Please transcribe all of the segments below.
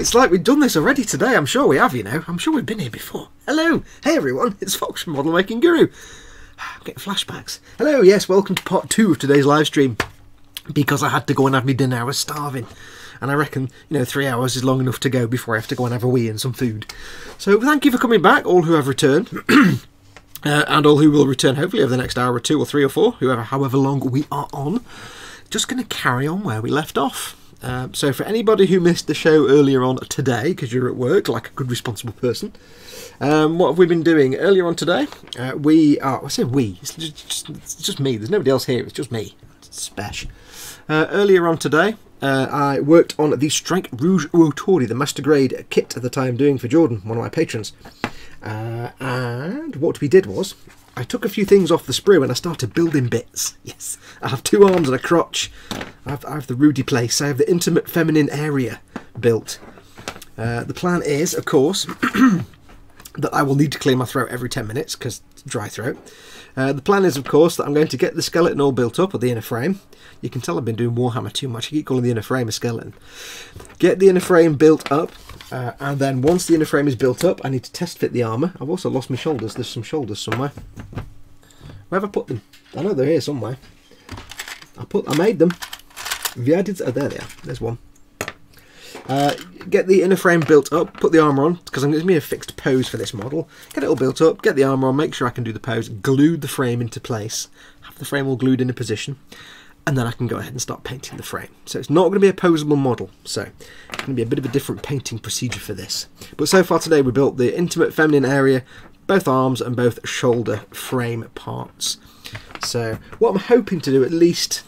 it's like we've done this already today. I'm sure we have, you know. I'm sure we've been here before. Hello. Hey, everyone. It's Foxx from Model Making Guru. I'm getting flashbacks. Hello. Yes, welcome to part 2 of today's live stream. Because I had to go and have me dinner. I was starving. And I reckon, you know, 3 hours is long enough to go before I have to go and have a wee and some food. So thank you for coming back, all who have returned. And all who will return, hopefully, over the next hour or 2 or 3 or 4, however long we are on. Just going to carry on where we left off. So for anybody who missed the show earlier on today, because you're at work, like a good responsible person, what have we been doing earlier on today? I say we, it's just me, there's nobody else here, it's just me, it's special. Earlier on today, I worked on the Strike Rouge Ootori, the master grade kit at the time, doing for Jordan, one of my patrons. And what we did was, I took a few things off the sprue and I started building bits. Yes, I have 2 arms and a crotch. I have the Rudy place. I have the intimate feminine area built. The plan is, of course, that I will need to clear my throat every 10 minutes because it's dry throat. The plan is, of course, that I'm going to get the skeleton all built up, or the inner frame. You can tell I've been doing Warhammer too much. I keep calling the inner frame a skeleton. Get the inner frame built up, and then once the inner frame is built up, I need to test fit the armour. I've also lost my shoulders. There's some shoulders somewhere. Where have I put them? I know they're here somewhere. I made them. Oh, there they are. There's one. Get the inner frame built up, put the armour on, because I'm going to be a fixed pose for this model. Get it all built up, get the armour on, make sure I can do the pose, glue the frame into place, have the frame all glued in a position, and then I can go ahead and start painting the frame. So it's not going to be a posable model, so it's going to be a bit of a different painting procedure for this. But so far today we built the intimate feminine area, both arms and both shoulder frame parts. So what I'm hoping to do, at least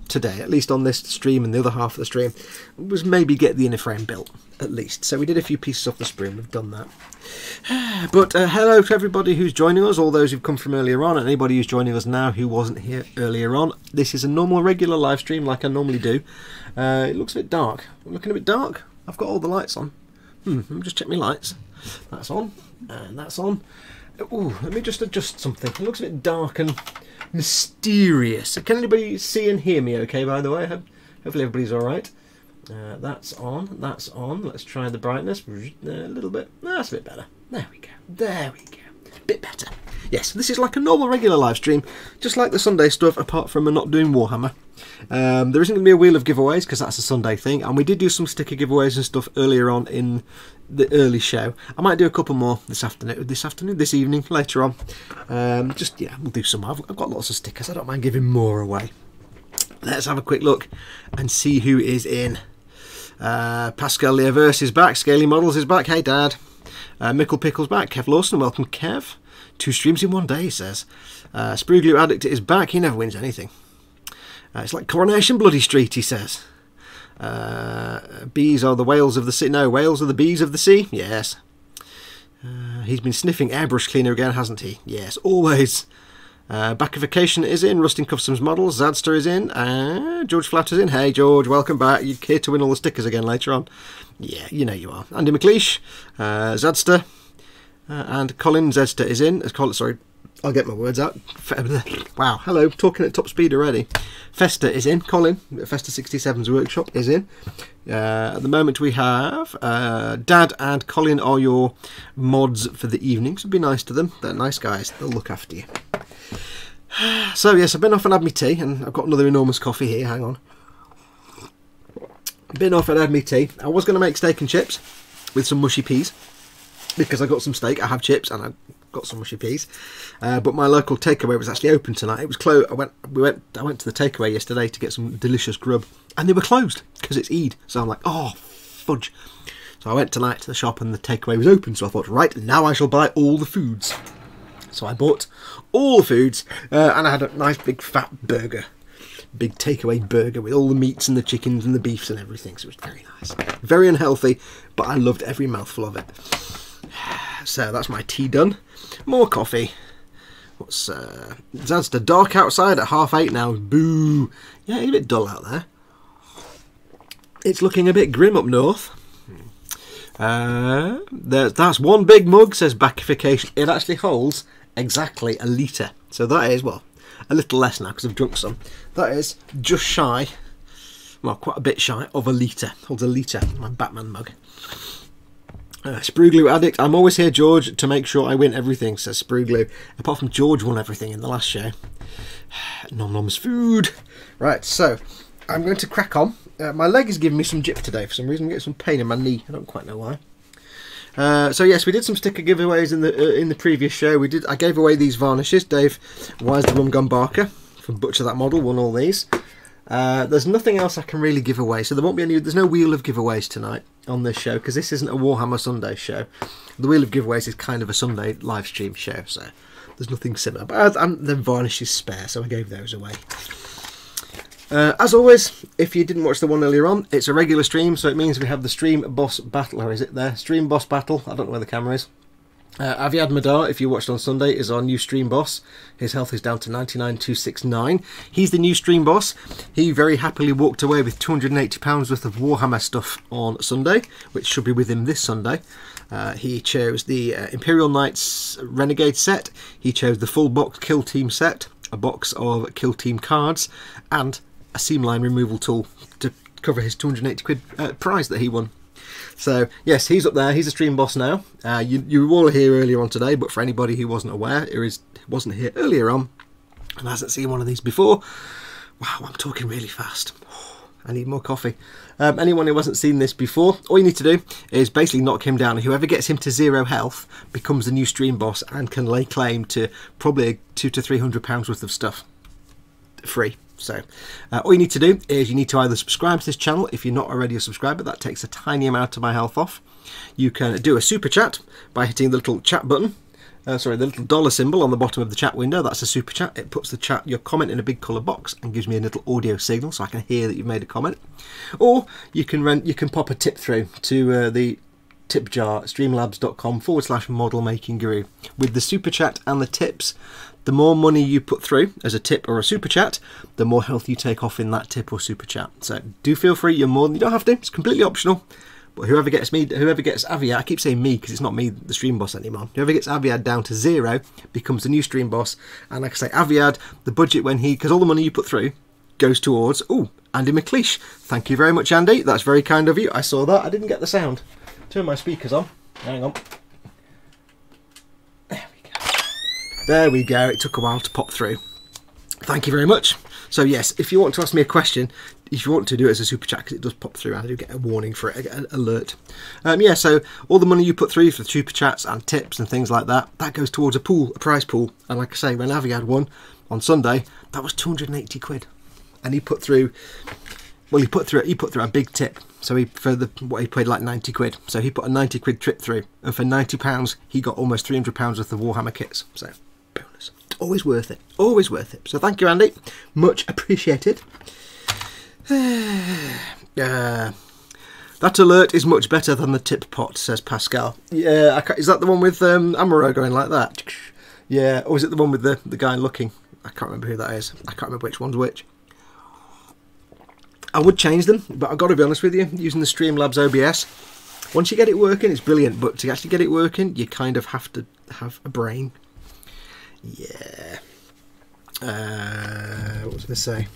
today, at least on this stream and the other half of the stream, was maybe get the inner frame built, at least. So we did a few pieces off the sprue, we've done that. But hello to everybody who's joining us, all those who've come from earlier on, and anybody who's joining us now who wasn't here earlier on. This is a normal, regular live stream like I normally do. It looks a bit dark. I'm looking a bit dark. I've got all the lights on. Let me just check my lights. That's on, and that's on. Ooh, let me just adjust something. It looks a bit dark and mysterious. Can anybody see and hear me okay, by the way? Hopefully everybody's alright. That's on, that's on. Let's try the brightness a little bit. That's a bit better. There we go. There we go. Bit better. Yes, this is like a normal regular live stream, just like the Sunday stuff, apart from not doing Warhammer. There isn't going to be a wheel of giveaways because that's a Sunday thing, and we did do some sticker giveaways and stuff earlier on in the early show. I might do a couple more this evening, later on. Yeah, we'll do some. I've got lots of stickers. I don't mind giving more away. Let's have a quick look and see who is in. Pascal Leaverse is back. Scaly Models is back. Hey, Dad. Mickle Pickle's back. Kev Lawson, welcome, Kev. 2 streams in one day, he says. Sprue Glue Addict is back. He never wins anything. It's like Coronation Bloody Street, he says. Bees are the whales of the sea. No, whales are the bees of the sea. Yes. He's been sniffing airbrush cleaner again, hasn't he? Yes, always. Backification is in. Rusting Customs Models. Zadster is in. George Flatter's in. Hey, George, welcome back. You're here to win all the stickers again later on. Yeah, you know you are. Andy McLeish, Zadster, and Colin Zedster is in. Sorry, I'll get my words out. Wow, hello, talking at top speed already. Festa is in. Colin, Festa 67's workshop is in. At the moment we have Dad and Colin are your mods for the evening, so be nice to them. They're nice guys. They'll look after you. So yes, I've been off and had my tea, and I've got another enormous coffee here. Hang on. Been off and had my tea. I was going to make steak and chips with some mushy peas because I got some steak. I have chips and I got some mushy peas. But my local takeaway was actually open tonight. It was closed. I went to the takeaway yesterday to get some delicious grub, and they were closed because it's Eid. So I'm like, oh fudge. So I went tonight to the shop and the takeaway was open. So I thought, right, now I shall buy all the foods. So I bought all the foods, and I had a nice big fat burger. Big takeaway burger with all the meats and the chickens and the beefs and everything, so it was very nice. Very unhealthy, but I loved every mouthful of it. So that's my tea done. More coffee. What's Zadster? Dark outside at 8:30 now. Boo. Yeah, it's a bit dull out there. It's looking a bit grim up north. That's one big mug, says Backification. It actually holds exactly a litre. So that is, well, a little less now because I've drunk some. That is just shy, well, quite a bit shy of a litre. Holds a litre, my Batman mug. Sprue Glue Addict. I'm always here, George, to make sure I win everything, says Sprue Glue. Apart from George won everything in the last show. Nom nom's food. Right, so I'm going to crack on. My leg is giving me some jip today for some reason. I'm getting some pain in my knee. I don't quite know why. So yes, we did some sticker giveaways in the previous show. I gave away these varnishes. Dave, Why is the Rum Gone Barker from Butcher That Model won all these. There's nothing else I can really give away, so there won't be any. There's no wheel of giveaways tonight on this show because this isn't a Warhammer Sunday show. The wheel of giveaways is kind of a Sunday live stream show, so there's nothing similar. But the varnish is spare, so I gave those away. As always, if you didn't watch the one earlier on, it's a regular stream, so it means we have the Stream Boss Battle, or is it there? Stream Boss Battle, I don't know where the camera is. Aviad Madar, if you watched on Sunday, is our new stream boss. His health is down to 99,269. He's the new stream boss. He very happily walked away with £280 worth of Warhammer stuff on Sunday, which should be with him this Sunday. He chose the Imperial Knights Renegade set. He chose the full box Kill Team set, a box of Kill Team cards, and a seam line removal tool to cover his 280 quid prize that he won. So yes, he's up there. He's a stream boss now. You all here earlier on today, but for anybody who wasn't aware, wasn't here earlier on and hasn't seen one of these before, wow, I'm talking really fast. I need more coffee. Anyone who hasn't seen this before, all you need to do is basically knock him down. Whoever gets him to 0 health becomes the new stream boss and can lay claim to probably £200 to £300 worth of stuff free. So all you need to do is you need to either subscribe to this channel if you're not already a subscriber. That takes a tiny amount of my health off. You can do a super chat by hitting the little chat button. The little dollar symbol on the bottom of the chat window. That's a super chat. It puts your comment in a big colour box and gives me a little audio signal so I can hear that you've made a comment. Or you can pop a tip through to the tip jar, streamlabs.com/model making guru. With the super chat and the tips, the more money you put through as a tip or a super chat, the more health you take off in that tip or super chat. So do feel free. You don't have to. It's completely optional. But whoever gets Aviad, I keep saying me because it's not me, the stream boss anymore. Whoever gets Aviad down to 0 becomes the new stream boss. And like I say, Aviad, the budget because all the money you put through goes towards, Andy McLeish. Thank you very much, Andy. That's very kind of you. I saw that. I didn't get the sound. Turn my speakers on. Hang on. There we go. It took a while to pop through. Thank you very much. So yes, if you want to ask me a question, if you want to do it as a super chat, because it does pop through, I do get a warning for it, I get an alert. Yeah, so all the money you put through for the super chats and tips and things like that, that goes towards a prize pool. And like I say, when Aviad won on Sunday, that was 280 quid. And he put through, well, he put through a big tip. So what he paid like 90 quid. So he put a 90 quid trip through, and for £90 he got almost £300 worth of Warhammer kits. So bonus. Always worth it. Always worth it. So thank you, Andy. Much appreciated. That alert is much better than the tip pot, says Pascal. Yeah, is that the one with Amaro going like that? Yeah, or is it the one with the guy looking? I can't remember who that is. I can't remember which one's which. I would change them, but I've got to be honest with you, using the Streamlabs OBS, once you get it working, it's brilliant, but to actually get it working, you kind of have to have a brain. Yeah. What was I going to say?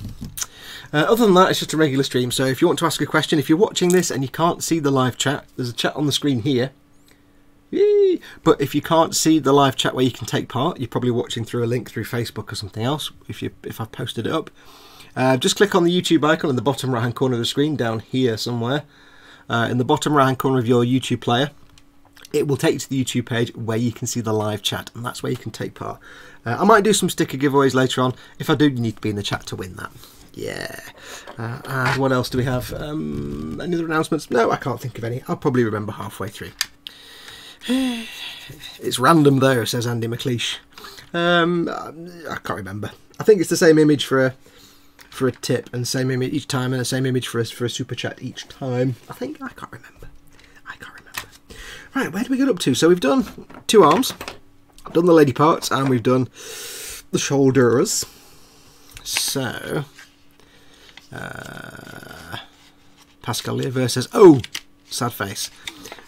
Other than that, it's just a regular stream, so if you want to ask a question, if you're watching this and you can't see the live chat, there's a chat on the screen here. Yay! But if you can't see the live chat where you can take part, you're probably watching through a link through Facebook or something else, if I've posted it up. Just click on the YouTube icon in the bottom right hand corner of the screen, down here somewhere. In the bottom right hand corner of your YouTube player, it will take you to the YouTube page where you can see the live chat, and that's where you can take part. I might do some sticker giveaways later on. If I do, you need to be in the chat to win that. Yeah. And what else do we have? Any other announcements? No, I can't think of any. I'll probably remember halfway through. It's random though, says Andy McLeish. I can't remember. I think it's the same image for a tip, and same image each time, and the same image for a super chat each time. I can't remember. Right, where do we get up to? So we've done 2 arms, done the lady parts, and we've done the shoulders. So Pascal Lever says, "Oh, sad face."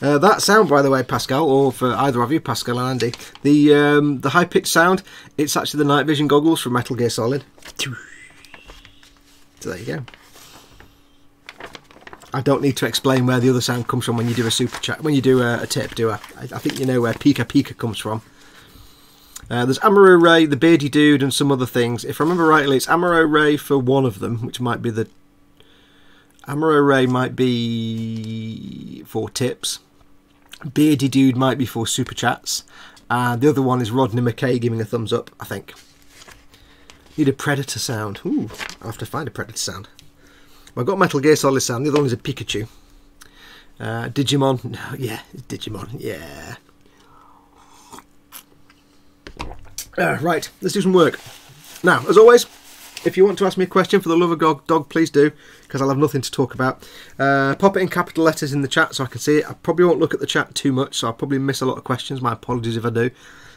That sound, by the way, Pascal, or for either of you, Pascal and Andy, the high pitched sound, it's actually the night vision goggles from Metal Gear Solid. So there you go. I don't need to explain where the other sound comes from when you do a super chat. When you do a tip, do I think you know where Pika Pika comes from. There's Amuro Ray, the Beardy Dude, and some other things. If I remember rightly, it's Amuro Ray for one of them, which might be the... Amuro Ray might be for tips. Beardy Dude might be for super chats. And the other one is Rodney McKay giving a thumbs up, I think. Need a Predator sound. Ooh, I'll have to find a Predator sound. Well, I've got Metal Gear Solid sound. The other one is a Pikachu. Digimon. No, yeah, it's Digimon. Yeah. Right, let's do some work. Now, as always, if you want to ask me a question, for the love of dog, please do, because I'll have nothing to talk about. Pop it in capital letters in the chat so I can see it. I probably won't look at the chat too much, so I'll probably miss a lot of questions. My apologies if I do.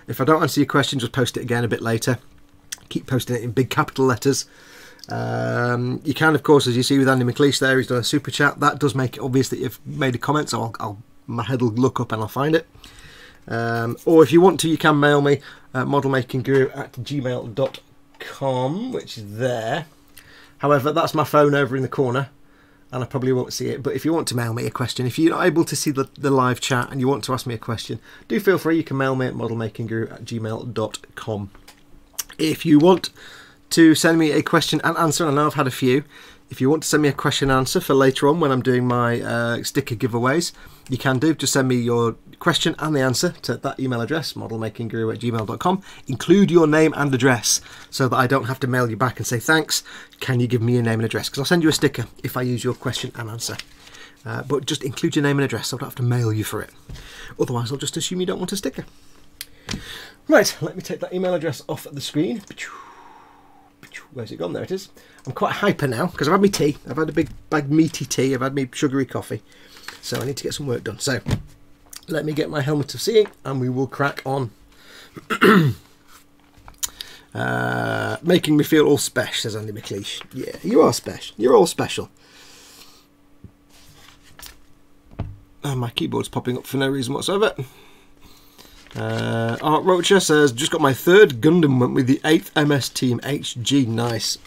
If I don't answer your question, just post it again a bit later. Keep posting it in big capital letters. You can, of course, as you see with Andy McLeish there, he's done a super chat. That does make it obvious that you've made a comment, so my head will look up and I'll find it. Or if you want to, you can mail me modelmakingguru@gmail.com, which is there. However, that's my phone over in the corner and I probably won't see it. But if you want to mail me a question, if you're not able to see the live chat and you want to ask me a question, do feel free. You can mail me at modelmakingguru@gmail.com. If you want to send me a question and answer, and I know I've had a few, if you want to send me a question and answer for later on when I'm doing my sticker giveaways, you can do. Just send me your question and the answer to that email address, modelmakingguru@gmail.com. Include your name and address so that I don't have to mail you back and say, thanks, can you give me your name and address? Because I'll send you a sticker if I use your question and answer. But just include your name and address so I don't have to mail you for it. Otherwise, I'll just assume you don't want a sticker. Right, let me take that email address off the screen. Where's it gone? There it is. I'm quite hyper now because I've had my tea. I've had a big meaty tea. I've had my sugary coffee. So I need to get some work done. So let me get my helmet of seeing and we will crack on. Making me feel all special, says Andy McLeish. Yeah, you are special. You're all special. And my keyboard's popping up for no reason whatsoever. Art Rocha says, just got my third Gundam, went with the 8th MS Team HG. Nice.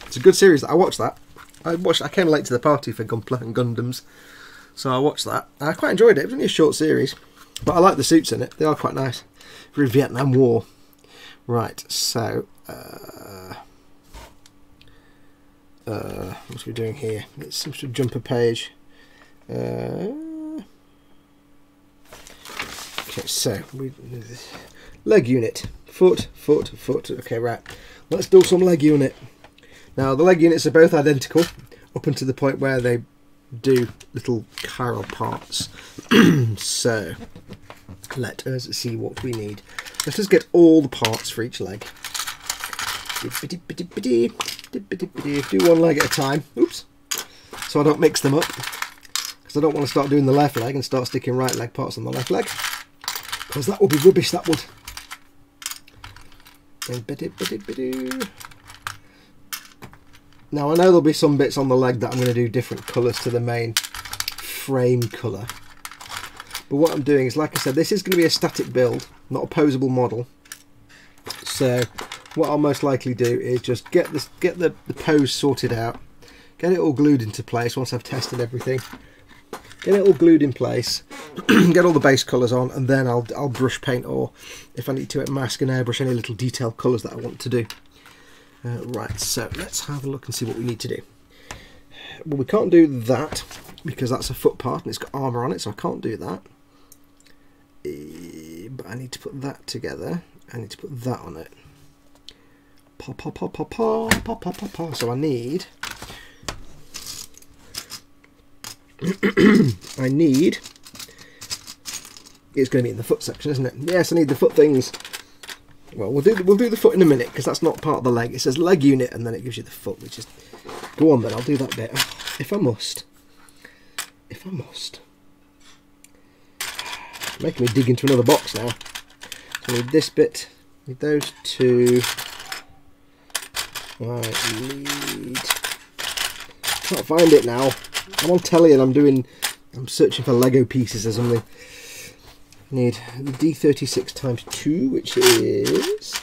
It's a good series. I watched that. I came late to the party for Gunpla and Gundams, so I watched that. I quite enjoyed it. It was only a short series, but I like the suits in it. They are quite nice for the Vietnam War. Right, so what's we doing here? It seems to jump a page. Okay, so leg unit, foot. Okay, right. Let's do some leg unit. Now the leg units are both identical up until the point where they do little chiral parts. So let us see what we need. Let us get all the parts for each leg. Do one leg at a time. Oops. So I don't mix them up, because I don't want to start doing the left leg and start sticking right leg parts on the left leg, because that would be rubbish, that would. Now I know there'll be some bits on the leg that I'm going to do different colours to the main frame colour. But what I'm doing is, like I said, this is going to be a static build, not a posable model. So what I'll most likely do is just get the pose sorted out, get it all glued into place once I've tested everything. Get it all glued in place, get all the base colours on, and then I'll brush paint, or if I need to, mask and airbrush any little detailed colours that I want to do. Right, so let's have a look and see what we need to do. Well, we can't do that because that's a foot part and it's got armour on it, so I can't do that. But I need to put that together. I need to put that on it. So I need it's going to be in the foot section, isn't it? Yes, I need the foot things. Well, we'll do the foot in a minute, because that's not part of the leg. It says leg unit and then it gives you the foot, which is... Go on then, I'll do that bit. If I must. Making me dig into another box now. So I need this bit, need those two. Right, can't find it now. I'm on telly and I'm searching for Lego pieces or something. Need the D36 times 2, which is...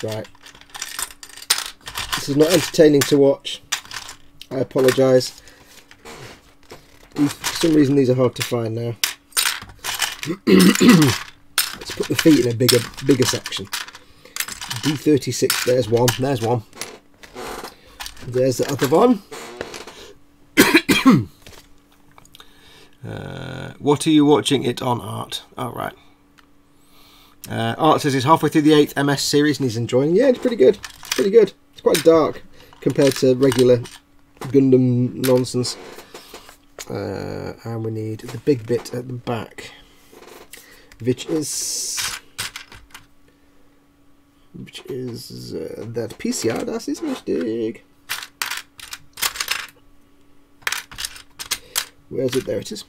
Right. This is not entertaining to watch. I apologise. For some reason these are hard to find now. Let's put the feet in a bigger section. D36, there's one, there's one. There's the other one. What are you watching it on, Art? Oh, right. Art says he's halfway through the 8th MS series and he's enjoying it. Yeah, it's pretty good. It's pretty good. It's quite dark compared to regular Gundam nonsense. And we need the big bit at the back, which is that PCR, das ist richtig. Where is it? There it is.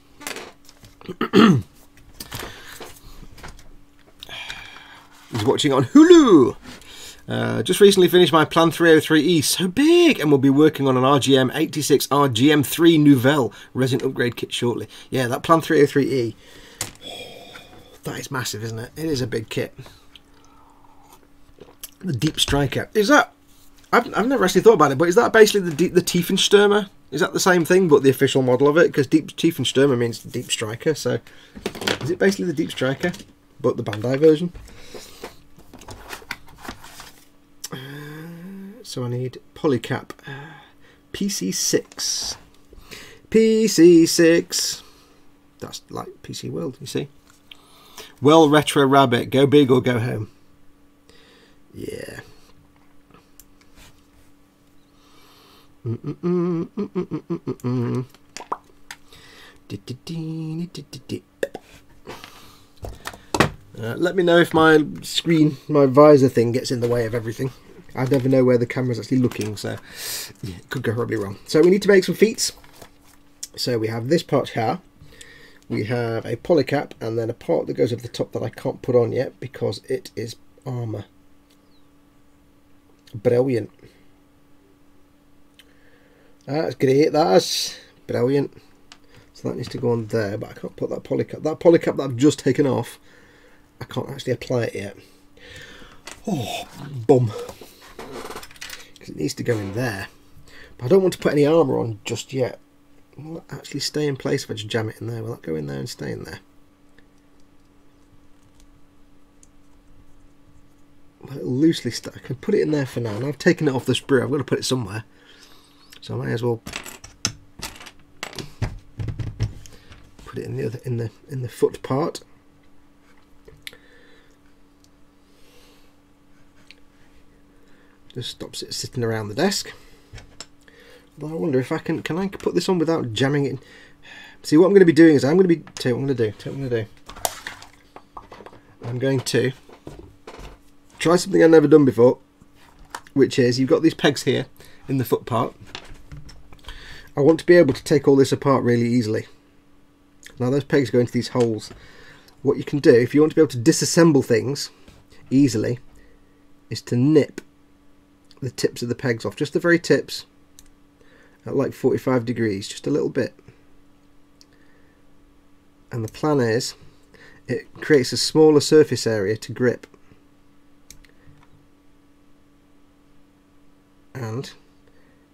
He's watching on Hulu. Just recently finished my Plan 303E, so big, and we'll be working on an RGM 86R GM3 Nouvelle resin upgrade kit shortly. Yeah, that Plan 303E, that is massive, isn't it? It is a big kit. The Deep Striker, is that? I've never actually thought about it, but is that basically the Tiefenstürmer? Is that the same thing, but the official model of it? Because Tiefenstürmer means Deep Striker, so is it basically the Deep Striker, but the Bandai version? So I need polycap PC6. PC6. That's like PC World, you see. Well, Retro Rabbit, go big or go home. Yeah. Let me know if my screen, my visor thing gets in the way of everything. I never know where the camera's actually looking, so yeah, it could go horribly wrong. So we need to make some feet. So we have this part here. We have a polycap and then a part that goes over the top that I can't put on yet because it is armour. Brilliant. That's great, that's brilliant. So that needs to go on there, but I can't put that polycap. That polycap that I've just taken off, I can't actually apply it yet. Oh, bum. Because it needs to go in there. But I don't want to put any armour on just yet. Will that actually stay in place if I just jam it in there? Will that go in there and stay in there? Well, it'll loosely stay. I can put it in there for now. And I've taken it off the sprue. I've got to put it somewhere. So I may as well put it in the other in the foot part. Just stops it sitting around the desk. But I wonder if I can I put this on without jamming it in? See, what I'm going to be doing is I'm going to try something I've never done before, which is you've got these pegs here in the foot part. I want to be able to take all this apart really easily. Now those pegs go into these holes. What you can do, if you want to be able to disassemble things easily, is to nip the tips of the pegs off, just the very tips, at like 45 degrees, just a little bit. And the plan is, it creates a smaller surface area to grip. And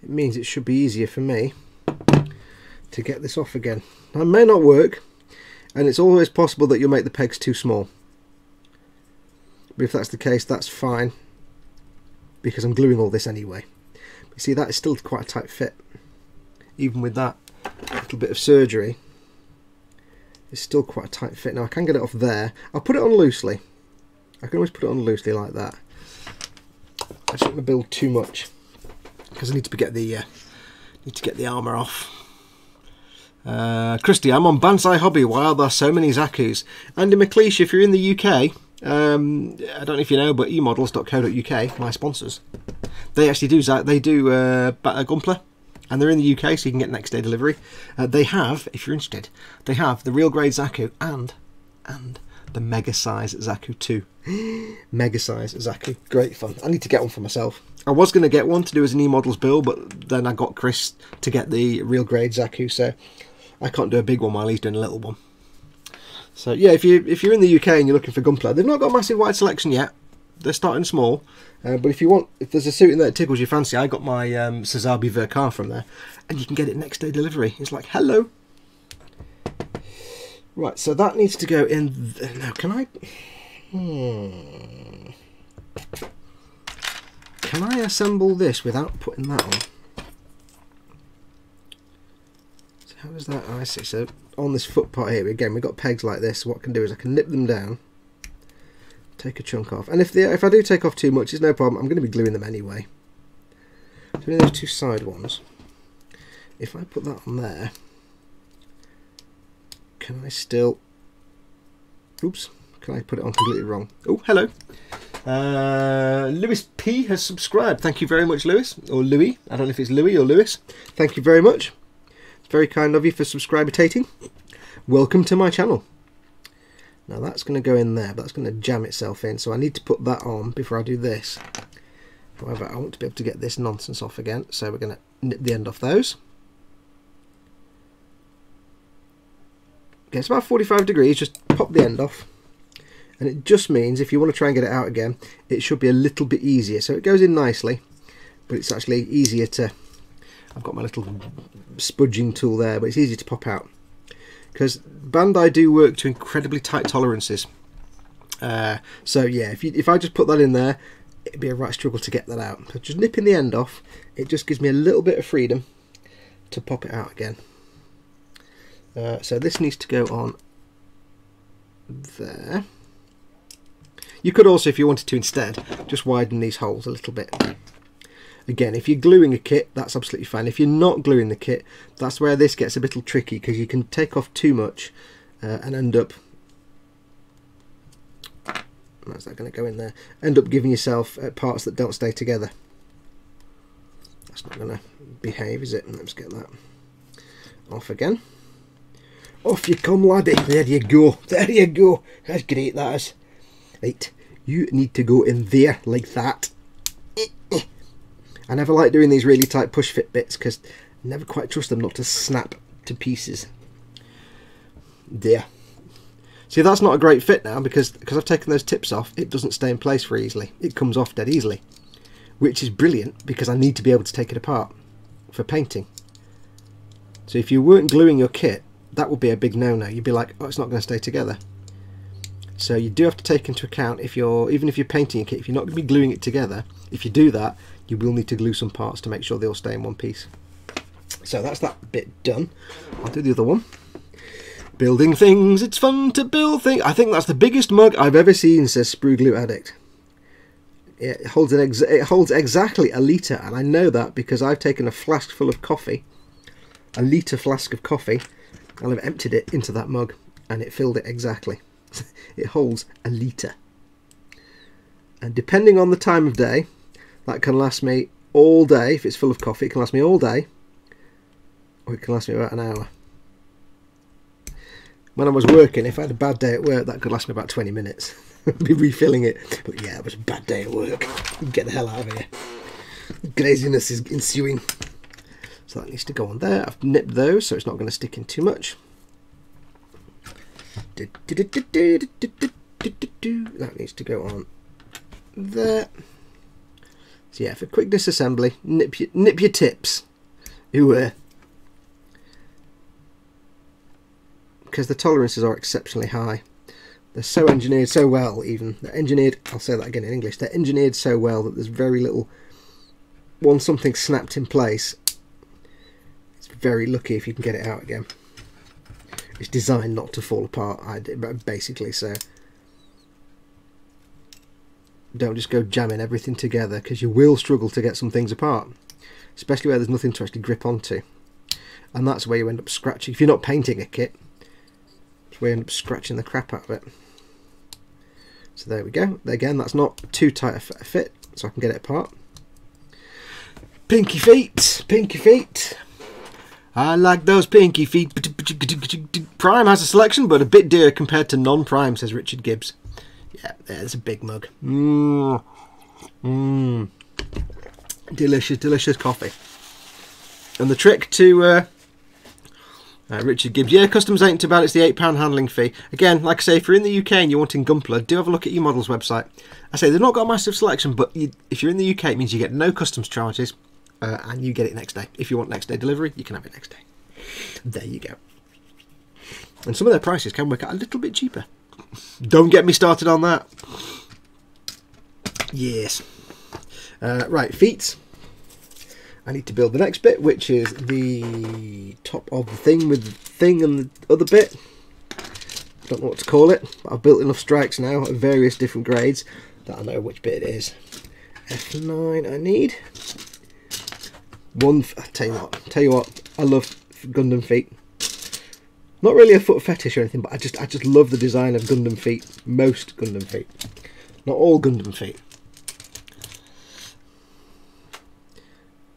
it means it should be easier for me to get this off again. Now, it may not work, and it's always possible that you'll make the pegs too small. But if that's the case, that's fine, because I'm gluing all this anyway. But you see, that is still quite a tight fit. Even with that little bit of surgery, it's still quite a tight fit. Now I can get it off there. I'll put it on loosely. I can always put it on loosely like that. I just don't want to build too much because I need to get the armour off. Christy, I'm on Banzai Hobby. Why are there so many Zakus? Andy McLeish, if you're in the UK, I don't know if you know, but emodels.co.uk, my sponsors, they actually do Gunpla, and they're in the UK, so you can get next day delivery. They have, if you're interested, they have the real grade Zaku and the mega size Zaku 2. Mega size Zaku, great fun. I need to get one for myself. I was going to get one to do as an E-Models build, but then I got Chris to get the real grade Zaku, so I can't do a big one while he's doing a little one. So yeah, if you're in the UK and you're looking for Gunpla, they've not got a massive wide selection yet. They're starting small. But if there's a suit in there that tickles your fancy, I got my Sazabi Verkar from there, and you can get it next day delivery. It's like, hello. Right, so that needs to go in. Now, can I? Can I assemble this without putting that on? So how does that? I see. So on this foot part here, again, we've got pegs like this. So what I can do is I can nip them down. Take a chunk off, and if I do take off too much, it's no problem. I'm going to be gluing them anyway. So in those two side ones, if I put that on there, can I still? Oops! Can I put it on completely wrong? Oh, hello. Lewis P has subscribed. Thank you very much, Lewis, or Louis. I don't know if it's Louis or Lewis. Thank you very much. It's very kind of you for subscriber-tating. Welcome to my channel. Now that's going to go in there, but that's going to jam itself in, so I need to put that on before I do this. However, I want to be able to get this nonsense off again, so we're going to nip the end off those. Okay, it's about 45 degrees, just pop the end off. And it just means if you want to try and get it out again, it should be a little bit easier. So it goes in nicely, but it's actually easier to... I've got my little spudging tool there, but it's easier to pop out. Because Bandai do work to incredibly tight tolerances. So yeah, if I just put that in there, it'd be a right struggle to get that out. But just nipping the end off, it just gives me a little bit of freedom to pop it out again. So this needs to go on there. You could also, if you wanted to instead, just widen these holes a little bit. Again, if you're gluing a kit, that's absolutely fine. If you're not gluing the kit, that's where this gets a bit tricky, because you can take off too much and end up... How's that going to go in there? End up giving yourself parts that don't stay together. That's not going to behave, is it? Let's get that off again. Off you come, laddie. There you go. There you go. That's great, that is. Right, you need to go in there like that. I never like doing these really tight push fit bits because I never quite trust them not to snap to pieces. There. See, that's not a great fit now because I've taken those tips off, it doesn't stay in place very easily. It comes off dead easily, which is brilliant because I need to be able to take it apart for painting. So if you weren't gluing your kit, that would be a big no-no. You'd be like, oh, it's not going to stay together. So you do have to take into account, even if you're painting a kit, if you're not going to be gluing it together, if you do that, you will need to glue some parts to make sure they all stay in one piece. So that's that bit done. I'll do the other one. Building things, it's fun to build things. I think that's the biggest mug I've ever seen, says Sprue Glue Addict. It holds exactly a litre, and I know that because I've taken a flask full of coffee, a litre flask of coffee, and I've emptied it into that mug, and it filled it exactly. It holds a litre. And depending on the time of day, that can last me all day. If it's full of coffee, it can last me all day, or it can last me about an hour. When I was working, if I had a bad day at work, that could last me about 20 minutes. I'd be refilling it. But yeah, it was a bad day at work. Get the hell out of here. Graziness is ensuing. So that needs to go on there. I've nipped those so it's not going to stick in too much. That needs to go on there. So yeah, for quick disassembly, nip your tips. Because the tolerances are exceptionally high. They're so engineered so well, even. They're engineered, I'll say that again in English, they're engineered so well that there's very little... Once something's snapped in place, it's very lucky if you can get it out again. It's designed not to fall apart, basically, so... Don't just go jamming everything together, because you will struggle to get some things apart. Especially where there's nothing to actually grip onto. And that's where you end up scratching. If you're not painting a kit, we end up scratching the crap out of it. So there we go. Again, that's not too tight a fit, so I can get it apart. Pinky feet, pinky feet. I like those pinky feet. Prime has a selection, but a bit dear compared to non-Prime, says Richard Gibbs. Yeah, there's a big mug. Delicious, delicious coffee. And the trick to Richard Gibbs, yeah, customs ain't too bad, it's the £8 handling fee. Again, like I say, if you're in the UK and you're wanting Gunpla, do have a look at your models website. I say they've not got a massive selection, but if you're in the UK, it means you get no customs charges, and you get it next day. If you want next day delivery, you can have it next day. There you go. And some of their prices can work out a little bit cheaper. Don't get me started on that. Yes. Right, feet. I need to build the next bit, which is the top of the thing with the thing and the other bit. Don't know what to call it, but I've built enough strikes now of various different grades that I know which bit it is. F9 I need. One. I tell you what, I love Gundam feet. Not really a foot fetish or anything, but I just love the design of Gundam feet. Most Gundam feet, not all Gundam feet.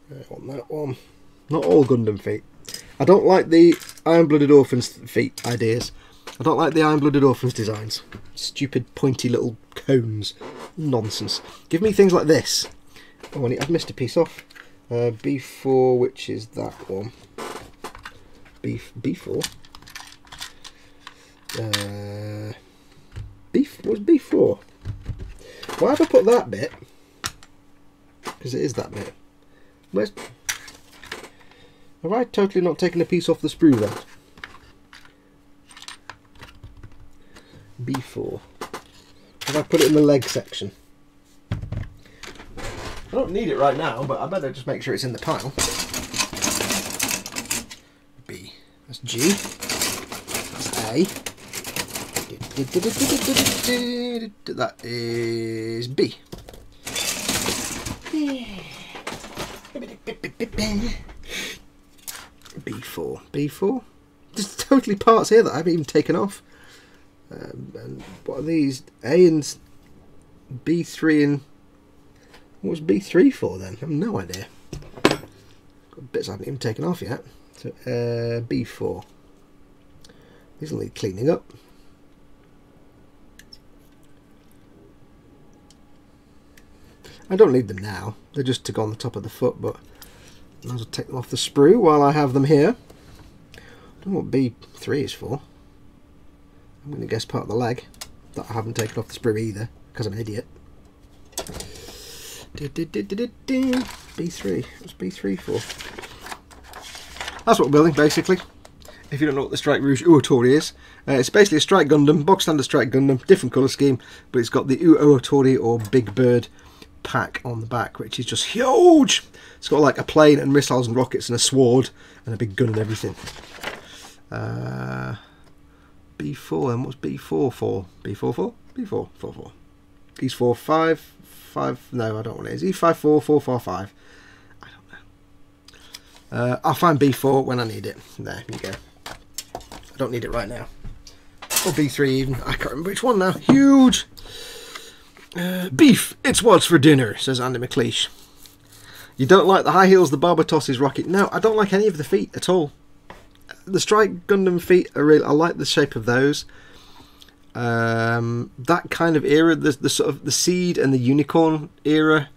I want that one. Not all Gundam feet. I don't like the Iron-Blooded Orphans feet ideas. I don't like the Iron-Blooded Orphans designs. Stupid pointy little cones. Nonsense. Give me things like this. Oh, I've missed a piece off. B4, which is that one. B4? What's B4? Why have I put that bit? Because it is that bit. Where's... Have I totally not taken a piece off the sprue then? B4. Have I put it in the leg section? I don't need it right now, but I better just make sure it's in the pile. B. That's G. That's A. That is B. B4. B4. There's totally parts here that I haven't even taken off. And what are these? A and B3 and... What was B3 for then? I have no idea. Got bits I haven't even taken off yet. So B4. These will need cleaning up. I don't need them now. They're just to go on the top of the foot, but I might as well take them off the sprue while I have them here. I don't know what B3 is for. I'm going to guess part of the leg that I haven't taken off the sprue either, because I'm an idiot. B3. What's B3 for? That's what we're building, basically. If you don't know what the Strike Rouge Ootori is, it's basically a Strike Gundam, box standard Strike Gundam, different colour scheme, but it's got the Ootori or Big Bird pack on the back, which is just huge. It's got like a plane and missiles and rockets and a sword and a big gun and everything. B4, and what's B4 for? B4 for? B4, 4. He's 4, 5, 5, no I don't want it. Is he 5, 4, 4, 4, 5? I don't know. I'll find B4 when I need it. There you go. I don't need it right now. Or B3 even, I can't remember which one now. Huge! Beef, it's what's for dinner, says Andy McLeish. You don't like the high heels the Barbatos is rocking? No, I don't like any of the feet at all. The Strike Gundam feet are really, I like the shape of those. That kind of era, the sort of the Seed and the Unicorn era,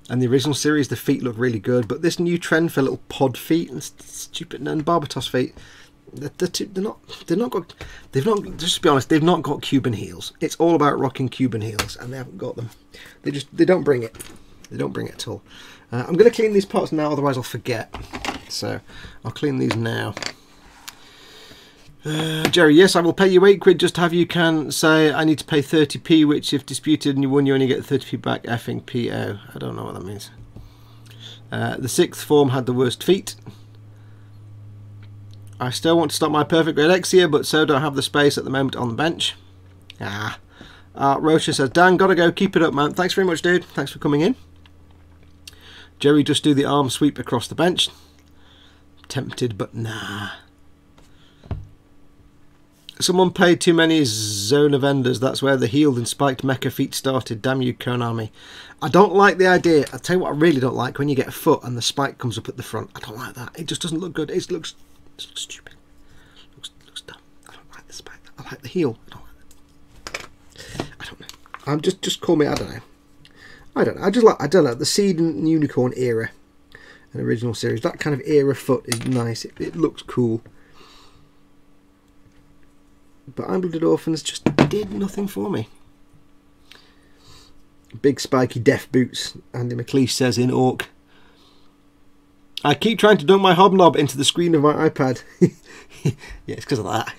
and the original series, the feet look really good. But this new trend for little pod feet and stupid and Barbatos feet, they've not got. Just to be honest, they've not got Cuban heels. It's all about rocking Cuban heels, and they haven't got them. They don't bring it. They don't bring it at all. I'm going to clean these parts now, otherwise I'll forget. So I'll clean these now. Jerry, yes, I will pay you £8 just to have you can say I need to pay 30p, which if disputed and you win, you only get 30p back. Effing PO. I don't know what that means. The sixth form had the worst feet. I still want to start my perfect grade X here, but so don't have the space at the moment on the bench. Rocha says, Dan, gotta go, keep it up, man. Thanks very much, dude. Thanks for coming in. Jerry, just do the arm sweep across the bench. Tempted, but nah. Someone paid too many Zona vendors. That's where the healed and spiked mecha feet started. Damn you, Konami. I don't like the idea. I'll tell you what I really don't like, when you get a foot and the spike comes up at the front. I don't like that. It just doesn't look good. It looks stupid. Looks dumb. I don't like the spike. I like the heel. I don't like that. I don't know. I'm just call me, I don't know. I don't know. I don't know. The Seed and Unicorn era, an original series. That kind of era foot is nice. It looks cool. But Iron Blooded Orphans just did nothing for me. Big spiky deaf boots, Andy McLeish says in Orc. I keep trying to dunk my hobnob into the screen of my iPad. Yeah, it's because of that.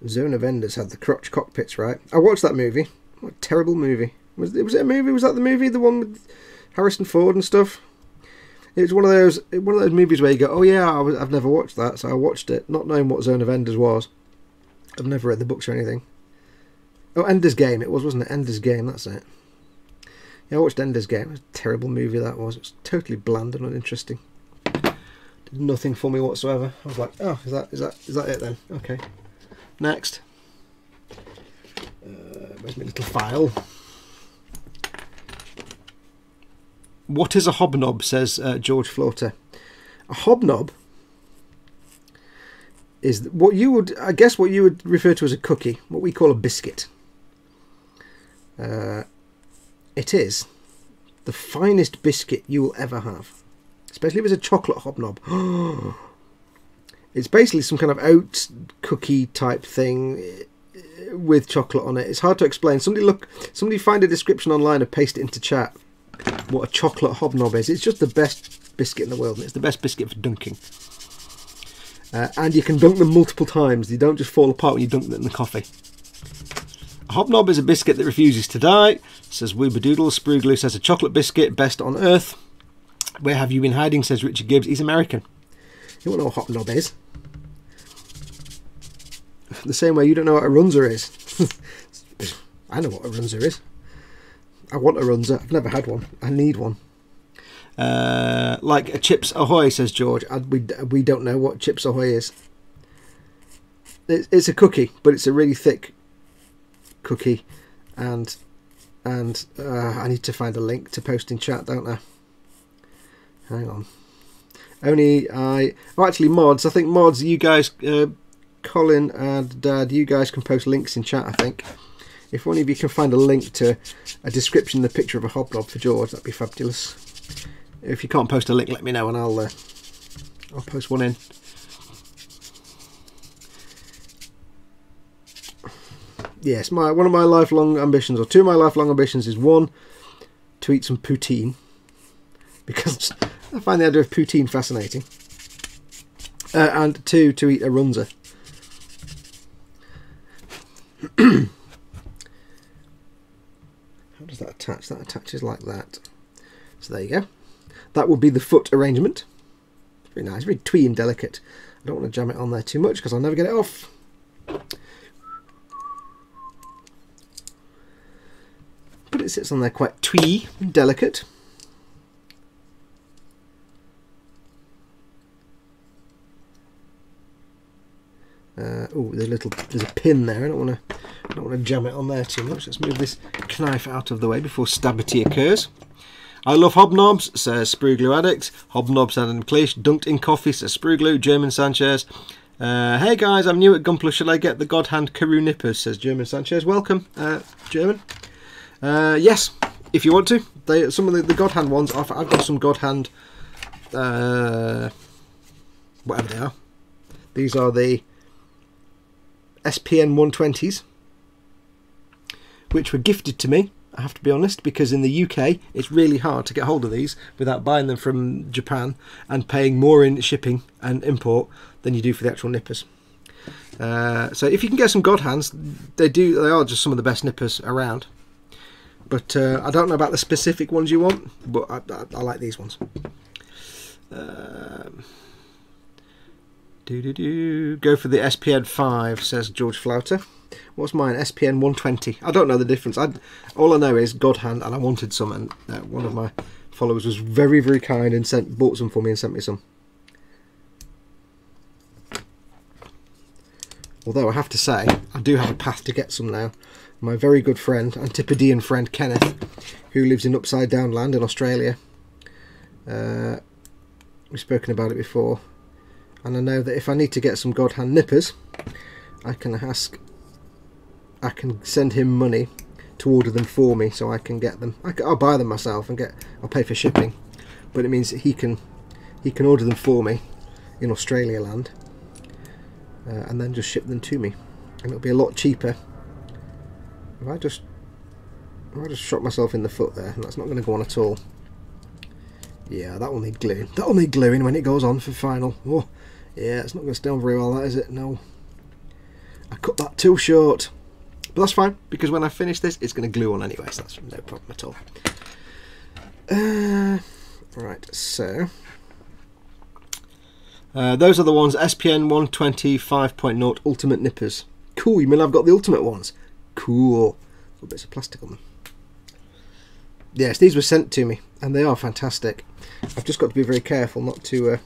Zone of Enders had the crotch cockpits, right? I watched that movie. What a terrible movie. Was it a movie? Was that the movie? The one with Harrison Ford and stuff? It was one of those movies where you go, oh yeah, I've never watched that, so I watched it, not knowing what Zone of Enders was. I've never read the books or anything. Oh, Ender's Game, it was, wasn't it? Ender's Game, that's it. Yeah, I watched Ender's Game. It was a terrible movie that was. It was totally bland and uninteresting. Did nothing for me whatsoever. I was like, oh, is that it then? Okay. Next. Where's my little file? What is a hobnob, says George Flaughter. A hobnob is what you would refer to as a cookie, what we call a biscuit. It is the finest biscuit you will ever have, especially if it's a chocolate hobnob. It's basically some kind of oat cookie type thing with chocolate on it. It's hard to explain. Somebody find a description online and paste it into chat. What a chocolate hobnob is. It's just the best biscuit in the world, and it's the best biscuit for dunking. And you can dunk them multiple times. They don't just fall apart when you dunk them in the coffee. A hobnob is a biscuit that refuses to die, says Woobadoodle. Sproogloo says a chocolate biscuit, best on earth. Where have you been hiding, says Richard Gibbs. He's American. You won't know what a hobnob is. The same way you don't know what a runza is. I know what a runza is. I want a runza. I've never had one. I need one. Like a Chips Ahoy, says George. We don't know what Chips Ahoy is. It's a cookie, but it's a really thick cookie, and I need to find a link to post in chat, don't I? Hang on. Actually, mods. I think mods. You guys, Colin and Dad, you guys can post links in chat. I think if one of you can find a link to a description, the picture of a hobnob for George, that'd be fabulous. If you can't post a link, let me know and I'll post one in. Yes, one of my lifelong ambitions, or two of my lifelong ambitions, is one, to eat some poutine, because I find the idea of poutine fascinating, and two, to eat a runza. How does that attach? That attaches like that. So there you go. That would be the foot arrangement. Very nice, very twee and delicate. I don't want to jam it on there too much because I'll never get it off. But it sits on there quite twee and delicate. Oh, there's a pin there. I don't want to jam it on there too much. Let's move this knife out of the way before stabbity occurs. I love hobnobs, says Sproogloo Addict. Hobnobs and McLeish. Dunked in coffee, says Sproogloo. German Sanchez. Hey guys, I'm new at Gunpla. Should I get the God Hand Karoo nippers, says German Sanchez. Welcome, German. Yes, if you want to. Some of the God Hand ones, I've got some God Hand, whatever they are. These are the SPN 120s, which were gifted to me, I have to be honest, because in the UK it's really hard to get hold of these without buying them from Japan and paying more in shipping and import than you do for the actual nippers. So if you can get some God Hands, they are just some of the best nippers around. But I don't know about the specific ones you want, but I like these ones. Go for the SPN 5, says George Flaughter. What's mine? SPN 120. I don't know the difference. All I know is God Hand, and I wanted some, and one of my followers was very, very kind and bought some for me and sent me some. Although I have to say, I do have a path to get some now. My very good friend, Antipodean friend Kenneth, who lives in Upside Down Land in Australia. We've spoken about it before. And I know that if I need to get some God Hand nippers, I can send him money to order them for me, so I can get them. I'll buy them myself and I'll pay for shipping. but it means that he can order them for me in Australia land, and then just ship them to me, and it'll be a lot cheaper. If I just shot myself in the foot there, and that's not going to go on at all. Yeah, that will need gluing. That will need gluing when it goes on for final. Oh, yeah, it's not going to stay on very well, that is it? No. I cut that too short. But that's fine, because when I finish this, it's going to glue on anyway, so that's no problem at all. Right, so... those are the ones, SPN 125.0 Ultimate Nippers. Cool, you mean I've got the Ultimate ones? Cool. Little bits of plastic on them. Yes, these were sent to me, and they are fantastic. I've just got to be very careful not to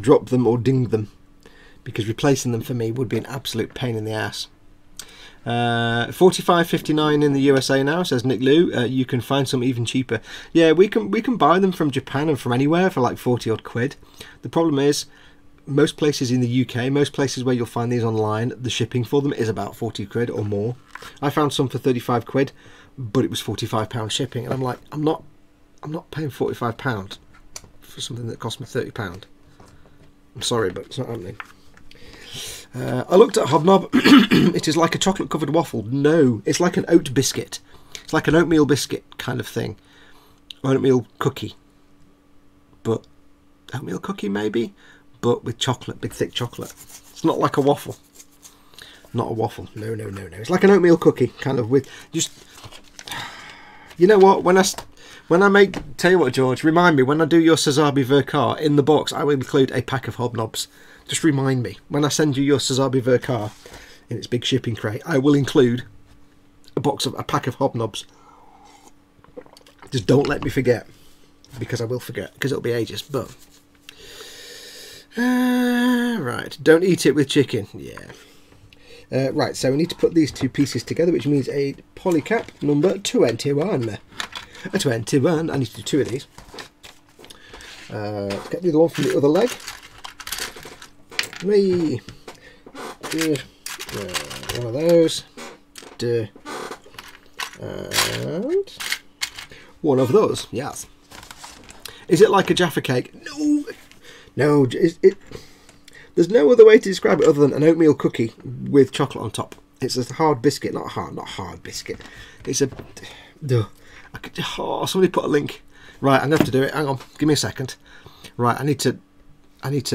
drop them or ding them, because replacing them for me would be an absolute pain in the ass. 45.59 in the USA now, says Nick Lou. You can find some even cheaper. Yeah, we can buy them from Japan and from anywhere for like 40 odd quid. The problem is, most places in the UK, most places where you'll find these online, the shipping for them is about 40 quid or more. I found some for 35 quid, but it was £45 shipping, and I'm like, I'm not paying £45 for something that cost me £30. I'm sorry, but it's not happening. I looked at Hobnob. It is like a chocolate covered waffle. No, it's like an oat biscuit. It's like an oatmeal biscuit kind of thing. Oatmeal cookie. But oatmeal cookie maybe, but with chocolate, big thick chocolate. It's not like a waffle. Not a waffle. No, no, no, no. It's like an oatmeal cookie, kind of with just. You know what? When I make, tell you what, George, remind me when I do your Sazabi Verkar in the box, I will include a pack of Hobnobs. Just remind me when I send you your Sazabi Verkar in its big shipping crate, I will include a pack of Hobnobs. Just don't let me forget, because I will forget, because it'll be ages. But right, don't eat it with chicken. Yeah. Right, so we need to put these two pieces together, which means a polycap number 21. A 21. I need to do two of these. Let's get the other one from the other leg. Me. One of those. And one of those. Yes. Is it like a Jaffa cake? No. No. There's no other way to describe it other than an oatmeal cookie with chocolate on top. It's a hard biscuit, not hard biscuit. It's a. Somebody put a link. Right, I'm gonna have to do it. Hang on, give me a second. Right, I need to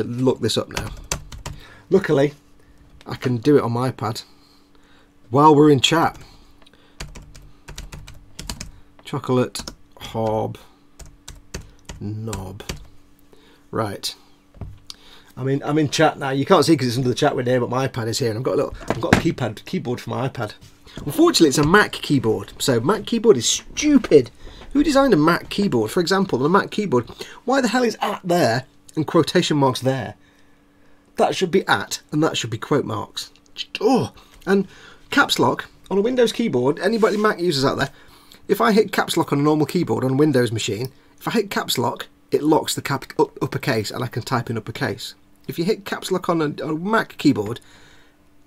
look this up now. Luckily, I can do it on my iPad while we're in chat. Chocolate hob knob. Right. I'm in chat now. You can't see because it's under the chat window, but my iPad is here, and I've got a keyboard for my iPad. Unfortunately, it's a Mac keyboard, so Mac keyboard is stupid. Who designed a Mac keyboard? For example, on a Mac keyboard, why the hell is at there and quotation marks there? That should be at, and that should be quote marks. Oh, and caps lock on a Windows keyboard. Anybody Mac users out there? If I hit caps lock on a normal keyboard on a Windows machine, if I hit caps lock, it locks the uppercase, and I can type in uppercase. If you hit caps lock on a Mac keyboard,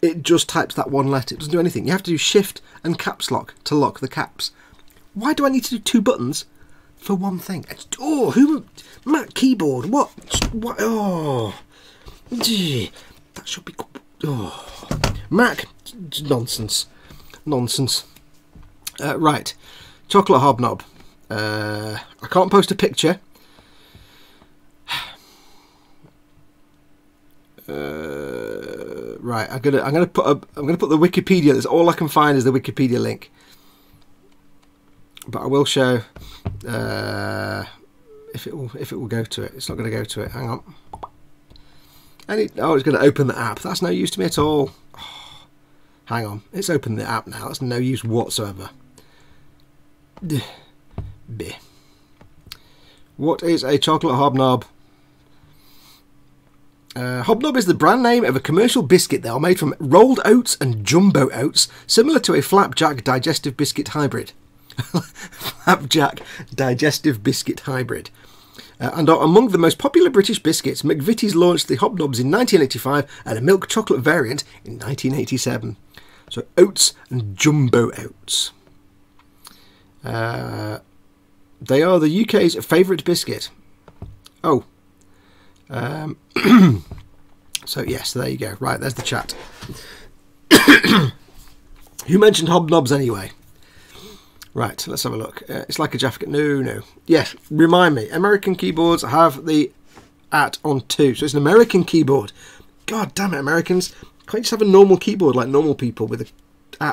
it just types that one letter. It doesn't do anything. You have to do shift and caps lock to lock the caps. Why do I need to do two buttons for one thing? Oh, who? Mac keyboard. What? Oh, gee, that should be. Oh, Mac nonsense, nonsense. Right, chocolate hobnob. I can't post a picture. Right, I'm gonna put the Wikipedia. That's all I can find is the Wikipedia link. But I will show if it will go to it. It's not going to go to it. Hang on. It's going to open the app. That's no use to me at all. Oh, hang on, it's opened the app now. That's no use whatsoever. What is a chocolate hobnob? Hobnob is the brand name of a commercial biscuit. They are made from rolled oats and jumbo oats, similar to a flapjack digestive biscuit hybrid. Flapjack digestive biscuit hybrid. And are among the most popular British biscuits. McVitie's launched the Hobnobs in 1985 and a milk chocolate variant in 1987. So oats and jumbo oats. They are the UK's favourite biscuit. Oh. So yes, there you go. Right, there's the chat. Who mentioned hobnobs anyway? Right, let's have a look. It's like a jacket. No. Yes, remind me. American keyboards have the @ on 2. So it's an American keyboard. God damn it, Americans. Can't you just have a normal keyboard like normal people with a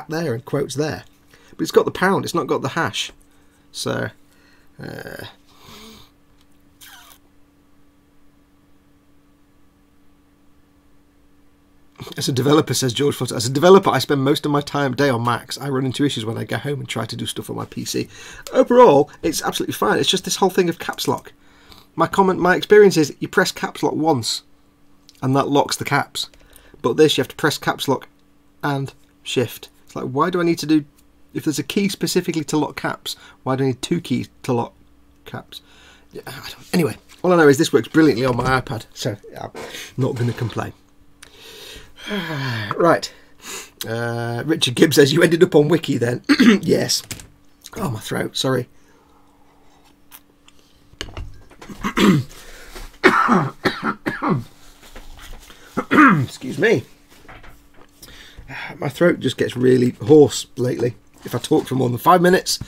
@ there and quotes there? But it's got the pound. It's not got the hash. So... as a developer, says George Foster, as a developer I spend most of my day on Macs. I run into issues when I get home and try to do stuff on my PC. Overall, it's absolutely fine. It's just this whole thing of caps lock. My experience is you press caps lock once and that locks the caps. But this, you have to press caps lock and shift. It's like, why do I need to do... If there's a key specifically to lock caps, why do I need 2 keys to lock caps? Anyway, all I know is this works brilliantly on my iPad, so I'm not going to complain. Right. Richard Gibbs says, you ended up on Wiki then. Yes. Oh, my throat, sorry. Excuse me. My throat just gets really hoarse lately. If I talk for more than 5 minutes,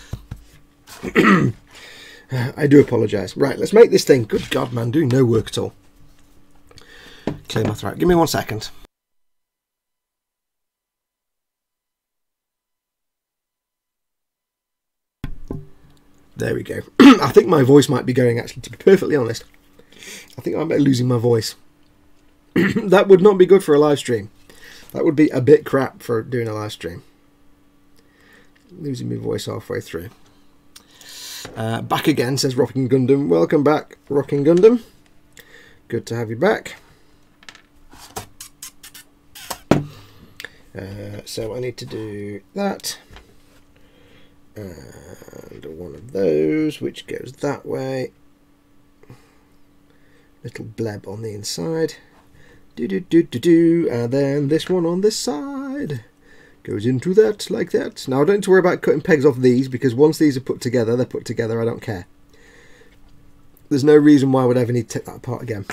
I do apologise. Right, let's make this thing. Good God, man, doing no work at all. Clear my throat. Give me 1 second. There we go. I think my voice might be going, actually, to be perfectly honest. I think I might be losing my voice. That would not be good for a live stream. That would be a bit crap for doing a live stream. Losing my voice halfway through. Back again, says Rocking Gundam. Welcome back, Rocking Gundam. Good to have you back. So I need to do that. And one of those, which goes that way. Little bleb on the inside. And then this one on this side goes into that, like that. Now I don't need to worry about cutting pegs off these, because once these are put together, they're put together. I don't care. There's no reason why I would ever need to take that apart again,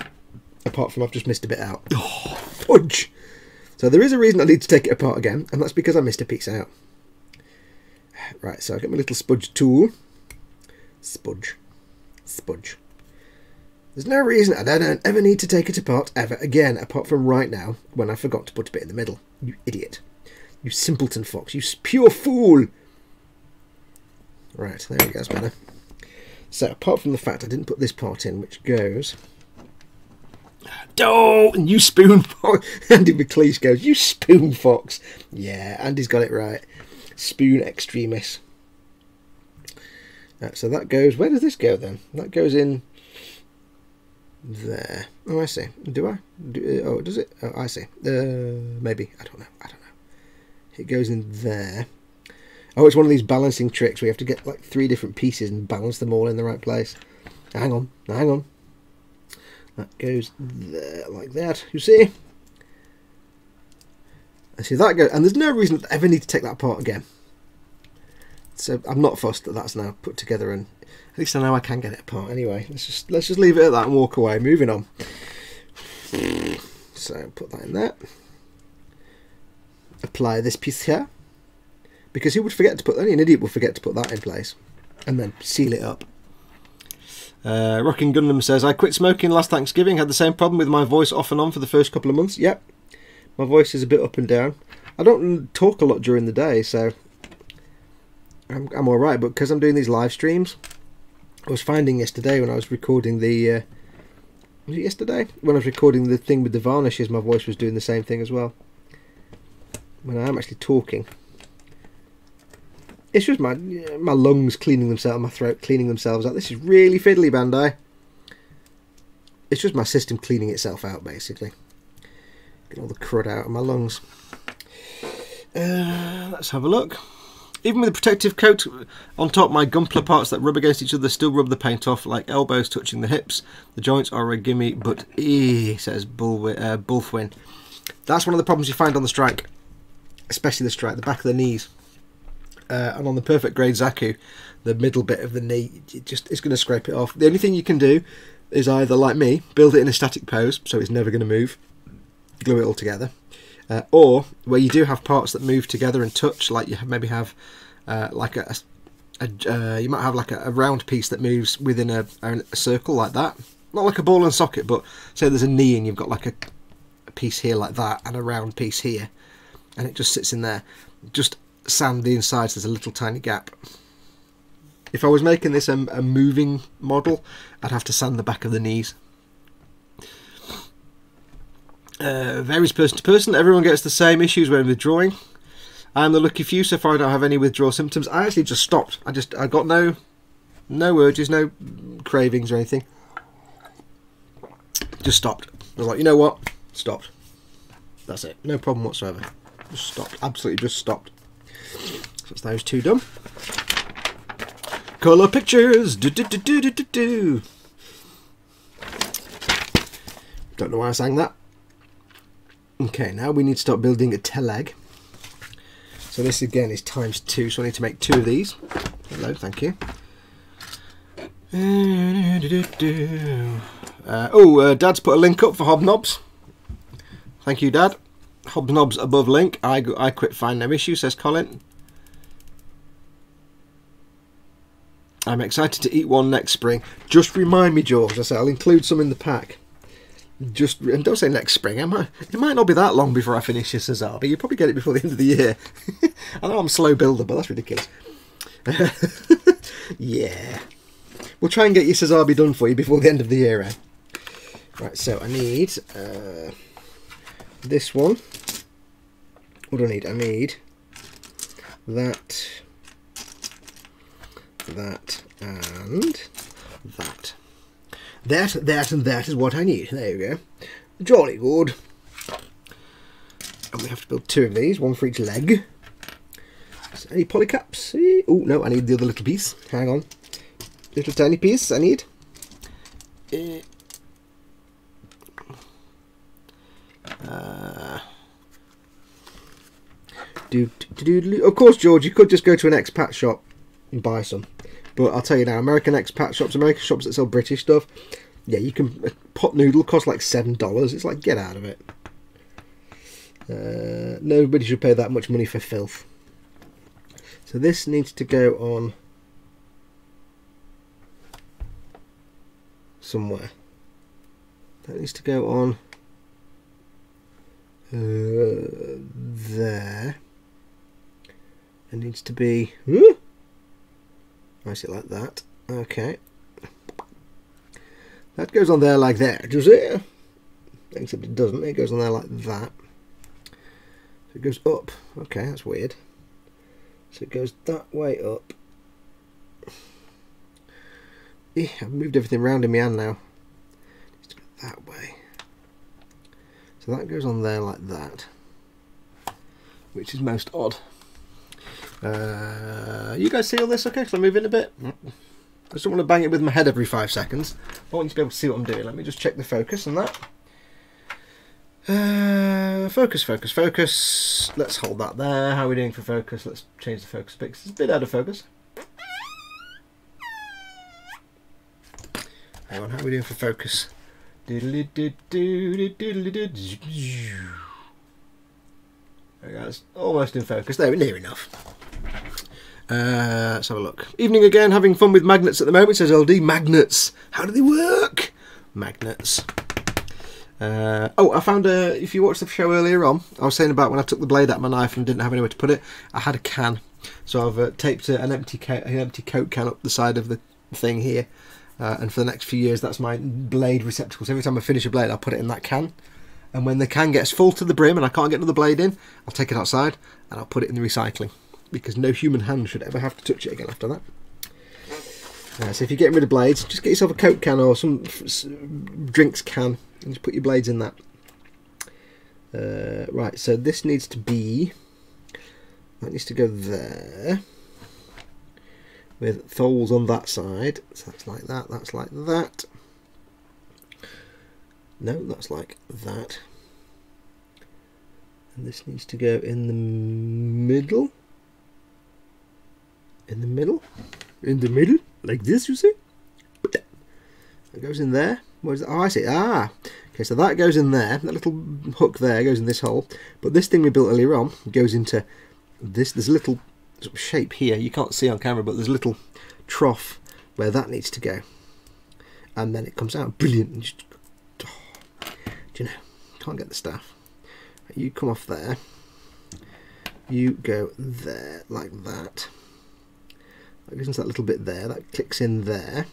apart from I've just missed a bit out. Oh, fudge! So there is a reason I need to take it apart again, and that's because I missed a piece out. Right, so I've got my little spudge tool. Spudge. There's no reason I don't ever need to take it apart ever again, apart from right now, when I forgot to put a bit in the middle. You idiot. You simpleton fox. You pure fool. Right, there we go, that's better. So, apart from the fact I didn't put this part in, which goes... Oh, and you spoon fox. Andy McLeish goes, you spoon fox. Yeah, Andy's got it right. Spoon extremis. So that goes... Where does this go then? That goes in... there. Oh, I see. Do I? Oh, does it? Oh, I see. Maybe. I don't know. It goes in there. Oh, it's one of these balancing tricks where you have to get like 3 different pieces and balance them all in the right place. Hang on. That goes there, like that. You see? I see that go, and there's no reason to ever need to take that apart again. So I'm not fussed that that's now put together, and at least I know I can get it apart. Anyway, let's just leave it at that and walk away. Moving on. So put that in there. Apply this piece here, because who would forget to put? Only an idiot would forget to put that in place, and then seal it up. Rocking Gundam says, I quit smoking last Thanksgiving. Had the same problem with my voice off and on for the first couple of months. Yep, my voice is a bit up and down. I don't talk a lot during the day, so I'm all right. But because I'm doing these live streams, I was finding yesterday when I was recording the was it yesterday when I was recording the thing with the varnishes, my voice was doing the same thing as well when I am actually talking. It's just my lungs cleaning themselves, my throat cleaning themselves out. This is really fiddly, Bandai. It's just my system cleaning itself out, basically. Get all the crud out of my lungs. Let's have a look. Even with a protective coat on top, my Gunpla parts that rub against each other still rub the paint off, like elbows touching the hips. The joints are a gimme, but says Bulfwin. That's one of the problems you find on the strike. Especially the strike, the back of the knees. and on the perfect grade Zaku, the middle bit of the knee, it's going to scrape it off. The only thing you can do is either, like me, build it in a static pose, so it's never going to move, glue it all together, or where you do have parts that move together and touch, like you maybe have like you might have like a round piece that moves within a circle like that, not like a ball and socket, but say there's a knee and you've got like a piece here like that and a round piece here, and it just sits in there. Just sand the inside so there's a little tiny gap. If I was making this a moving model, I'd have to sand the back of the knees. Varies person to person. Everyone gets the same issues when withdrawing. I'm the lucky few, so far I don't have any withdrawal symptoms. I actually just stopped. I got no urges, no cravings or anything. Just stopped. I was like, you know what? Stopped. That's it. No problem whatsoever. Just stopped. Absolutely just stopped. So it's those two done. Colour pictures. Don't know why I sang that. Okay, now we need to start building a tail leg. So this again is ×2, so I need to make 2 of these. Hello, thank you. Dad's put a link up for Hobnobs. Thank you, Dad. Hobnobs above link. I quit fine, no issue, says Colin. I'm excited to eat one next spring. Just remind me, George. I say I'll include some in the pack. And don't say next spring. It might not be that long before I finish this Sazabi. You'll probably get it before the end of the year. I know I'm a slow builder, but that's ridiculous. Yeah. We'll try and get your Sazabi done for you before the end of the year, eh? Right, so I need this one. What do I need? I need that, and that. That, and that is what I need. There you go. Jolly good. And we have to build 2 of these, one for each leg. So any polycaps? Oh, no, I need the other little piece. Hang on. Little tiny piece I need. Of course, George, you could just go to an expat shop and buy some. But I'll tell you now, American expat shops, American shops that sell British stuff, yeah, you can. A pot noodle costs like $7. It's like, get out of it. Nobody should pay that much money for filth. So this needs to go on somewhere. That needs to go on there. It needs to be. I see it like that. Okay. That goes on there like that, does it? Except it doesn't. It goes on there like that. So it goes up. Okay, that's weird. So it goes that way up. I've moved everything around in my hand now. It needs to go that way. So that goes on there like that. Which is most odd. You guys see all this okay? Shall I move in a bit? I just don't want to bang it with my head every 5 seconds. I want you to be able to see what I'm doing. Let me just check the focus on that. Focus. Let's hold that there. How are we doing for focus? Let's change the focus a bit because it's a bit out of focus. Hang on, how are we doing for focus? That's almost in focus. There, we're near enough. Let's have a look. Evening again, having fun with magnets at the moment, says LD. Magnets! How do they work? Magnets. I found if you watched the show earlier on, I was saying about when I took the blade out of my knife and didn't have anywhere to put it, I had a can. So I've taped an empty Coke can up the side of the thing here. And for the next few years, that's my blade receptacle. So every time I finish a blade, I'll put it in that can. And when the can gets full to the brim and I can't get another blade in, I'll take it outside and I'll put it in the recycling. Because no human hand should ever have to touch it again after that. So if you're getting rid of blades, just get yourself a Coke can or some drinks can and just put your blades in that. Right, so this needs to be... That needs to go there. With tholes on that side. So that's like that, that's like that. No, that's like that. And this needs to go in the middle. in the middle, like this, you see? It goes in there. Where's that? Oh, I see. Ah, okay, so that goes in there. That little hook there goes in this hole. But this thing we built earlier on goes into this. There's a little sort of shape here. You can't see on camera, but there's a little trough where that needs to go. And then it comes out. Brilliant. Do you know? Can't get the staff. You come off there. You go there, like that. That goes into that little bit there. That clicks in there.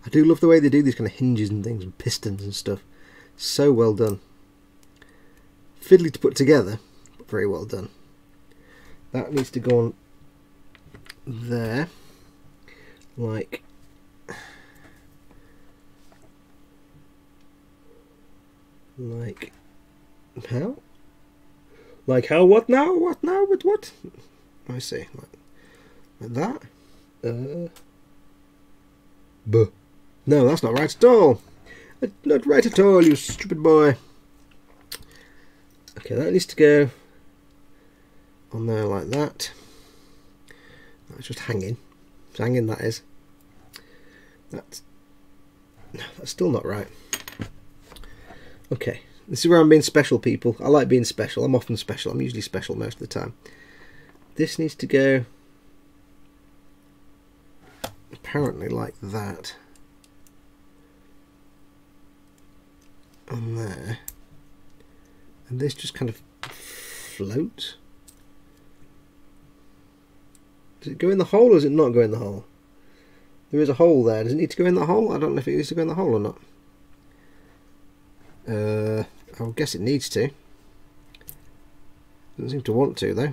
I do love the way they do these kind of hinges and things and pistons and stuff. So well done. Fiddly to put together, but very well done. That needs to go on there, like how? Like how? What now? What now? With what? I see. Like that. Buh. No, that's not right at all. That's not right at all, you stupid boy. Okay, that needs to go on there like that. That's just hanging. It's hanging, that is. That's still not right. Okay, this is where I'm being special, people. I like being special. I'm often special. I'm usually special most of the time. This needs to go apparently like that. On there. And this just kind of floats. Does it go in the hole or does it not go in the hole? There is a hole there. Does it need to go in the hole? I don't know if it needs to go in the hole or not. I would guess it needs to. Doesn't seem to want to though.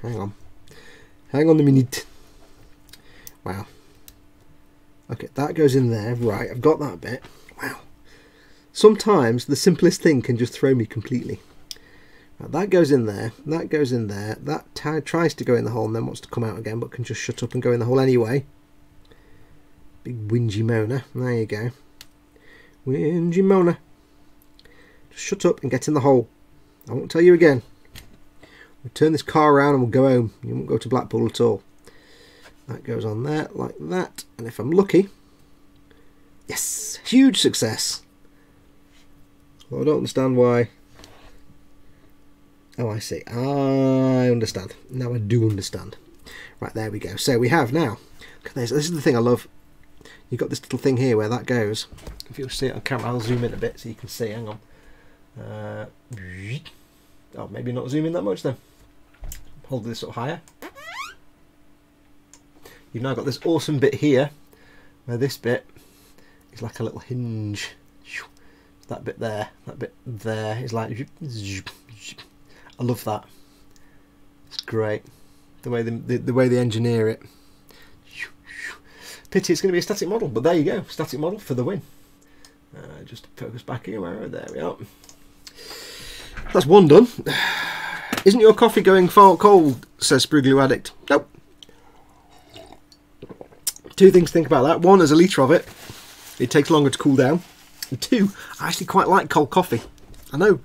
Hang on. Hang on a minute. Wow. Okay, that goes in there. Right, I've got that bit. Wow. Sometimes the simplest thing can just throw me completely. Right, that goes in there. That goes in there. That tries to go in the hole and then wants to come out again, but can just shut up and go in the hole anyway. Big whingy moaner. There you go. Whingy moaner. Just shut up and get in the hole. I won't tell you again. We'll turn this car around and we'll go home. You won't go to Blackpool at all. That goes on there like that. And if I'm lucky, yes, huge success. Well, I don't understand why. Oh, I see. I understand. Now I do understand. Right, there we go. So we have now. This is the thing I love. You've got this little thing here where that goes. If you'll see it on camera, I'll zoom in a bit so you can see. Hang on. Oh, maybe not zoom in that much then. Hold this up higher. You've now got this awesome bit here, where this bit is like a little hinge. That bit there is like. I love that. It's great. The way they engineer it. Pity it's going to be a static model, but there you go, static model for the win. Just focus back here. There we are. That's one done. Isn't your coffee going far cold? Says Spriggloo Addict. Nope. Two things to think about that. One, there's a litre of it. It takes longer to cool down. And two, I actually quite like cold coffee. I know,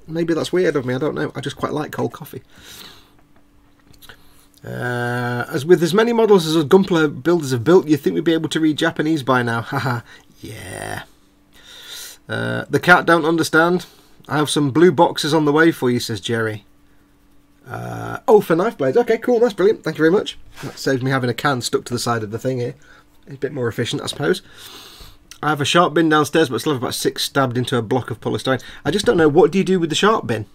maybe that's weird of me, I don't know. I just quite like cold coffee. As with as many models as Gunpla builders have built, you'd think we'd be able to read Japanese by now. Haha, yeah. The cat don't understand. I have some blue boxes on the way for you, says Jerry. Oh, for knife blades. Okay, cool, that's brilliant. Thank you very much. That saves me having a can stuck to the side of the thing here. It's a bit more efficient, I suppose. I have a sharp bin downstairs, but I still have about 6 stabbed into a block of polystyrene. I just don't know, what do you do with the sharp bin?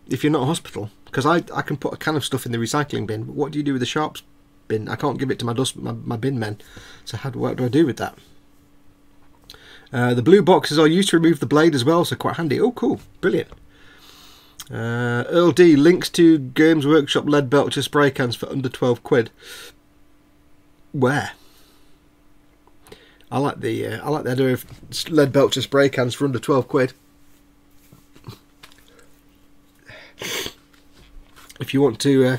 If you're not a hospital? Because I can put a can of stuff in the recycling bin, but what do you do with the sharps bin? I can't give it to my bin men. So what do I do with that? The blue boxes are used to remove the blade as well, so quite handy. Oh, cool. Brilliant. Earl D, links to Games Workshop lead belcher spray cans for under 12 quid. Where? I like the idea of lead belcher spray cans for under 12 quid. If you want to,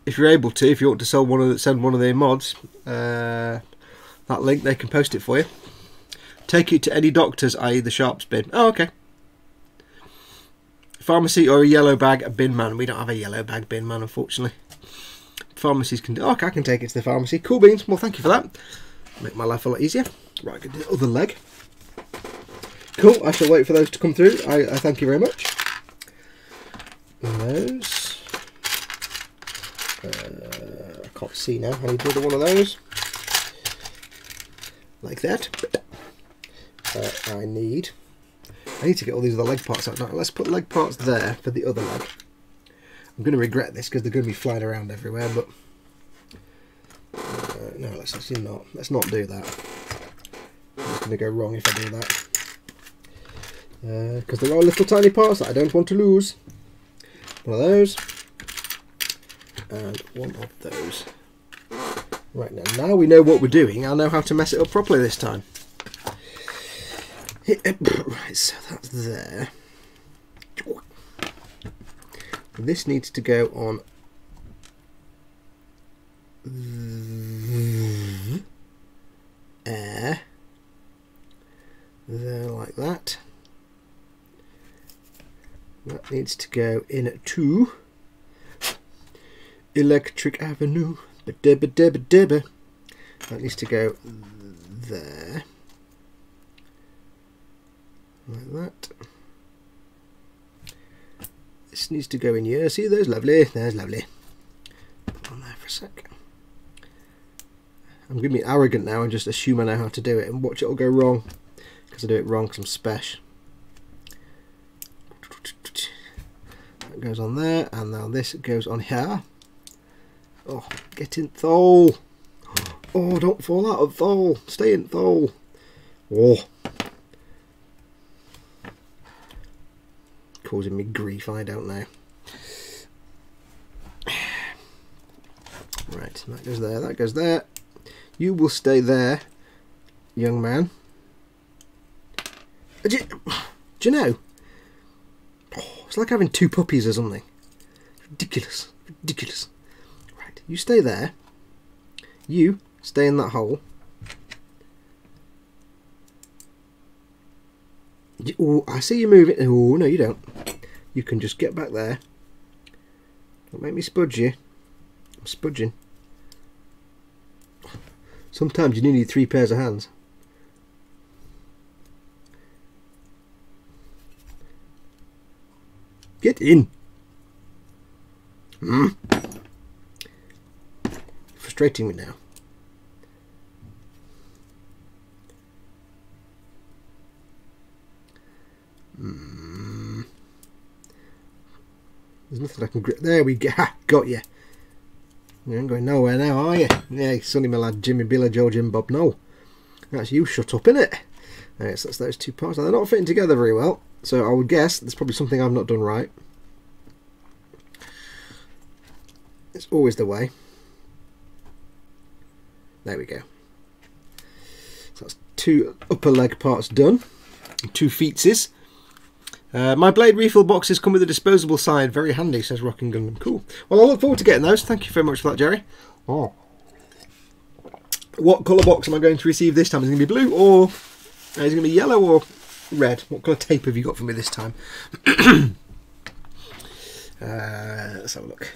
if you're able to, if you want to send one of their mods, that link, they can post it for you. Take it to any doctors, i.e. the sharps bin. Oh, okay. Pharmacy or a yellow bag, a bin man. We don't have a yellow bag bin man, unfortunately. Pharmacies can do... Oh, okay, I can take it to the pharmacy. Cool beans. Well, thank you for that. Make my life a lot easier. Right, I can do the other leg. Cool. I shall wait for those to come through. I thank you very much. And those. I can't see now. I need another one of those. Like that. I need to get all these other leg parts out now. Let's put leg parts there for the other leg. I'm going to regret this because they're going to be flying around everywhere, but no, let's actually not. Let's not do that. It's going to go wrong if I do that. Because there are little tiny parts that I don't want to lose. One of those. And one of those. Right, now we know what we're doing. I'll know how to mess it up properly this time. Right, so that's there. This needs to go on there, like that. That needs to go into Electric Avenue. That needs to go there. Like that. This needs to go in here. See, there's lovely. There's lovely. Put it on there for a sec. I'm going to be arrogant now and just assume I know how to do it and watch it all go wrong. Because I do it wrong because I'm special. That goes on there. And now this goes on here. Oh, get in thole. Oh, don't fall out of thole. Stay in thole. Oh. Causing me grief, I don't know. Right, that goes there, that goes there. You will stay there, young man. Do you know? Oh, it's like having two puppies or something. Ridiculous, ridiculous. Right, you stay there. You stay in that hole. Oh, I see you moving. Oh, no, you don't. You can just get back there. Don't make me spudge you. I'm spudging. Sometimes you need 3 pairs of hands. Get in. Frustrating me now. There's nothing I can grip. There we go. Ha, got you. You ain't going nowhere now, are you? Yeah, Sonny, my lad, Jimmy, Billy, George, and Bob. No. That's you. Shut up, innit? Right, so that's those two parts. Now, they're not fitting together very well. So I would guess there's probably something I've not done right. It's always the way. There we go. So that's 2 upper leg parts done. 2 feetses. My blade refill boxes come with a disposable side. Very handy, says Rocking Gundam. Cool. Well, I look forward to getting those. Thank you very much for that, Jerry. Oh. What colour box am I going to receive this time? Is it going to be blue or is it going to be yellow or red? What colour tape have you got for me this time? Let's have a look.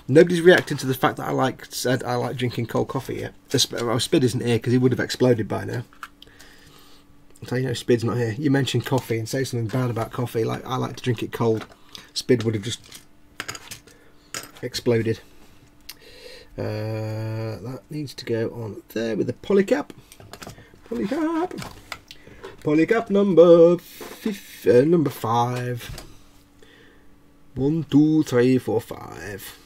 Nobody's reacted to the fact that I said I like drinking cold coffee yet. Spid isn't here because he would have exploded by now. So you know Spid's not here. You mentioned coffee and say something bad about coffee, like I like to drink it cold. Spid would have just exploded. That needs to go on there with the polycap. Polycap number 5. 1, 2, 3, 4, 5.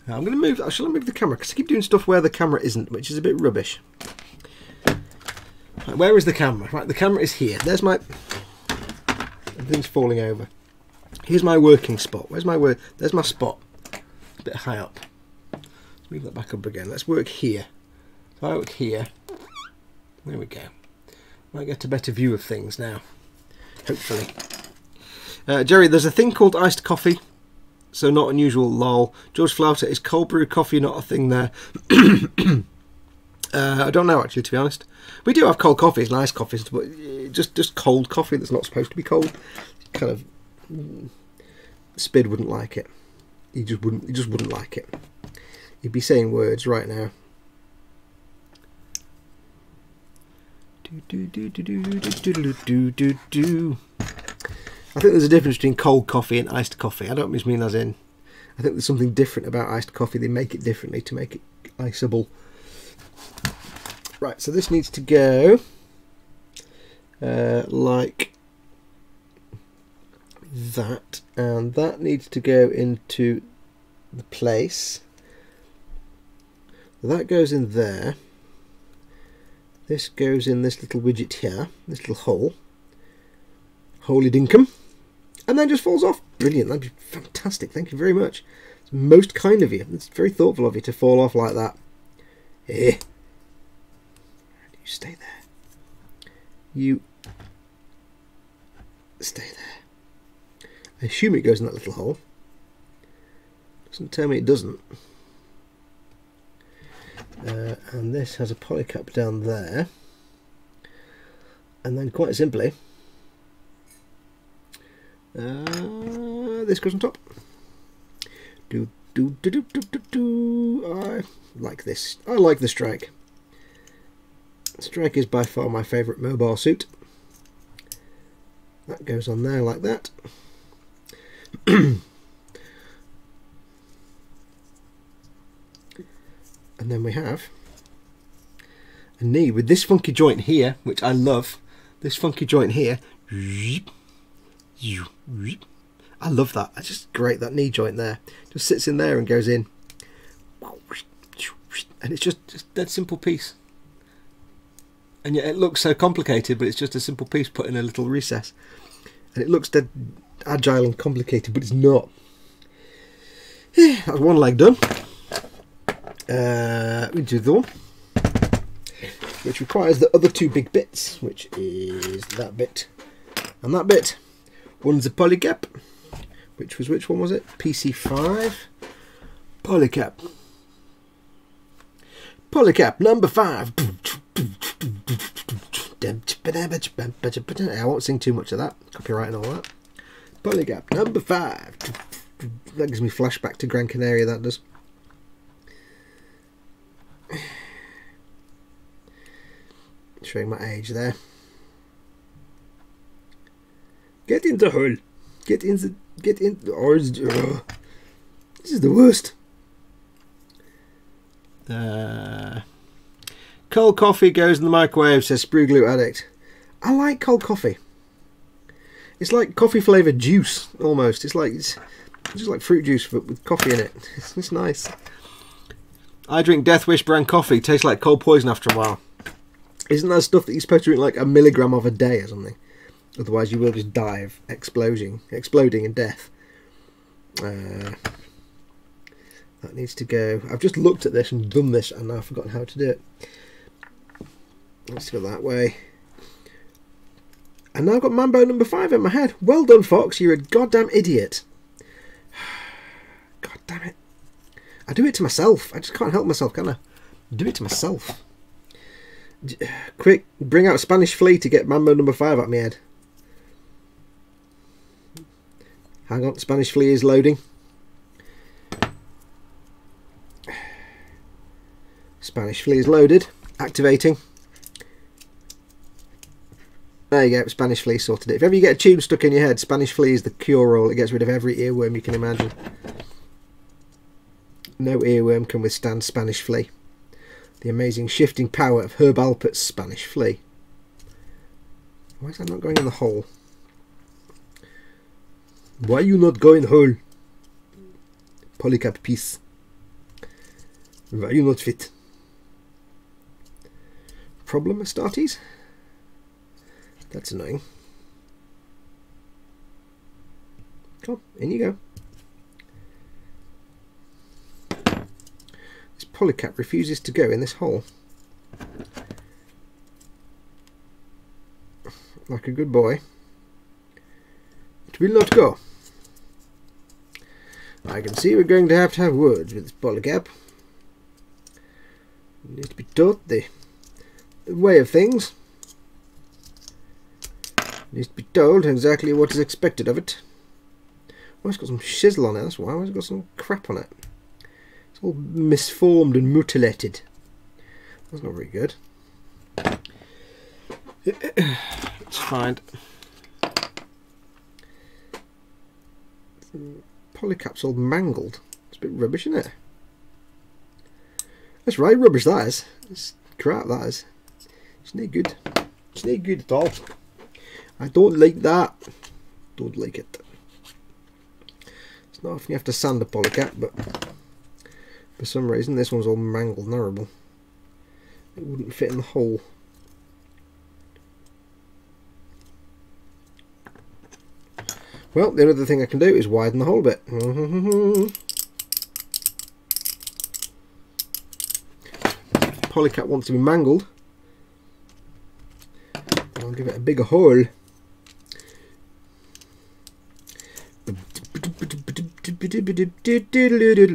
Now I'm going to move. Shall I move the camera? Because I keep doing stuff where the camera isn't, which is a bit rubbish. Right, where is the camera? Right, the camera is here. There's my... Everything's falling over. Here's my working spot. Where's my work? There's my spot. A bit high up. Let's move that back up again. Let's work here. If I work here. There we go. Might get a better view of things now. Hopefully. Jerry, there's a thing called iced coffee. So not unusual, lol. George Flouter, is cold brew coffee not a thing there? I don't know, actually, to be honest. We do have cold coffees and iced coffees, but just cold coffee that's not supposed to be cold. Kind of Spid wouldn't like it. He just wouldn't like it. He'd be saying words right now. I think there's a difference between cold coffee and iced coffee. I don't just mean as in. I think there's something different about iced coffee. They make it differently to make it iceable. Right, so this needs to go like that, and that needs to go into the place. That goes in there. This goes in this little widget here, this little hole. Holy dinkum. And then just falls off. Brilliant, that'd be fantastic. Thank you very much. It's most kind of you. It's very thoughtful of you to fall off like that. Eh. You stay there. You stay there. I assume it goes in that little hole. Doesn't tell me it doesn't. And this has a polycap down there. And then quite simply, this goes on top. I like this. I like the strike. Strike is by far my favourite mobile suit. That goes on there like that. And then we have a knee with this funky joint here, which I love. This funky joint here. I love that. It's just great, that knee joint there. Just sits in there and goes in. And it's just a dead simple piece. And yet it looks so complicated, but it's just a simple piece put in a little recess. And it looks dead agile and complicated, but it's not. That's one leg done. We do the one, which requires the other two big bits, which is that bit and that bit. One's a polycap, which one was it? PC5 polycap. Polycap number 5. I won't sing too much of that. Copyright and all that. Polycap number 5. That gives me flashback to Gran Canaria. That does. Showing my age there. Get in the hole. Get in. Oh, this is the worst. Cold coffee goes in the microwave, says Sprue Glue Addict. I like cold coffee. It's like coffee flavoured juice almost. It's just like fruit juice but with coffee in it. It's nice. I drink Death Wish brand coffee. Tastes like cold poison after a while. Isn't that stuff that you're supposed to drink like 1 milligram of a day or something? Otherwise you will just die of exploding and death. That needs to go. I've just looked at this and done this and now I've forgotten how to do it. Let's go that way. And now I've got Mambo number 5 in my head. Well done, Fox. You're a goddamn idiot. God damn it. I do it to myself. I just can't help myself, can I? Do it to myself. Quick, bring out Spanish Flea to get Mambo number 5 out of my head. Hang on, Spanish Flea is loading. Spanish Flea is loaded. Activating. There you go, Spanish Flea sorted it. If ever you get a tune stuck in your head, Spanish Flea is the cure-all. It gets rid of every earworm you can imagine. No earworm can withstand Spanish Flea. The amazing shifting power of Herb Alpert's Spanish Flea. Why is that not going in the hole? Why you not go in the hole? Polycap piece. Why you not fit? Problem, Astartes? That's annoying. Come on, in you go. This polycap refuses to go in this hole. Like a good boy. It will not go. I can see we're going to have words with this polycap. It needs to be taught the way of things. It needs to be told exactly what is expected of it. Oh, it's got some shizzle on it, that's why. It's got some crap on it. It's all misformed and mutilated. That's not very good. Let's find... Polycap's all mangled. It's a bit rubbish, isn't it? That's right, rubbish that is. It's crap that is. It's not good. It's not good at all. I don't like that. Don't like it. It's not often you have to sand a polycap, but for some reason this one's all mangled and horrible. It wouldn't fit in the hole. Well, the other thing I can do is widen the hole a bit. Polycap wants to be mangled. I'll give it a bigger hole.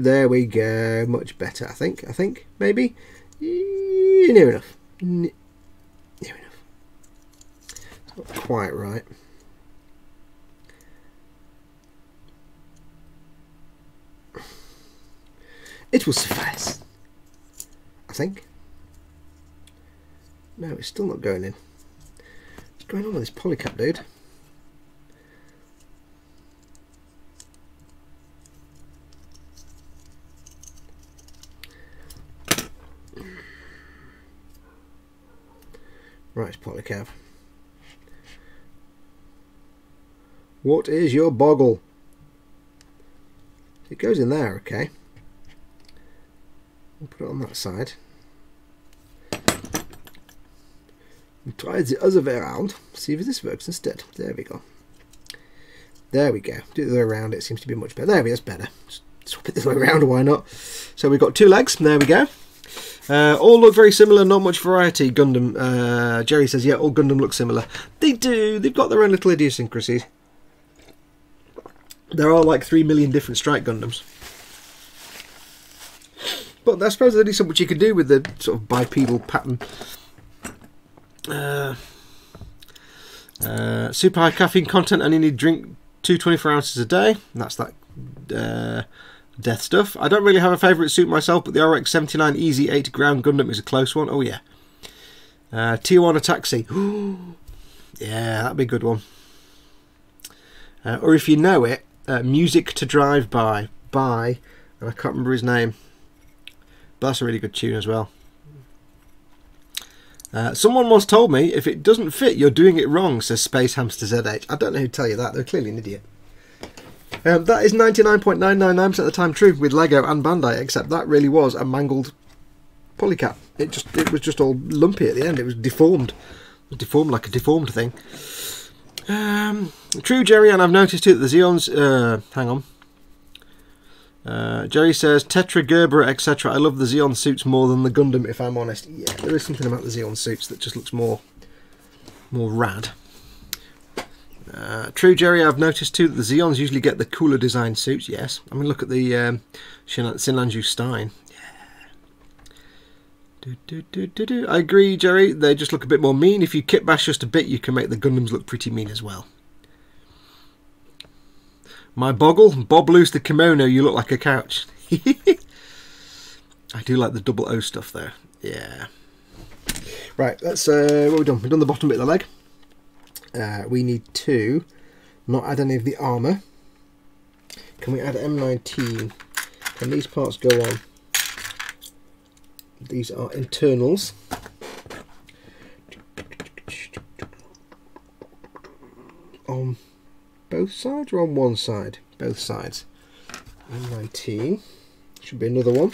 There we go. Much better, I think. Maybe. Near enough. Near enough. It's not quite right. It will suffice. I think. No, it's still not going in. What's going on with this polycap, dude? Right, polycap. What is your boggle? It goes in there, okay. We'll put it on that side. And try the other way around. See if this works instead. There we go. There we go. Do it the other way around. It seems to be much better. There we go. That's better. Swap it the other way around. Why not? So we've got two legs. There we go. All look very similar. Not much variety. Gundam. Jerry says, yeah, all Gundam look similar. They do. They've got their own little idiosyncrasies. There are like 3 million different Strike Gundams. But I suppose there's only so much you can do with the sort of bipedal pattern. Super high caffeine content. I only need to drink 224 ounces a day. And that's that death stuff. I don't really have a favourite suit myself, but the RX 79 Easy 80-gram Gundam is a close one. Oh yeah. Tijuana Taxi. Yeah, that'd be a good one. Or if you know it, Music to Drive By. And I can't remember his name. But that's a really good tune as well. Someone once told me, if it doesn't fit, you're doing it wrong, says Space Hamster ZH. I don't know who'd tell you that. They're clearly an idiot. That is 99.999% of the time true with Lego and Bandai, except that really was a mangled polycap. It was just all lumpy at the end. It was deformed. It was deformed like a deformed thing. True, Jerry, and I've noticed too that the Xeons... hang on. Jerry says, Tetra, Gerber, etc. I love the Xeon suits more than the Gundam, if I'm honest. Yeah, there is something about the Xeon suits that just looks more rad. True, Jerry, I've noticed too that the Xeons usually get the cooler design suits, yes. I mean, look at the Sinlanju Stein. Yeah. I agree, Jerry. They just look a bit more mean. If you kit bash just a bit, you can make the Gundams look pretty mean as well. My boggle, bob loose the kimono, you look like a couch. I do like the double O stuff though. Yeah. Right, that's what have we done? We've done the bottom bit of the leg. We need to not add any of the armour. Can we add M19? Can these parts go on? These are internals. On both sides or on one side? Both sides. M19. Should be another one.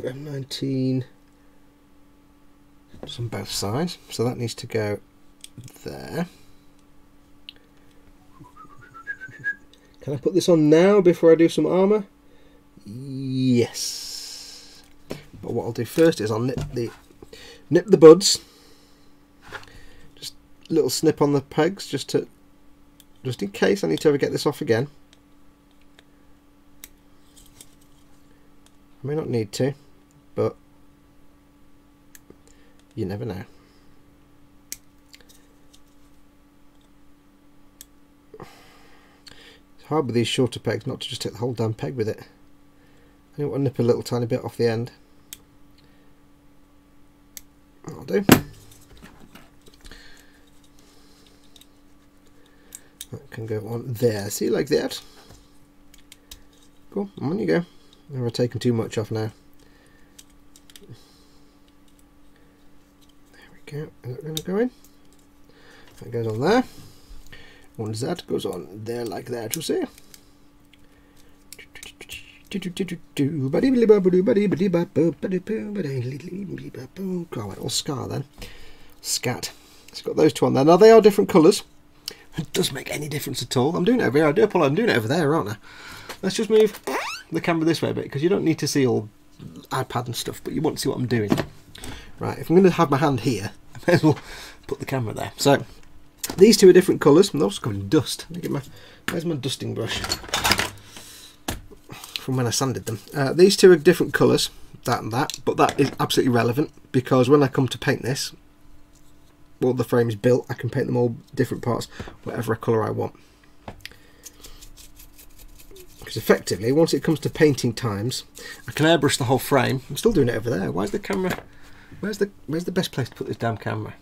M19. Just on both sides. So that needs to go there. Can I put this on now before I do some armour? Yes. But what I'll do first is I'll nip the buds. Just a little snip on the pegs, just in case I need to ever get this off again. I may not need to, but you never know. hard with these shorter pegs not to just take the whole damn peg with it. I want to nip a little tiny bit off the end. That'll do. That can go on there. See, like that. Cool, on you go. We're taking too much off now. There we go. Is that going to go in? That goes on there. Once that goes on there like that, you'll see. Oh, went all scar then. Scat. It's got those two on there. Now they are different colours. It doesn't make any difference at all. I'm doing it over here. I do apologise. I'm doing it over there, aren't I? Let's just move the camera this way a bit, because you don't need to see all iPad and stuff, but you want to see what I'm doing. Right, if I'm going to have my hand here, I may as well put the camera there. So, these two are different colours. I'm also covered in dust. Let me get where's my dusting brush? From when I sanded them. These two are different colours, that and that, but that is absolutely relevant, because when I come to paint this, well, the frame is built, I can paint them all different parts, whatever colour I want. Because effectively, once it comes to painting times, I can airbrush the whole frame. I'm still doing it over there. Where's the camera? Where's the best place to put this damn camera?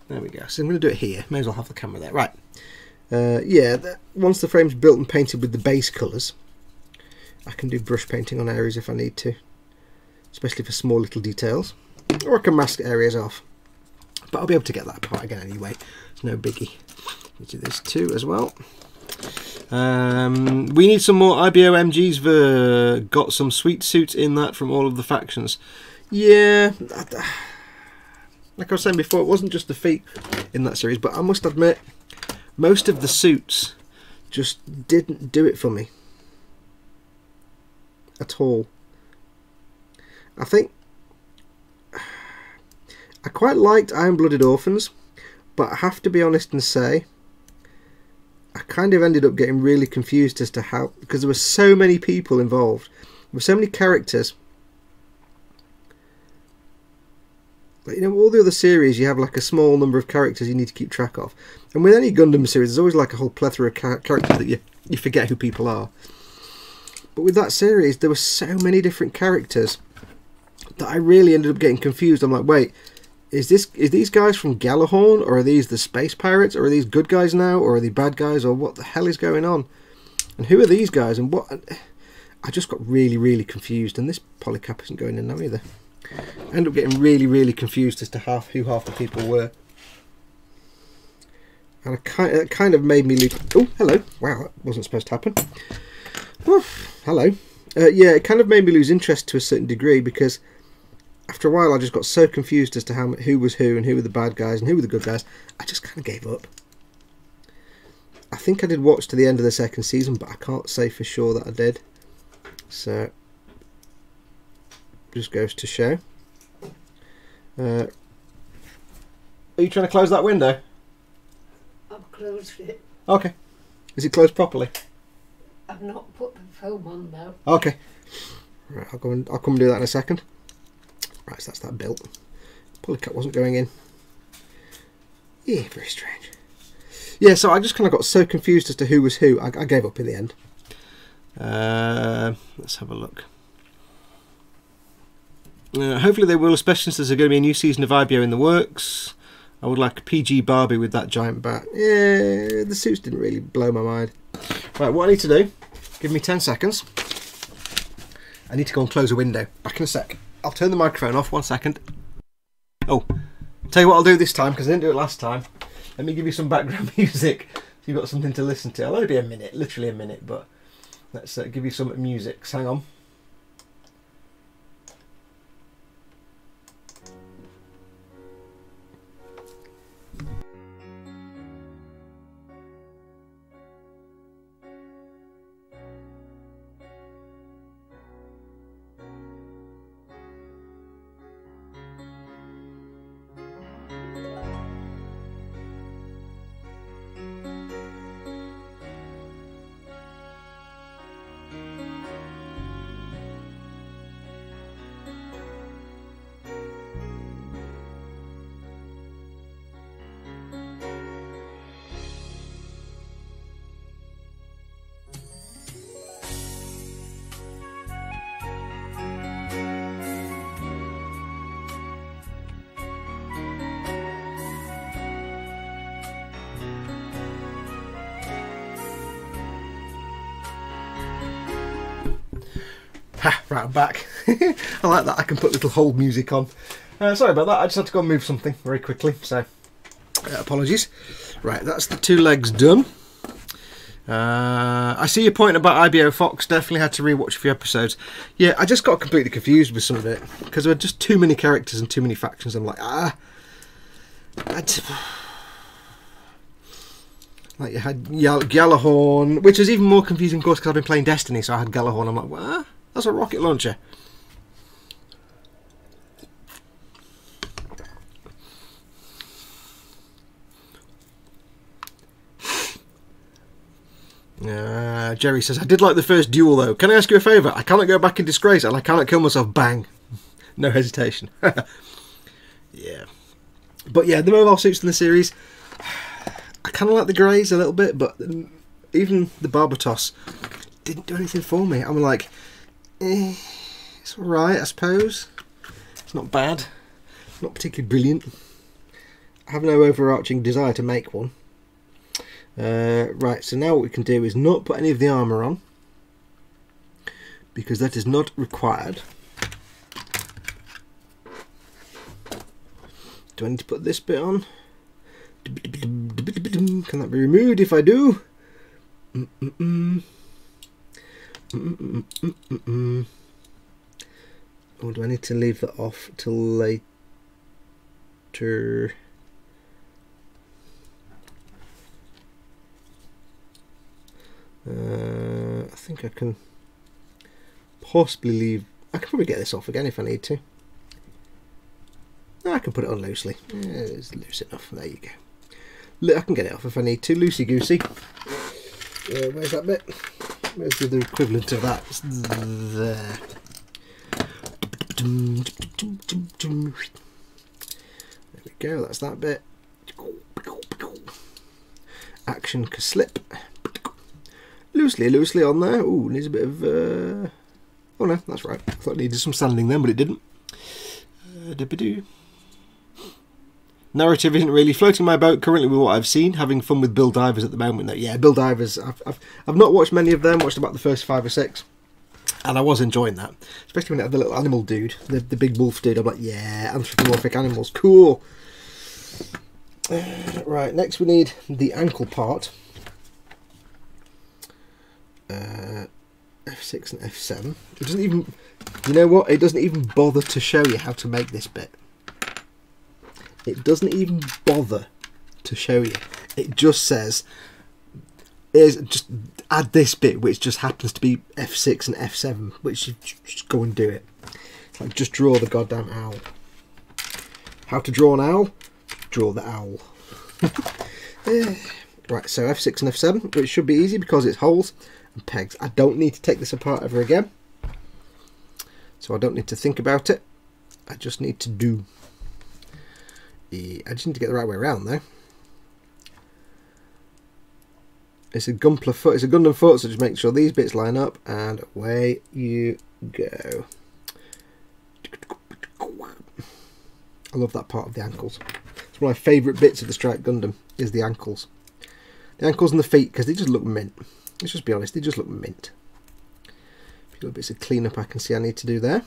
There we go. So I'm going to do it here. May as well have the camera there. Right. Yeah, once the frame's built and painted with the base colours, I can do brush painting on areas if I need to, especially for small little details, or I can mask areas off. But I'll be able to get that apart again anyway. It's no biggie. We do this too as well. We need some more IBO MGs. Got some sweet suits in that from all of the factions. Yeah, like I was saying before, it wasn't just the feet in that series, but I must admit, most of the suits just didn't do it for me at all. I think I quite liked Iron-Blooded Orphans, but I have to be honest and say I kind of ended up getting really confused as to how, because there were so many people involved, there were so many characters. Like, you know, all the other series you have like a small number of characters you need to keep track of, and with any Gundam series there's always like a whole plethora of characters that you forget who people are. But with that series there were so many different characters that I really ended up getting confused. I'm like, wait, is these guys from Galahorn, or are these the space pirates, or are these good guys now, or are they bad guys, or what the hell is going on? And who are these guys, and what? I just got really confused, and this polycap isn't going in now either. I ended up getting really confused as to who half the people were, and it kind of made me lose. Oh, hello! Wow, that wasn't supposed to happen. Oh, hello. Yeah, it kind of made me lose interest to a certain degree, because after a while I just got so confused as to who was who and who were the bad guys and who were the good guys. I just kind of gave up. I think I did watch to the end of the second season, but I can't say for sure that I did. So, just goes to show. Are you trying to close that window? I've closed it. Okay. Is it closed properly? I've not put the film on though. Okay. Right, I'll come and do that in a second. Right, so that's that built. Polycut wasn't going in. Yeah, very strange. Yeah, so I just kind of got so confused as to who was who. I gave up in the end. Let's have a look. Hopefully they will, especially since there's going to be a new season of IBO in the works. I would like a PG Barbie with that giant bat. Yeah, the suits didn't really blow my mind. Right, what I need to do, give me 10 seconds. I need to go and close a window. Back in a sec. I'll turn the microphone off, 1 second. Oh, tell you what I'll do this time, because I didn't do it last time. Let me give you some background music so you've got something to listen to. It'll only be a minute, literally a minute, but let's give you some music. So hang on. Ha, right, I'm back. I like that. I can put little hold music on. Sorry about that. I just had to go and move something very quickly. So, apologies. Right, that's the 2 legs done. I see your point about IBO Fox. Definitely had to rewatch a few episodes. Yeah, I just got completely confused with some of it because there were just too many characters and too many factions. I'm like, like you had Gjallarhorn, which was even more confusing, of course, because I've been playing Destiny. So I had Gjallarhorn. I'm like, what? That's a rocket launcher. Jerry says, I did like the first duel though. Can I ask you a favour? I cannot go back in disgrace and I cannot kill myself. Bang. No hesitation. Yeah. But yeah, the mobile suits in the series, I kind of like the greys a little bit, but even the Barbatos didn't do anything for me. I'm like, it's alright, I suppose. It's not bad. Not particularly brilliant. I have no overarching desire to make one. Right, so now what we can do is not put any of the armour on, because that is not required. Do I need to put this bit on? Can that be removed if I do? Or do I need to leave that off till later? I think I can possibly leave. I can probably get this off again if I need to. I can put it on loosely. Yeah, it's loose enough. There you go. I can get it off if I need to. Loosey goosey. Where's that bit? Where's the other equivalent of that? It's there. There we go. That's that bit. Action slip. Loosely on there. Ooh, needs a bit of... oh no, that's right. I thought it needed some sanding then, but it didn't. Narrative isn't really floating my boat currently with what I've seen. Having fun with Bill Divers at the moment. Yeah, Bill Divers. I've not watched many of them. Watched about the first 5 or 6, and I was enjoying that. Especially when it had the little animal dude, the big wolf dude. I'm like, yeah, anthropomorphic animals, cool. Right, next we need the ankle part. F6 and F7. It doesn't even, you know what? It doesn't even bother to show you how to make this bit. It doesn't even bother to show you. It just says, just add this bit, which just happens to be F6 and F7, which you just go and do it. It's like, just draw the goddamn owl. How to draw an owl? Draw the owl. Right, so F6 and F7, which should be easy because it's holes and pegs. I don't need to take this apart ever again, so I don't need to think about it. I just need to do. I just need to get the right way around though. It's a Gunpla foot, it's a Gundam foot, so just make sure these bits line up, and away you go. I love that part of the ankles. It's one of my favourite bits of the Strike Gundam, is the ankles. The ankles and the feet, because they just look mint. Let's just be honest, they just look mint. A few little bits of cleanup I can see I need to do there.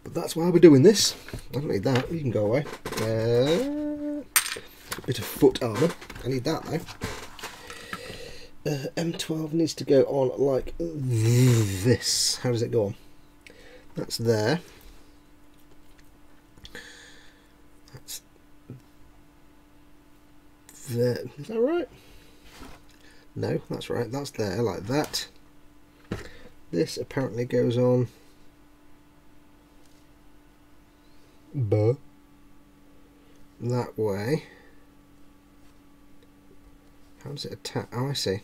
But that's why we're doing this. I don't need that, you can go away. A bit of foot armour, I need that though. M12 needs to go on like this. How does it go on? That's there. That's there. Is that right? No, that's right. That's there like that. This apparently goes on that way. How does it attach? Oh, I see.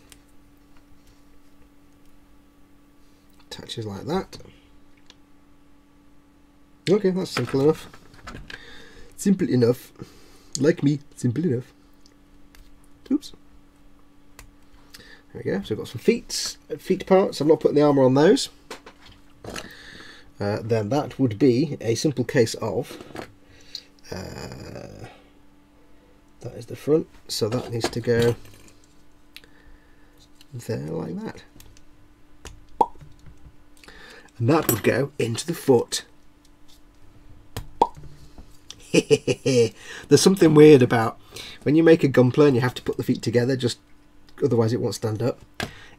Attaches like that. Okay, that's simple enough. Simple enough. Like me, simple enough. Oops. There we go. So we've got some feet parts. I'm not putting the armour on those. Then that would be a simple case of that is the front, so that needs to go there like that. and that would go into the foot. There's something weird about when you make a Gunpla and you have to put the feet together, just otherwise it won't stand up.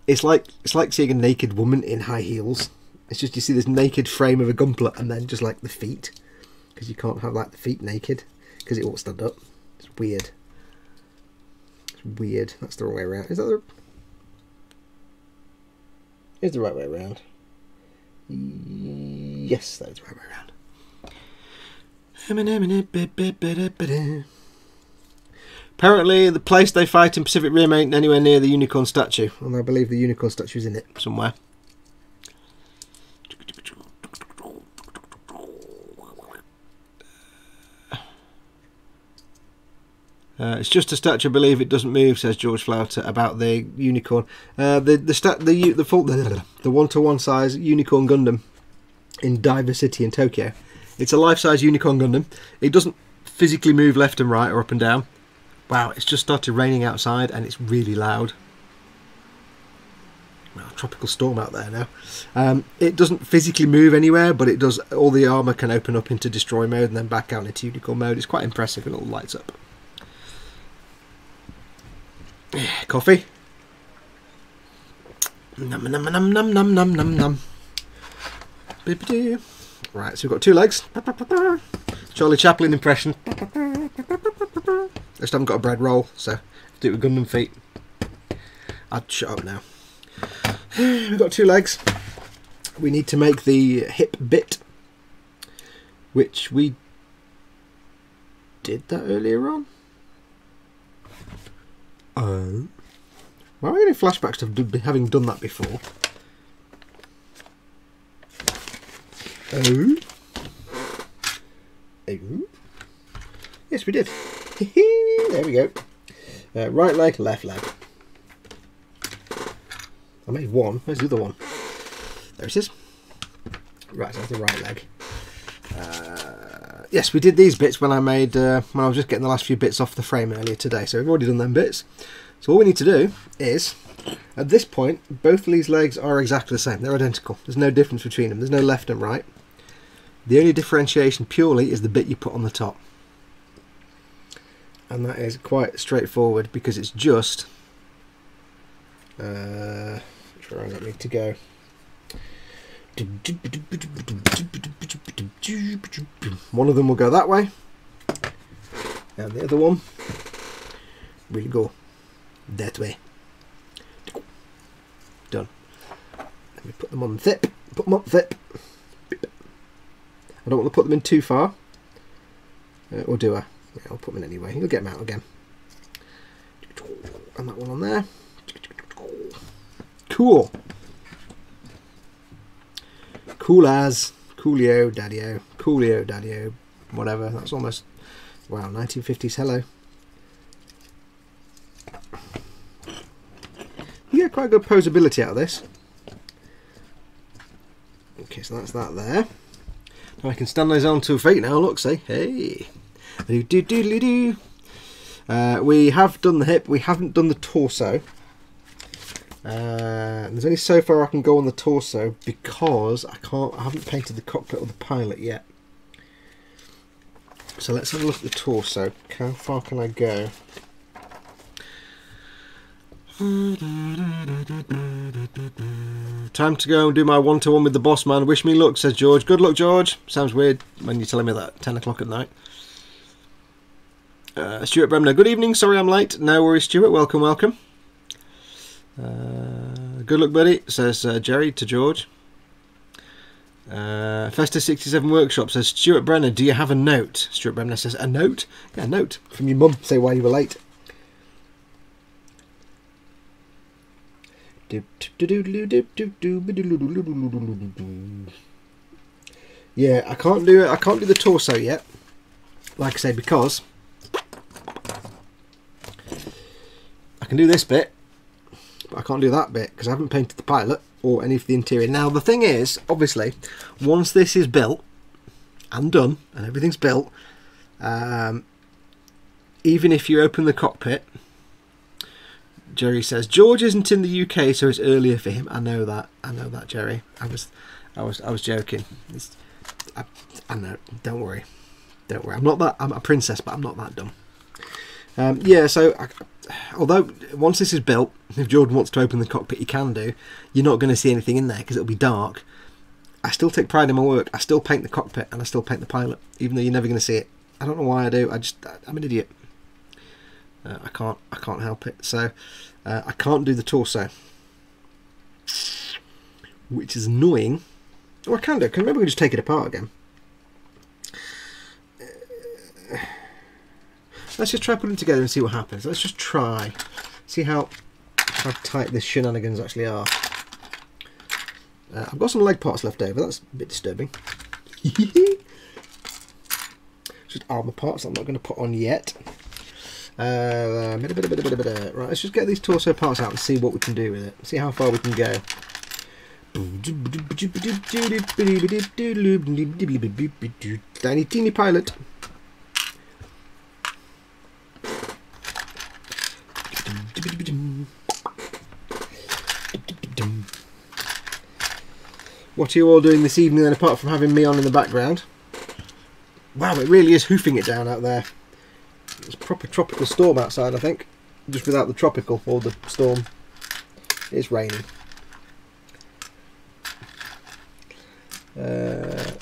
It's like seeing a naked woman in high heels. It's just you see this naked frame of a Gunpla and then just like the feet, because you can't have like the feet naked because it won't stand up. It's weird. It's weird. That's the wrong way around. Is that the? Is the right way around? Yes, that is the right way around. Apparently the place they fight in Pacific Rim ain't anywhere near the unicorn statue, and I believe the unicorn statue is in it somewhere. It's just a statue, I believe it doesn't move, says George Flouter about the unicorn. The one-to-one size unicorn Gundam in Diver City in Tokyo. It's a life-size unicorn Gundam. It doesn't physically move left and right or up and down. Wow, it's just started raining outside and it's really loud. Well, tropical storm out there now. It doesn't physically move anywhere, but it does. All the armour can open up into destroy mode and then back out into unicorn mode. It's quite impressive and it all lights up. Coffee. Num num num num num num num num. Right, so we've got two legs. Charlie Chaplin impression. I just haven't got a bread roll, so do it with Gundam feet. I'd shut up now. We've got two legs. We need to make the hip bit, which we did that earlier on. Oh. Why are we getting flashbacks to having done that before? Oh. Oh. Yes, we did. There we go. Right leg, left leg. I made one. Where's the other one? There it is. Right, so that's the right leg. Yes, we did these bits when I made when I was just getting the last few bits off the frame earlier today. So we've already done them bits. So all we need to do is, at this point, both of these legs are exactly the same. They're identical. There's no difference between them. There's no left and right. The only differentiation purely is the bit you put on the top. And that is quite straightforward because it's just which way does that need to go? One of them will go that way and the other one will go that way. Done. Let me put them on the zip. Put them on the zip. I don't want to put them in too far, or do I? Yeah, I'll put them in anyway. You'll get them out again. And that one on there. Cool. Cool as. Coolio, daddy-o. Coolio, daddy-o. Whatever. That's almost... Wow, 1950s hello. You get quite good posability out of this. Okay, so that's that there. I can stand those on 2 feet now, look, see. Hey. Do. We have done the hip, we haven't done the torso. There's only so far I can go on the torso because I haven't painted the cockpit or the pilot yet. So let's have a look at the torso. How far can I go? Time to go and do my one-to-one with the boss man. Wish me luck, says George. Good luck, George. Sounds weird when you're telling me that at 10 o'clock at night. Stuart Bremner, good evening. Sorry I'm late. No worries, Stuart. Welcome, welcome. Good luck, buddy, says Jerry to George. Festa67 Workshop says, Stuart Brenner, do you have a note? Stuart Brenner says, a note? Yeah, a note from your mum. Say why you were late. Yeah, I can't do it. I can't do the torso yet. Like I say, because I can do this bit, but I can't do that bit because I haven't painted the pilot or any of the interior. Now the thing is, obviously, once this is built and done and everything's built, even if you open the cockpit, Jerry says George isn't in the UK, so it's earlier for him. I know that, Jerry. I was joking. I know. Don't worry. Don't worry. I'm not that. I'm a princess, but I'm not that dumb. Yeah. So, although once this is built, if Jordan wants to open the cockpit, he can do. You're not going to see anything in there because it'll be dark. I still take pride in my work. I still paint the cockpit and I still paint the pilot, even though you're never going to see it. I don't know why I do. I'm an idiot. I can't help it. So I can't do the torso, which is annoying. Oh, I can do. Maybe we can just take it apart again. Let's just try putting it together and see what happens. Let's just try. See how tight this shenanigans actually are. I've got some leg parts left over. That's a bit disturbing. Just armour parts I'm not going to put on yet. Right, let's just get these torso parts out and see what we can do with it. See how far we can go. Tiny teeny pilot. What are you all doing this evening then, apart from having me on in the background? Wow, it really is hoofing it down out there. It's a proper tropical storm outside, I think. Just without the tropical or the storm. It's raining. It's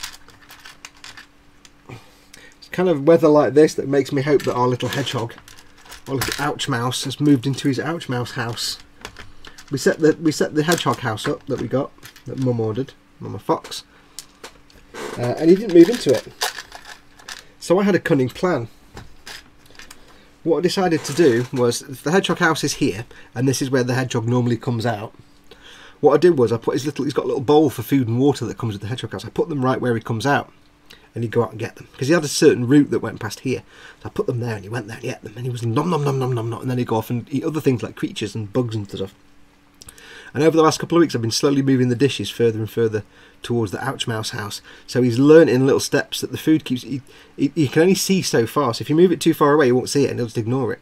kind of weather like this that makes me hope that our little hedgehog, our little ouch mouse, has moved into his ouch mouse house. We set the hedgehog house up that we got, that Mum ordered, Mama Fox, and he didn't move into it. So I had a cunning plan. What I decided to do was, the hedgehog house is here, and this is where the hedgehog normally comes out. What I did was I put he's got a little bowl for food and water that comes with the hedgehog house. I put them right where he comes out, and he'd go out and get them, because he had a certain route that went past here. So I put them there, and he went there and he ate them, and he was nom nom nom nom nom nom, and then he'd go off and eat other things like creatures and bugs and stuff. And over the last couple of weeks I've been slowly moving the dishes further and further towards the ouch mouse house. So he's learnt in little steps that the food keeps... He can only see so far, so if you move it too far away he won't see it and he'll just ignore it.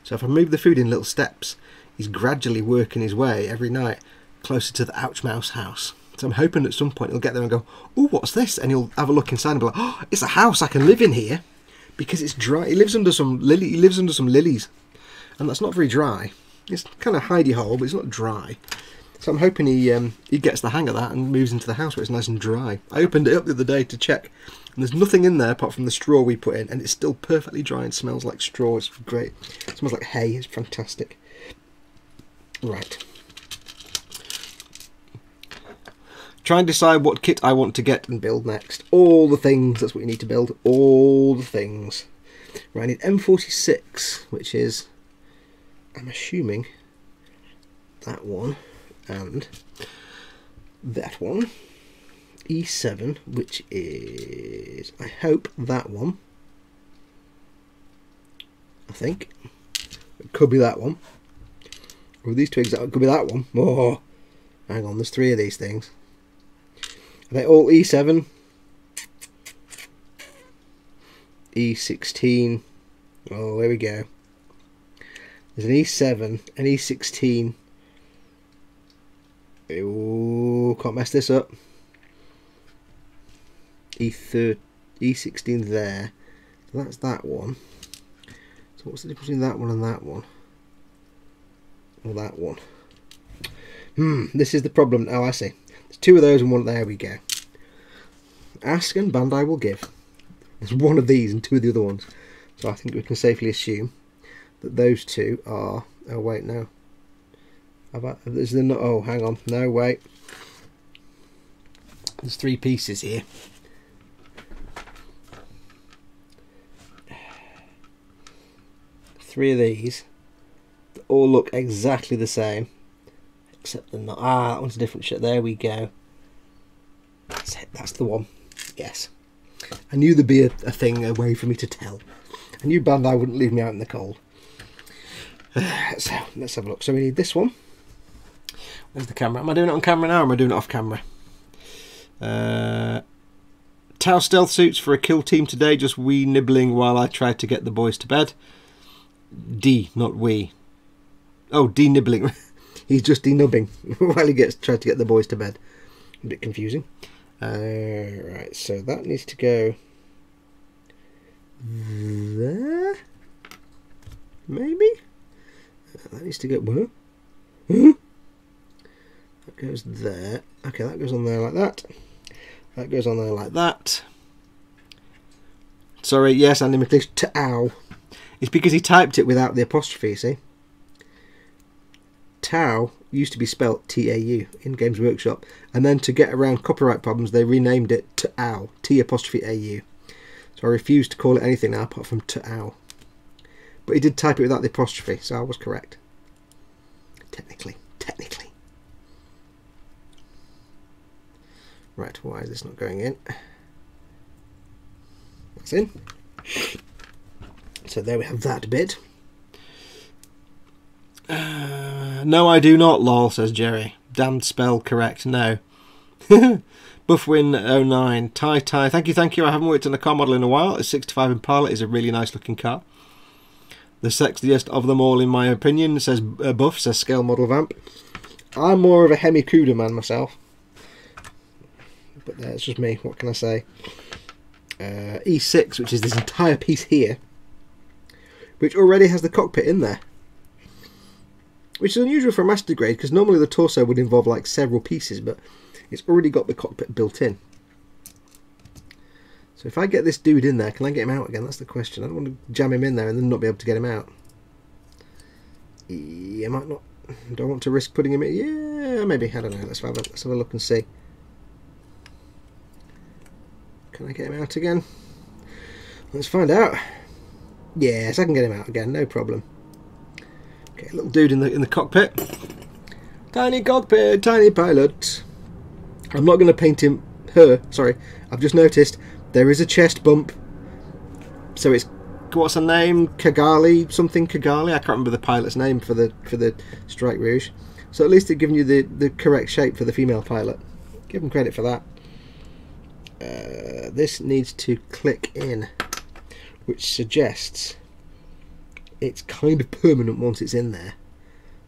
So if I move the food in little steps, he's gradually working his way every night closer to the ouch mouse house. So I'm hoping at some point he'll get there and go, "Oh, what's this?" And he'll have a look inside and be like, "Oh, it's a house, I can live in here." Because it's dry. He lives under some lilies. And that's not very dry. It's kind of hidey hole, but it's not dry. So I'm hoping he gets the hang of that and moves into the house where it's nice and dry. I opened it up the other day to check, and there's nothing in there apart from the straw we put in, and it's still perfectly dry and smells like straw. It's great. It smells like hay. It's fantastic. Right. Try and decide what kit I want to get and build next. All the things, that's what you need to build. All the things. Right, I need M46, which is, I'm assuming, that one. And that one, E7, which is, I hope, that one. I think it could be that one. Or these two exactly could be that one. Oh, hang on, there's three of these things. Are they all E7? E16. Oh, here we go. There's an E7, an E16. Oh, can't mess this up. E16 there. So that's that one. So what's the difference between that one and that one? Or that one? This is the problem. Oh, I see. There's two of those and one. There we go. Ask and Bandai will give. There's one of these and two of the other ones. So I think we can safely assume that those two are... Oh, wait, no. Is there not? Oh, hang on. No, wait. There's three pieces here. Three of these that all look exactly the same, except they're not. Ah, that one's a different shit. There we go. That's it. That's the one. Yes. I knew there'd be a thing, a way for me to tell. I knew Bandai wouldn't leave me out in the cold. So let's have a look. So we need this one. Where's the camera? Am I doing it on camera now or am I doing it off camera? Tau stealth suits for a kill team today, just wee nibbling while I tried to get the boys to bed. D, not we. Oh, D nibbling. He's just denubbing while he tried to get the boys to bed. a bit confusing. Right, so that needs to go there, maybe? That needs to go, where? That goes there. Okay, that goes on there like that. That goes on there like that. Sorry, yes, Andy McLeish, Tau. It's because he typed it without the apostrophe, see? Tau used to be spelt T-A-U in Games Workshop, and then to get around copyright problems, they renamed it Tau, T-A-U. So I refuse to call it anything now apart from Tau. But he did type it without the apostrophe, so I was correct. Technically. Right, why is this not going in? That's in. So there we have that bit. No, I do not, lol, says Jerry. Damned spell correct, no. Buffwin09, Ty, thank you. I haven't worked on a car model in a while. A 65 Impala is a really nice looking car. The sexiest of them all, in my opinion, says Buff, says Scale Model Vamp. I'm more of a Hemi Cuda man myself. But that's just me, what can I say? E6, which is this entire piece here, which already has the cockpit in there. Which is unusual for a master grade, because normally the torso would involve like several pieces, but it's already got the cockpit built in. So if I get this dude in there, can I get him out again? That's the question. I don't want to jam him in there and then not be able to get him out. Yeah, I might not. Do I want to risk putting him in? Yeah, maybe. I don't know. Let's have a look and see. Can I get him out again? Let's find out. Yes, I can get him out again. No problem. Okay, little dude in the cockpit. Tiny cockpit, tiny pilot. I'm not going to paint him. Sorry. I've just noticed there is a chest bump. So it's, what's her name? Kigali, something Kigali. I can't remember the pilot's name for the Strike Rouge. So at least they've given you the correct shape for the female pilot. Give them credit for that. This needs to click in, which suggests it's kind of permanent once it's in there.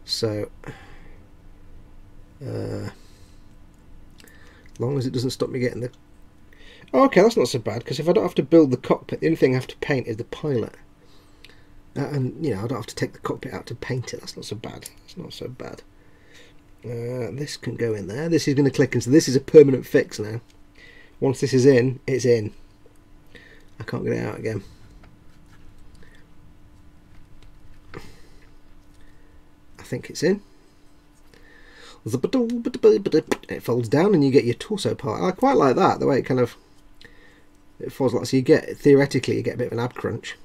So as long as it doesn't stop me getting the... Oh, okay, that's not so bad, because if I don't have to build the cockpit, the only thing I have to paint is the pilot. And, you know, I don't have to take the cockpit out to paint it. That's not so bad. It's not so bad. This can go in there. This is going to click in, so this is a permanent fix now. Once this is in, it's in. I can't get it out again. I think it's in. It folds down and you get your torso part. I quite like that, the way it kind of... It falls like, so you get, theoretically, you get a bit of an ab crunch.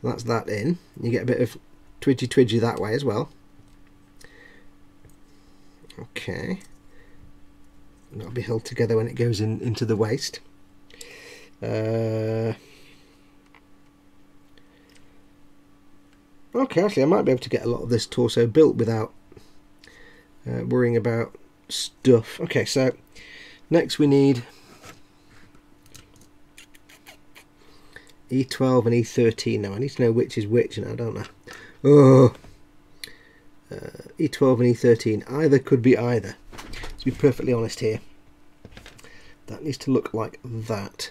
That's that in. You get a bit of twidgy that way as well. Okay. That'll be held together when it goes into the waist. Okay, actually I might be able to get a lot of this torso built without worrying about stuff. Okay, so next we need E12 and E13 now. I need to know which is which now, don't I? Oh, E12 and E13. Either could be either. To be perfectly honest here. That needs to look like that.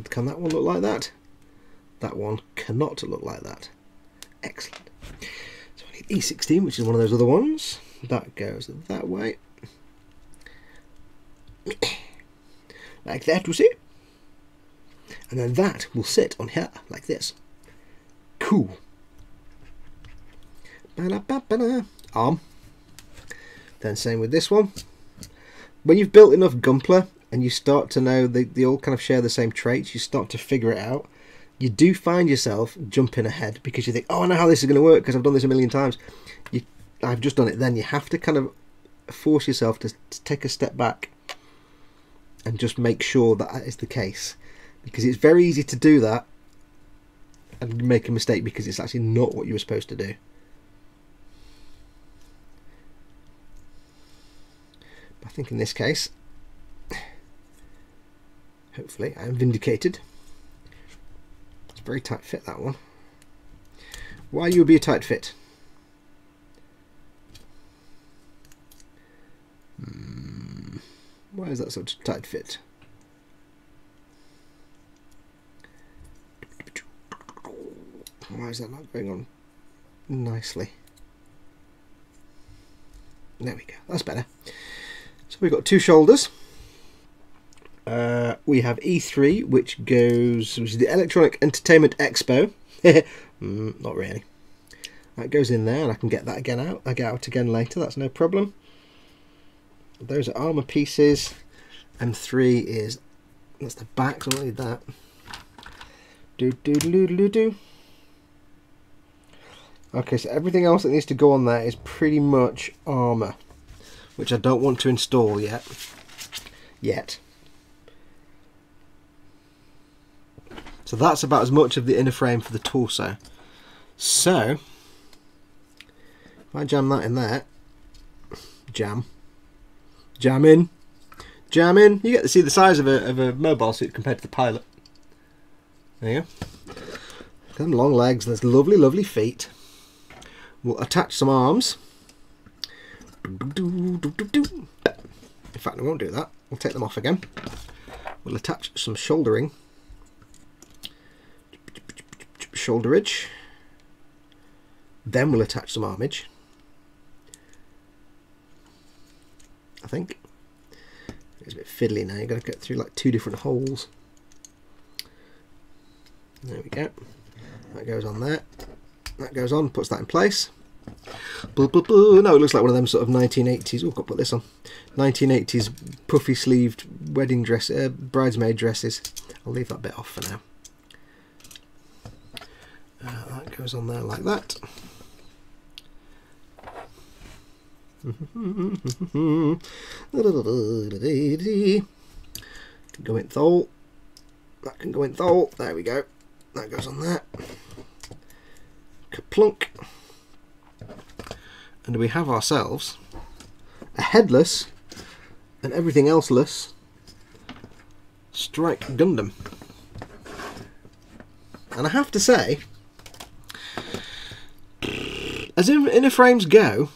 Can that one look like that? That one cannot look like that. Excellent. So I need E16, which is one of those other ones. That goes that way. Like that, you see? And then that will sit on here, like this. Cool. Arm. Then same with this one. When you've built enough Gunpla and you start to know they all kind of share the same traits, you start to figure it out. You do find yourself jumping ahead because you think, oh, I know how this is going to work because I've done this a million times. I've just done it then. You have to kind of force yourself to take a step back and just make sure that is the case. Because it's very easy to do that and make a mistake because it's actually not what you were supposed to do. I think in this case, hopefully I am vindicated. It's a very tight fit, that one. Why you would be a tight fit? Why is that such a tight fit? Why is that not going on nicely? There we go, that's better. So we've got 2 shoulders. We have E3, which is the Electronic Entertainment Expo. Not really. That goes in there, and I can get that again out. I get out again later, that's no problem. Those are armour pieces. M3 that's the back, so I don't need that. Do. Okay, so everything else that needs to go on there is pretty much armour, which I don't want to install yet. So that's about as much of the inner frame for the torso. So if I jam that in there, jam in, you get to see the size of a mobile suit compared to the pilot. There you go. Look at them long legs, and there's lovely feet. We'll attach some arms. In fact, I won't do that. We'll take them off again. We'll attach some shoulderage. Then we'll attach some armage. I think. It's a bit fiddly now. You've got to get through like 2 different holes. There we go. That goes on there. That goes on, puts that in place. No, it looks like one of them sort of 1980s. Oh, I've got to put this on. 1980s puffy sleeved wedding dress, bridesmaid dresses. I'll leave that bit off for now. That goes on there like that. Can go in thole. That can go in thole. There we go. That goes on there. Kaplunk. And we have ourselves a headless and everything else-less Strike Gundam. And I have to say, as inner frames go,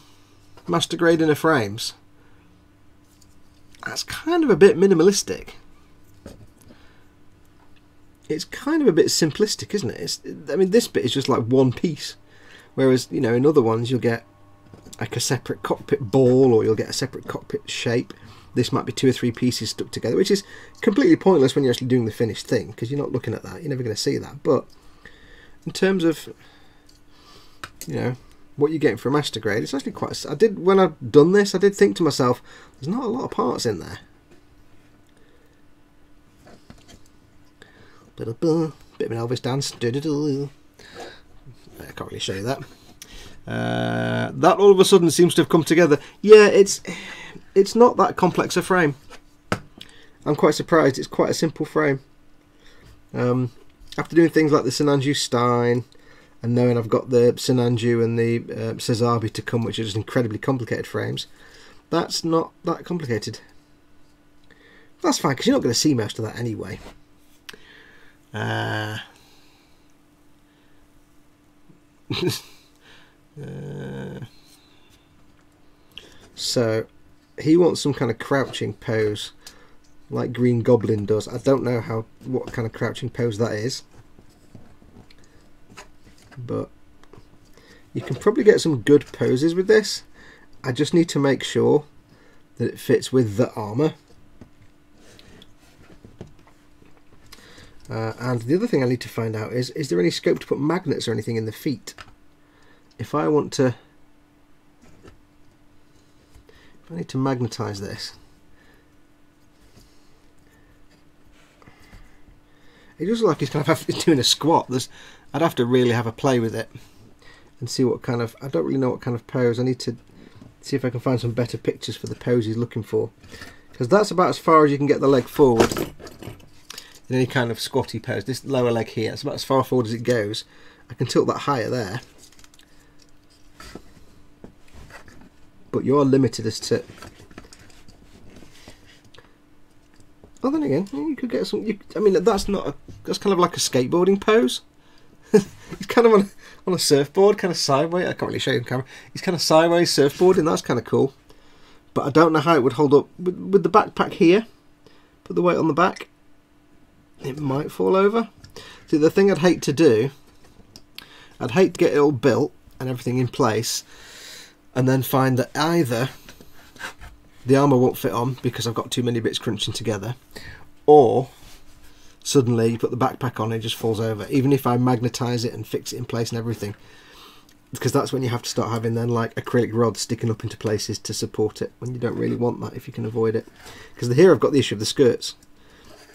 master grade inner frames, that's kind of a bit minimalistic. It's kind of a bit simplistic, isn't it? I mean, this bit is just like one piece, whereas, you know, in other ones you'll get like a separate cockpit ball, or you'll get a separate cockpit shape. This might be 2 or 3 pieces stuck together, which is completely pointless when you're actually doing the finished thing, because you're not looking at that. You're never going to see that. But in terms of, you know, what you're getting for a master grade, it's actually quite. When I've done this, I did think to myself, there's not a lot of parts in there. Bit of an Elvis dance. I can't really show you that. That all of a sudden seems to have come together. Yeah, it's not that complex a frame. I'm quite surprised. It's quite a simple frame. After doing things like the Sinanju Stein, and knowing I've got the Sinanju and the Cesabi to come, which are just incredibly complicated frames, that's not that complicated. That's fine, because you're not going to see most of that anyway. So he wants some kind of crouching pose like Green Goblin does. I don't know what kind of crouching pose that is, but you can probably get some good poses with this. I just need to make sure that it fits with the armour. And the other thing I need to find out is there any scope to put magnets or anything in the feet? If I need to magnetise this, it looks like he's kind of doing a squat. I'd have to really have a play with it and see what kind of. I don't really know what kind of pose. I need to see if I can find some better pictures for the pose he's looking for, because that's about as far as you can get the leg forward in any kind of squatty pose. This lower leg here, it's about as far forward as it goes. I can tilt that higher there, but you're limited as to. Oh, then again, you could get some. I mean, that's kind of like a skateboarding pose. He's kind of on a surfboard, kind of sideways. I can't really show you on camera. He's kind of sideways surfboarding. That's kind of cool. but I don't know how it would hold up with the backpack here. Put the weight on the back, it might fall over. See, the thing I'd hate to do, I'd hate to get it all built and everything in place and then find that either the armour won't fit on because I've got too many bits crunching together, or suddenly you put the backpack on and it just falls over, even if I magnetise it and fix it in place and everything, because that's when you have to start having then like acrylic rods sticking up into places to support it, when you don't really want that if you can avoid it. Because here I've got the issue of the skirts.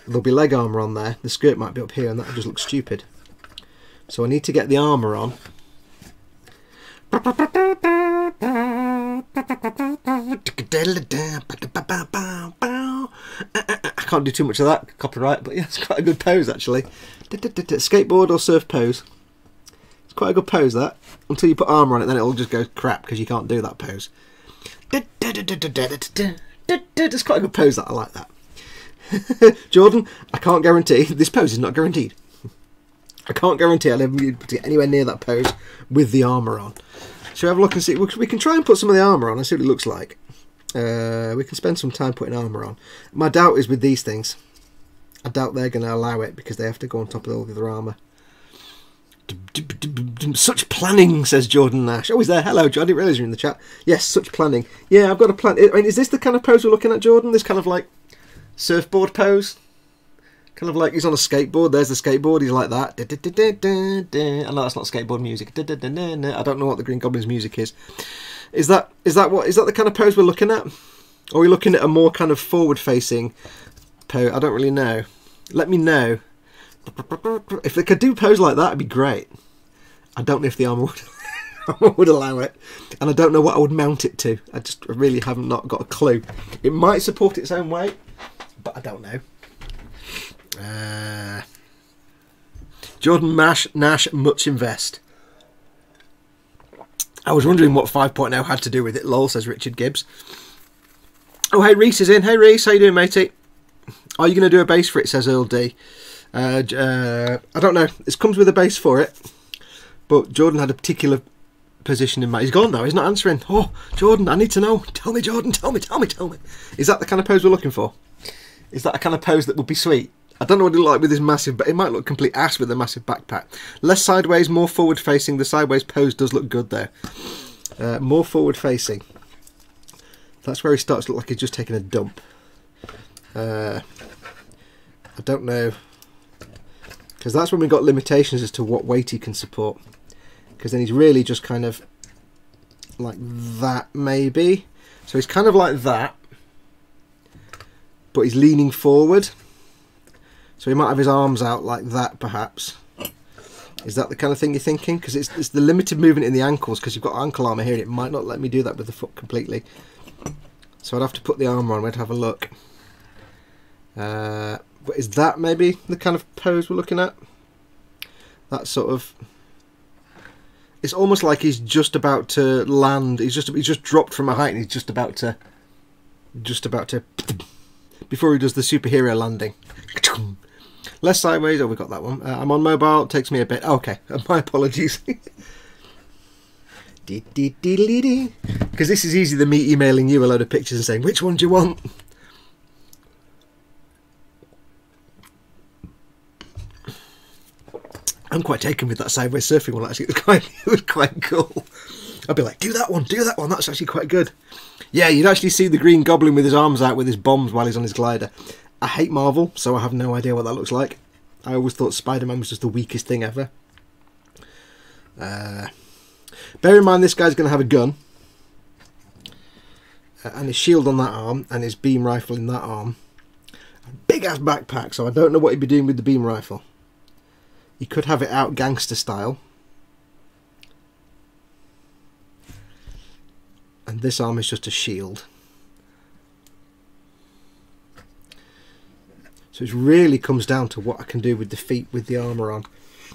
There'll be leg armour on there, the skirt might be up here, and that would just look stupid. So I need to get the armour on. I can't do too much of that, copyright, but yeah, it's quite a good pose actually. Skateboard or surf pose. It's quite a good pose that, until you put armour on it, then it'll just go crap because you can't do that pose. It's quite a good pose that, I like that. Jordan, I can't guarantee, this pose is not guaranteed. I can't guarantee I'll ever be able to get anywhere near that pose with the armour on. Shall we have a look and see? We can try and put some of the armour on and see what it looks like. We can spend some time putting armour on. My doubt is with these things, I doubt they're going to allow it because they have to go on top of all the other armour. Such planning, says Jordan Nash. Oh, he's there. Hello, John. I didn't realise you were in the chat. Yes, such planning. Yeah, I've got a plan. I mean, is this the kind of pose we're looking at, Jordan? This kind of like surfboard pose? Kind of like he's on a skateboard. There's the skateboard. He's like that. I know that's not skateboard music. I don't know what the Green Goblin's music is. Is that the kind of pose we're looking at? Or are we looking at a more kind of forward-facing pose? I don't really know. Let me know. If they could do pose like that, it'd be great. I don't know if the armour would allow it, and I don't know what I would mount it to. I really haven't not got a clue. It might support its own weight, but I don't know. Jordan Nash much invest. I was wondering what 5.0 had to do with it. Lol, says Richard Gibbs. Oh, hey, Reese is in. Hey, Reese, how you doing, matey? Are you going to do a base for it, says Earl D. I don't know. It comes with a base for it, but Jordan had a particular position in mind. He's gone now. He's not answering. Oh, Jordan, I need to know. Tell me, Jordan. Tell me. Is that the kind of pose we're looking for? Is that a kind of pose that would be sweet? I don't know what it look like with this massive, but it might look complete ass with a massive backpack. Less sideways, more forward facing. The sideways pose does look good though. More forward facing. That's where he starts to look like he's just taking a dump. I don't know, because that's when we got limitations as to what weight he can support. Because then he's really just kind of like that, maybe. So he's kind of like that, but he's leaning forward. So he might have his arms out like that, perhaps. Is that the kind of thing you're thinking? Because it's the limited movement in the ankles, because you've got ankle armour here, and it might not let me do that with the foot completely. So I'd have to put the armour on. We'd have a look. But is that maybe the kind of pose we're looking at? That sort of... It's almost like he's just about to land. He's just dropped from a height, and he's just about to... Before he does the superhero landing. Less sideways. Oh, we got that one. I'm on mobile. It takes me a bit. Okay, my apologies. Because this is easier than me emailing you a load of pictures and saying, which one do you want? I'm quite taken with that sideways surfing one, actually. It was quite cool. I'd be like, do that one, that's actually quite good. Yeah, you'd actually see the Green Goblin with his arms out with his bombs while he's on his glider. I hate Marvel, so I have no idea what that looks like. I always thought Spider-Man was just the weakest thing ever. Bear in mind this guy's going to have a gun. And his shield on that arm, and his beam rifle in that arm. A big-ass backpack, so I don't know what he'd be doing with the beam rifle. He could have it out gangster style. And this arm is just a shield. So it really comes down to what I can do with the feet with the armour on.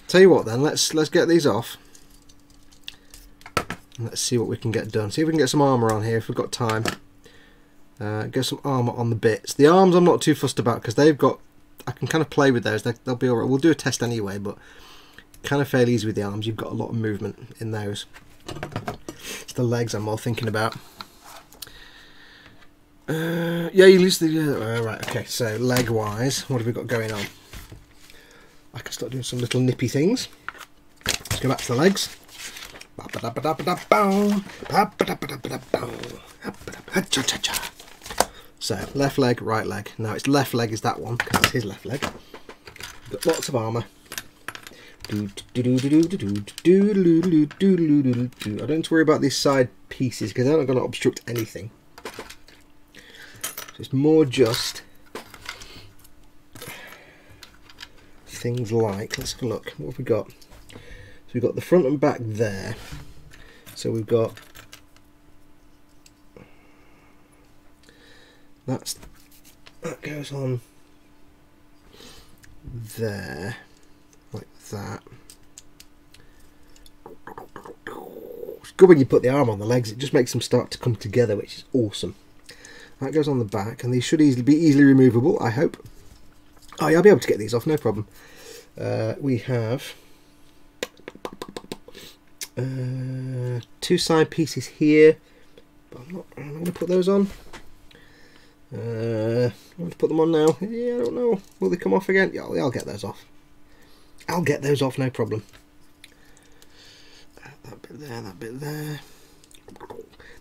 Tell you what then, let's get these off. And let's see what we can get done. See if we can get some armour on here if we've got time. Get some armour on the bits. The arms I'm not too fussed about because they've got... I can kind of play with those. They'll be alright. We'll do a test anyway, but kind of fairly easy with the arms. You've got a lot of movement in those. It's the legs I'm more thinking about. Yeah, you lose the... right, okay, so leg-wise, what have we got going on? I can start doing some little nippy things. Let's go back to the legs. So, left leg, right leg. Now, it's left leg is that one, because it's his left leg. Got lots of armour. I don't need to worry about these side pieces, because they're not going to obstruct anything. So it's more just things like, let's have a look, what have we got? So we've got the front and back there. So we've got, that goes on there, like that. It's good when you put the arm on the legs, it just makes them start to come together, which is awesome. That goes on the back, and these should be easily removable, I hope. Oh yeah, I'll be able to get these off, no problem. We have two side pieces here, but I'm going to put those on. I'm going to put them on now. Yeah, I don't know. Will they come off again? Yeah, I'll get those off. I'll get those off, no problem. That bit there, that bit there.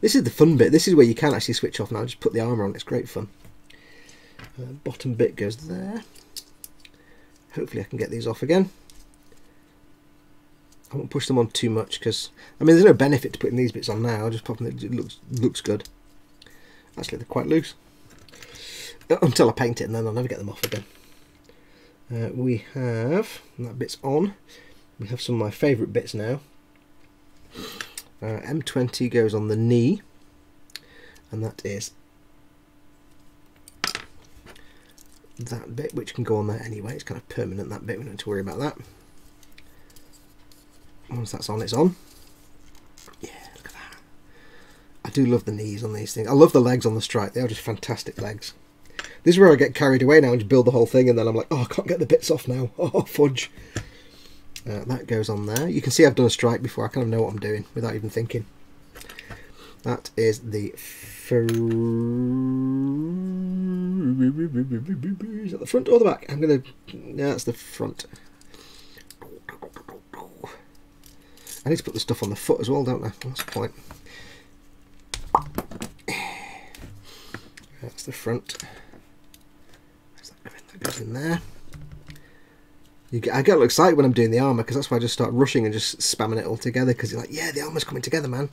This is the fun bit. This is where you can actually switch off now. Just put the armour on. It's great fun. Bottom bit goes there. Hopefully I can get these off again. I won't push them on too much because, I mean, there's no benefit to putting these bits on now. I'll just pop them. It looks good. Actually, they're quite loose. Until I paint it, and then I'll never get them off again. We have, that bit's on. We have some of my favourite bits now. M20 goes on the knee, and that is that bit, which can go on there anyway. It's kind of permanent, that bit. We don't need to worry about that. Once that's on, it's on. Yeah, look at that. I do love the knees on these things. I love the legs on the strike. They are just fantastic legs. This is where I get carried away now and just build the whole thing, and then I'm like, oh, I can't get the bits off now. Oh, fudge. That goes on there. You can see I've done a strike before. I kind of know what I'm doing without even thinking. That is the... Is that the front or the back? I'm going to... Yeah, that's the front. I need to put the stuff on the foot as well, don't I? That's the point. That's the front. That goes in there. I get a little excited when I'm doing the armour, because that's why I just start rushing and just spamming it all together, because you're like, yeah, the armour's coming together, man.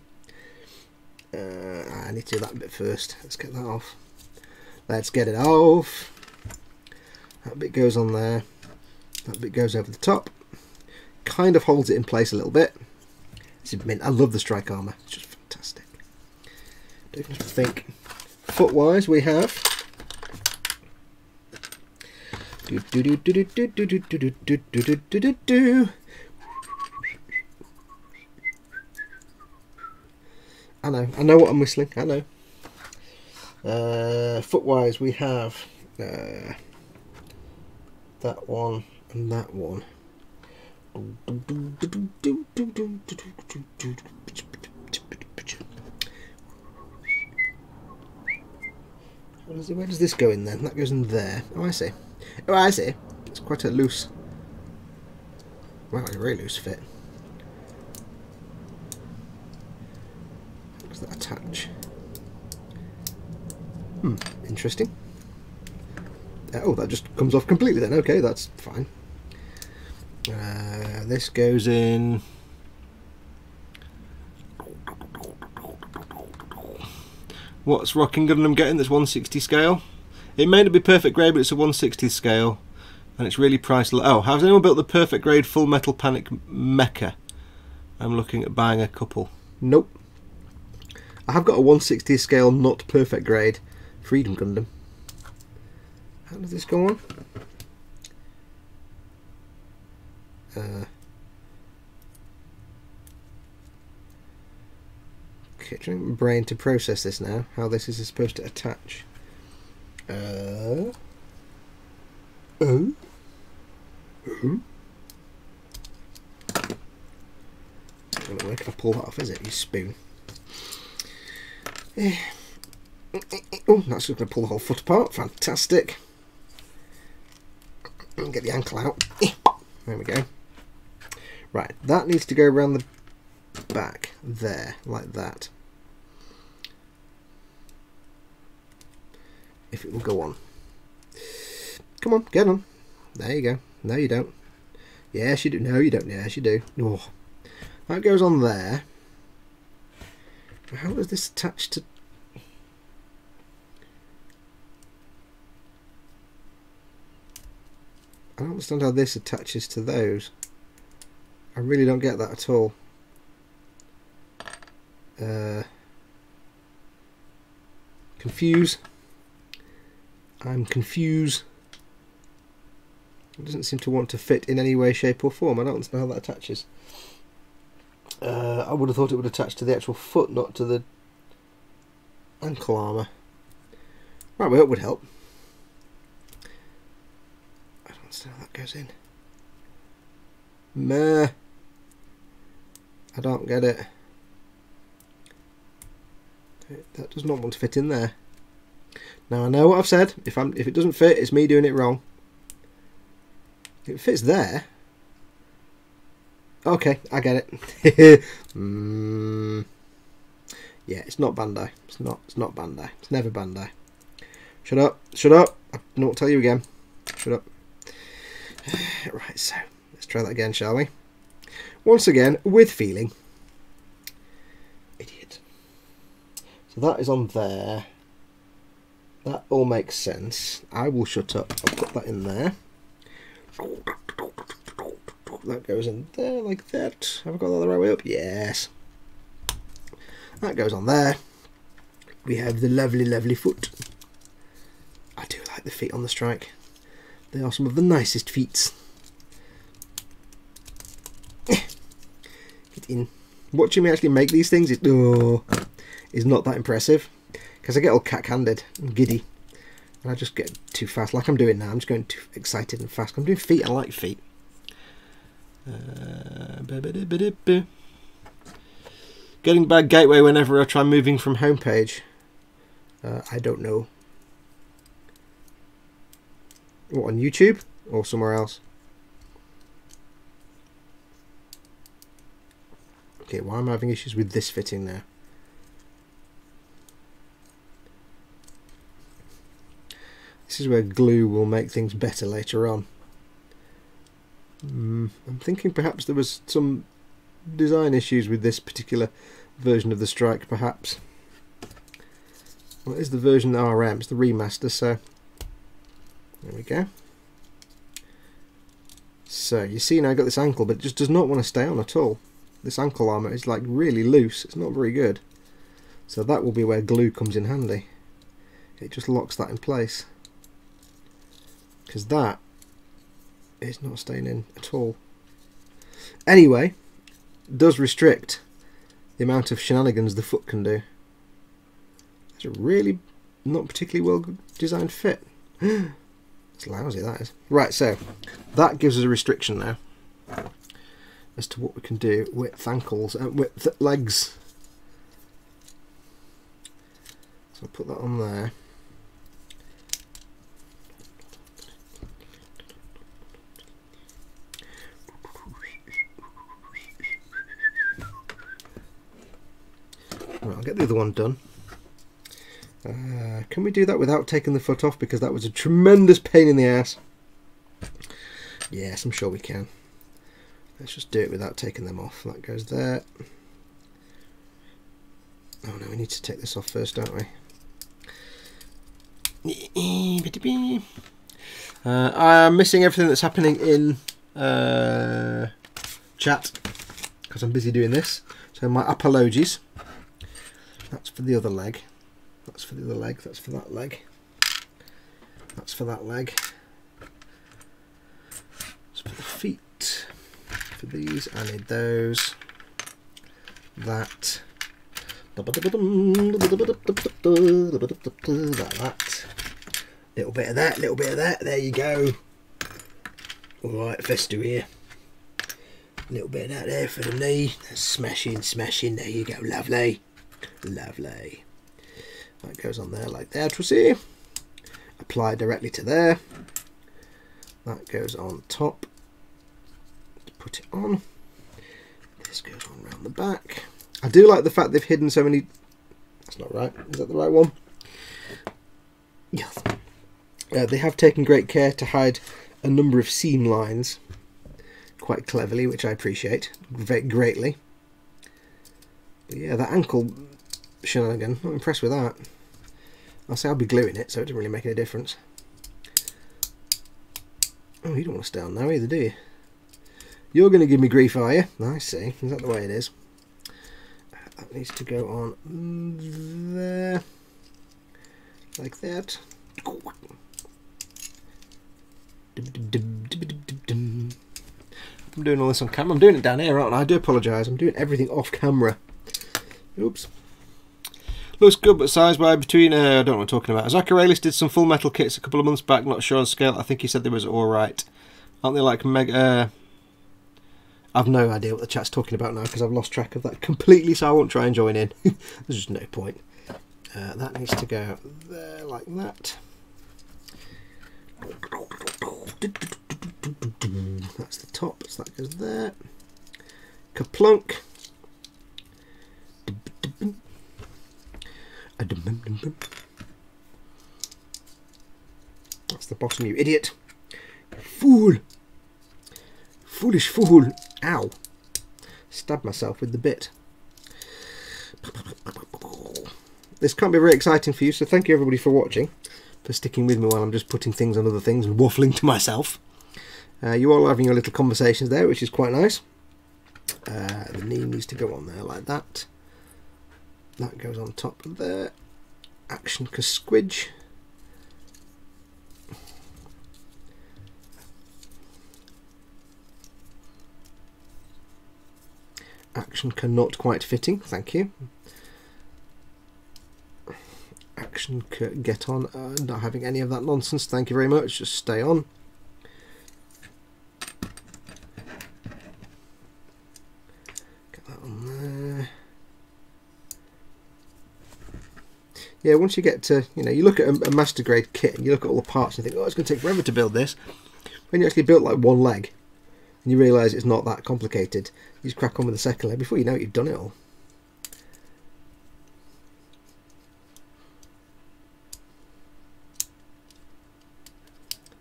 I need to do that bit first. Let's get that off. Let's get it off. That bit goes on there. That bit goes over the top. Kind of holds it in place a little bit. This is mint. I love the strike armour. It's just fantastic. Don't even have to think. Foot-wise, we have... I know what I'm whistling. I know. Foot-wise, we have that one and that one. Where does this go in then? That goes in there. Oh, I see. Oh, I see. It's quite a loose... Wow, a very loose fit. How does that attach? Interesting. Oh, that just comes off completely then. Okay, that's fine. This goes in... What's Rocking Gundam getting that's 160 scale? It may not be perfect grade, but it's a 160 scale. And it's really priced. Oh, has anyone built the perfect grade Full Metal Panic mecha? I'm looking at buying a couple. Nope. I have got a 160 scale, not perfect grade Freedom Gundam. How does this go on? Okay, trying to get my brain to process this now. How this is supposed to attach. Where can I pull that off, is it, you spoon? Oh, that's just going to pull the whole foot apart. Fantastic. Get the ankle out. There we go. Right, that needs to go around the back there, like that. If it will go on. Come on, get on. There you go. No, you don't. Yes, you do. No, you don't. Yes, you do. Oh, that goes on there. How is this attached to... I don't understand how this attaches to those. I really don't get that at all. Confuse. I'm confused. It doesn't seem to want to fit in any way, shape or form. I don't understand how that attaches. I would have thought it would attach to the actual foot, not to the ankle armour. Right, well, it would help. I don't understand how that goes in. Meh. I don't get it. That does not want to fit in there. Now I know what I've said. If it doesn't fit, it's me doing it wrong. It fits there. Okay, I get it. Yeah, it's not Bandai. It's not Bandai. It's never Bandai. Shut up. Shut up. I don't want to tell you again. Shut up. Right, so let's try that again, shall we? Once again, with feeling. Idiot. So that is on there. That all makes sense. I will shut up. I'll put that in there. That goes in there like that. Have I got that the right way up? Yes. That goes on there. We have the lovely, lovely foot. I do like the feet on the strike. They are some of the nicest feet. Get in. Watching me actually make these things is not that impressive. Because I get all cack-handed and giddy. And I just get too fast, like I'm doing now. I'm just going too excited and fast. I'm doing feet, I like feet. Getting bad gateway whenever I try moving from homepage. I don't know. What, on YouTube? Or somewhere else? Okay, why am I having issues with this fitting now? This is where glue will make things better later on. I'm thinking perhaps there was some design issues with this particular version of the strike, perhaps. Well, it is the version RM, it's the remaster, so there we go. So you see now I've got this ankle, but it just does not want to stay on at all. This ankle armour is like really loose, it's not very good. So that will be where glue comes in handy. It just locks that in place. Because that is not staying in at all. Anyway, does restrict the amount of shenanigans the foot can do. It's a really not particularly well designed fit. It's lousy, that is. Right, so that gives us a restriction now as to what we can do with ankles and with legs. So I'll put that on there. Right, I'll get the other one done. Can we do that without taking the foot off? Because that was a tremendous pain in the ass. Yes, I'm sure we can. Let's just do it without taking them off. That goes there. Oh no, we need to take this off first, don't we? I'm missing everything that's happening in chat because I'm busy doing this. So my apologies. That's for the other leg. That's for the other leg. That's for that leg. That's for that leg. That's for the feet. For these, I need those. That. That. Little bit of that. Little bit of that. There you go. All right, Festu here. A little bit of that there for the knee. Smashing, smashing. There you go. Lovely. Lovely. That goes on there like that, we'll see. Apply directly to there. That goes on top. Put it on. This goes on around the back. I do like the fact they've hidden so many... That's not right. Is that the right one? Yes. They have taken great care to hide a number of seam lines quite cleverly, which I appreciate very greatly. But yeah, that ankle shenanigan, not impressed with that. I'll say I'll be gluing it, so it doesn't really make any difference. Oh, you don't want to stay on now either, do you? You're going to give me grief, are you? I see. Is that the way it is? That needs to go on there. Like that. I'm doing all this on camera. I'm doing it down here, aren't I? I do apologise. I'm doing everything off camera. Oops. Looks good, but size-wise between... I don't know what I'm talking about. Zacharellis did some Full Metal kits a couple of months back. Not sure on scale. I think he said they was alright. Aren't they like mega... I've no idea what the chat's talking about now because I've lost track of that completely, so I won't try and join in. There's just no point. That needs to go there like that. That's the top, so that goes there. Kaplunk. That's the bottom, you idiot. Fool. Foolish fool. Ow. Stabbed myself with the bit. This can't be very exciting for you, so thank you everybody for watching, for sticking with me while I'm just putting things on other things and waffling to myself. You all are having your little conversations there, which is quite nice. The knee needs to go on there like that. That goes on top of there. Action Squidge. Action not quite fitting, thank you. Action get on, not having any of that nonsense, thank you very much, just stay on. Get that on there. Yeah, once you get to, you know, you look at a master grade kit and you look at all the parts and you think, oh, it's going to take forever to build this. When you actually built like one leg and you realise it's not that complicated, you just crack on with the second leg. Before you know it, you've done it all.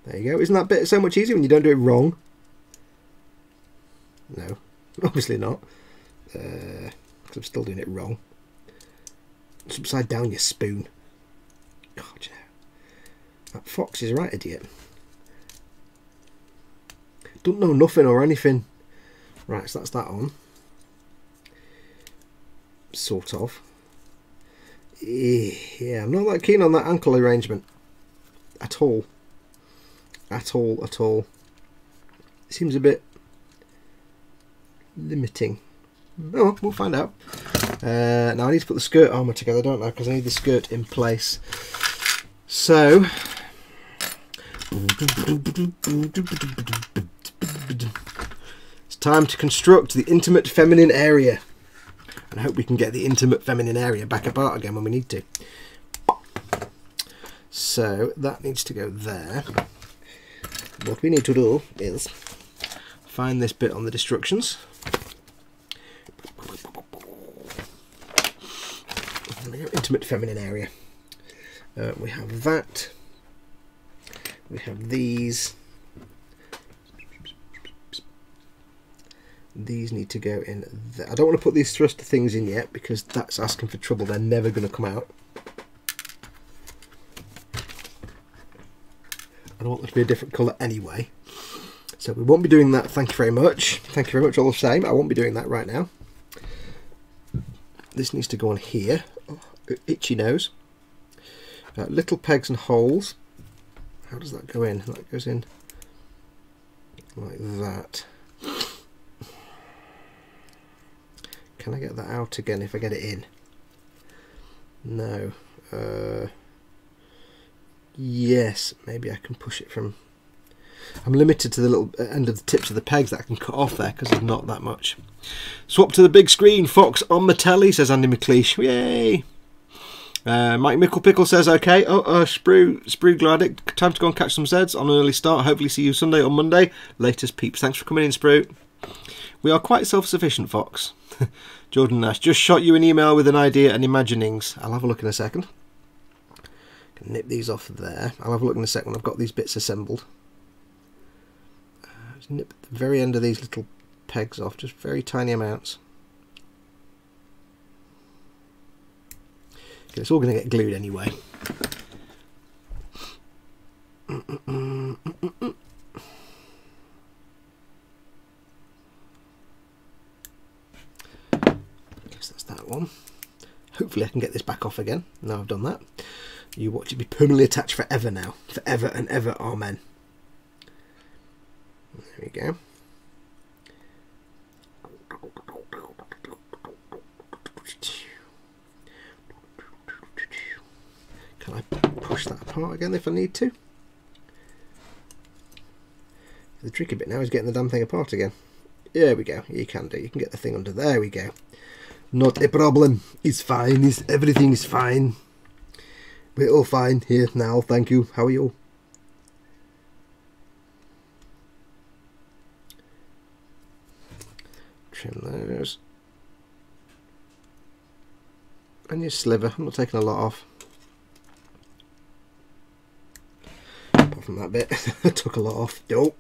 There you go. Isn't that bit so much easier when you don't do it wrong? No, obviously not. Because I'm still doing it wrong. It's upside down, you spoon. God, yeah. That Fox is right, idiot. Don't know nothing or anything. Right, so that's that on. Sort of. Yeah, I'm not that keen on that ankle arrangement. At all. At all, at all. It seems a bit limiting. Oh, we'll find out. Now I need to put the skirt armour together, don't I? Because I need the skirt in place. So... it's time to construct the intimate feminine area. And I hope we can get the intimate feminine area back apart again when we need to. So that needs to go there. What we need to do is find this bit on the instructions. Intimate feminine area. We have that. We have these. These need to go in there. I don't want to put these thruster things in yet because that's asking for trouble. They're never going to come out. I don't want them to be a different colour anyway. So we won't be doing that, thank you very much. Thank you very much all the same. I won't be doing that right now. This needs to go on here. Oh, itchy nose. Little pegs and holes. How does that go in? That goes in like that. Can I get that out again if I get it in? No. Yes, maybe I can push it from... I'm limited to the little end of the tips of the pegs that I can cut off there because there's not that much. Swap to the big screen, Fox on the telly, says Andy McLeish. Yay! Mike Mickle Pickle says, okay. Sprue Gladic, time to go and catch some Zeds on an early start. Hopefully see you Sunday or Monday. Latest peeps. Thanks for coming in, Sprue. We are quite self-sufficient, Fox. Jordan Nash, just shot you an email with an idea and imaginings. I'll have a look in a second. Can nip these off there. I'll have a look in a second when I've got these bits assembled. Just nip the very end of these little pegs off, just very tiny amounts. Okay, it's all going to get glued anyway. Guess that's that one. Hopefully I can get this back off again. Now I've done that. You watch it be permanently attached forever now. Forever and ever, amen. There we go. Can I push that apart again if I need to? The tricky bit now is getting the damn thing apart again. There we go. You can do. You can get the thing under. There we go. Not a problem. It's fine. Everything is fine. We're all fine here now. Thank you. How are you? Trim those. And your sliver. I'm not taking a lot off. Apart from that bit. I took a lot off. Don't.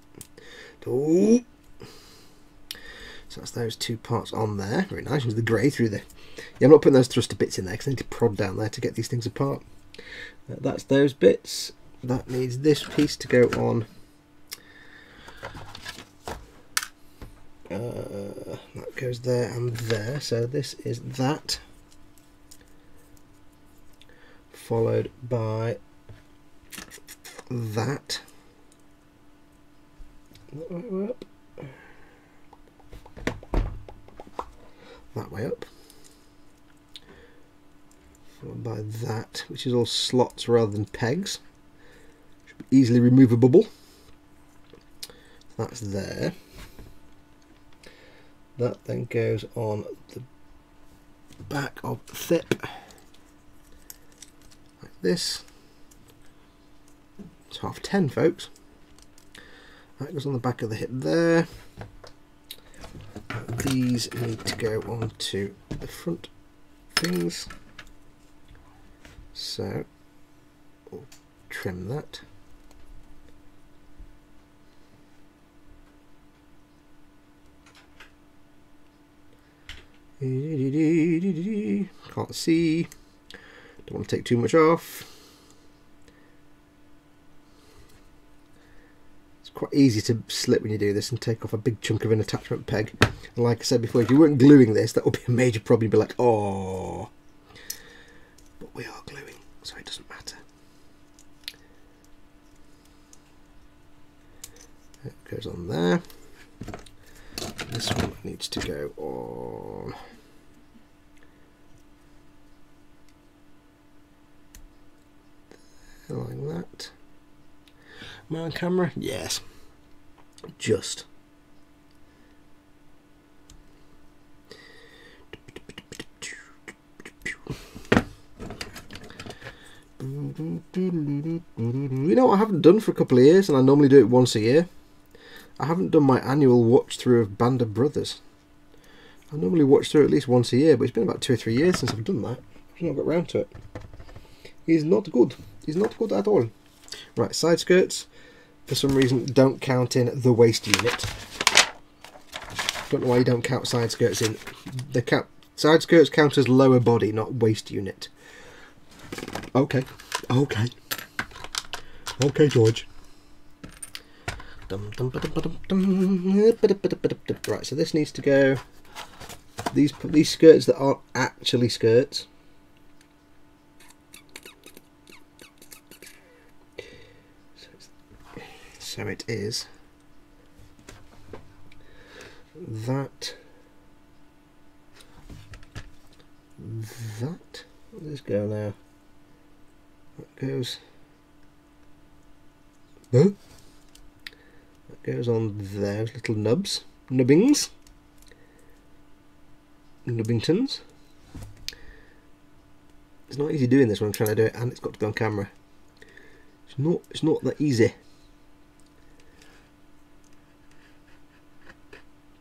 So that's those two parts on there. Very nice. With the grey through there. Yeah, I'm not putting those thruster bits in there because I need to prod down there to get these things apart. That's those bits. That needs this piece to go on. That goes there and there. So this is that. Followed by that. That way up. That way up. Followed by that, which is all slots rather than pegs. Should be easily removable. That's there. That then goes on the back of the thip. Like this. It's 10:30, folks. That goes on the back of the hip there. These need to go onto the front things. So we'll trim that. Can't see. Don't want to take too much off. It's quite easy to slip when you do this and take off a big chunk of an attachment peg. And like I said before, if you weren't gluing this, that would be a major problem. You'd be like, oh. But we are gluing, so it doesn't matter. It goes on there. This one needs to go on. Like that. Am I on camera? Yes. Just. You know what I haven't done for a couple of years, and I normally do it once a year? I haven't done my annual watch through of Band of Brothers. I normally watch through at least once a year, but it's been about 2 or 3 years since I've done that. I've not got round to it. He's not good. He's not good at all. Right, side skirts, for some reason, don't count in the waist unit. Don't know why you don't count side skirts in. Side skirts count as lower body, not waist unit. Okay. Okay. Okay, George. Right, so this needs to go. These skirts that aren't actually skirts. So it is that. Where does this go now? That goes. No. That goes on those little nubs, nubbingtons. It's not easy doing this when I'm trying to do it, and it's got to go on camera. It's not that easy.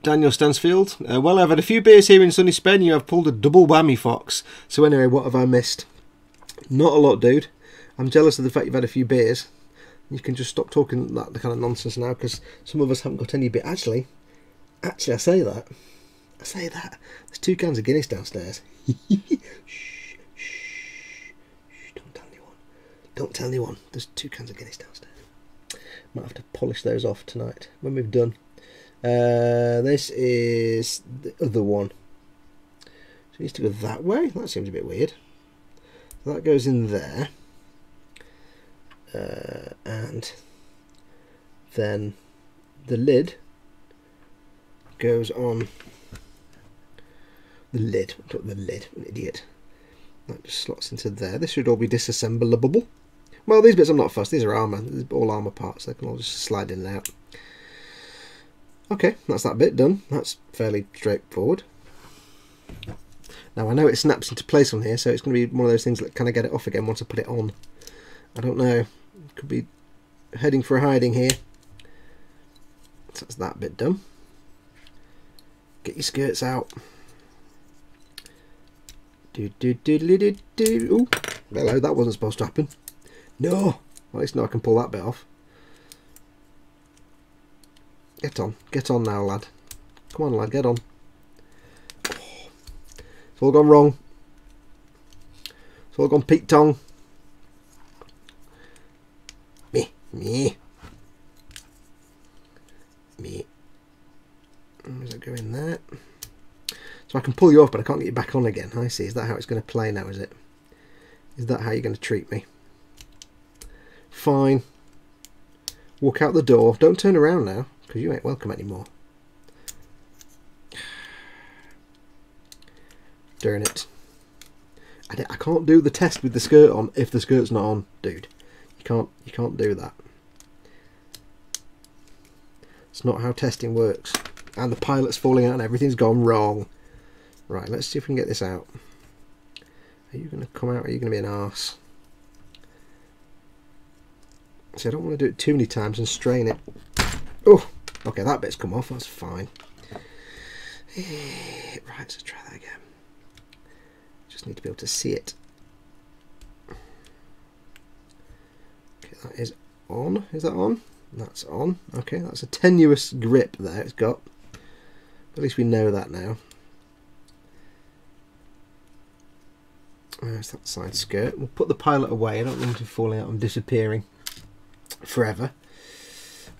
Daniel Stansfield. Well, I've had a few beers here in sunny Spain. You have pulled a double whammy, Fox. So anyway, what have I missed? Not a lot, dude. I'm jealous of the fact you've had a few beers. You can just stop talking that kind of nonsense now, because some of us haven't got any beer. Actually, I say that. There's 2 cans of Guinness downstairs. Shh, don't tell anyone. Don't tell anyone. There's 2 cans of Guinness downstairs. Might have to polish those off tonight when we've done. This is the other one. So it needs to go that way. That seems a bit weird. So that goes in there. And then the lid goes on the lid. The lid, an idiot. That just slots into there. This should all be disassemblable. Well, these bits I'm not fussed. These are armour. These are all armour parts. They can all just slide in and out. Okay, that's that bit done. That's fairly straightforward. Now I know it snaps into place on here, so it's going to be one of those things that kind of get it off again once I put it on. I don't know. Could be heading for a hiding here. So that's that bit done. Get your skirts out. Ooh, hello, that wasn't supposed to happen. No! Well, at least now I can pull that bit off. Get on now, lad. Come on, lad, get on. Oh, it's all gone wrong. It's all gone Pete Tong. Me. Does it go in there? So I can pull you off, but I can't get you back on again. I see. Is that how it's going to play now, is it? Is that how you're going to treat me? Fine. Walk out the door. Don't turn around now, because you ain't welcome anymore. Darn it. I can't do the test with the skirt on if the skirt's not on, dude. You can't do that. It's not how testing works. And the pilot's falling out and everything's gone wrong. Right, let's see if we can get this out. Are you going to come out or are you going to be an arse? See, I don't want to do it too many times and strain it. Oh, okay, that bit's come off. That's fine. Right, let's try that again. Just need to be able to see it. Okay, that is on. Is that on? That's on. Okay, that's a tenuous grip there it's got. But at least we know that now. There's that side skirt. We'll put the pilot away. I don't want him falling out and disappearing forever.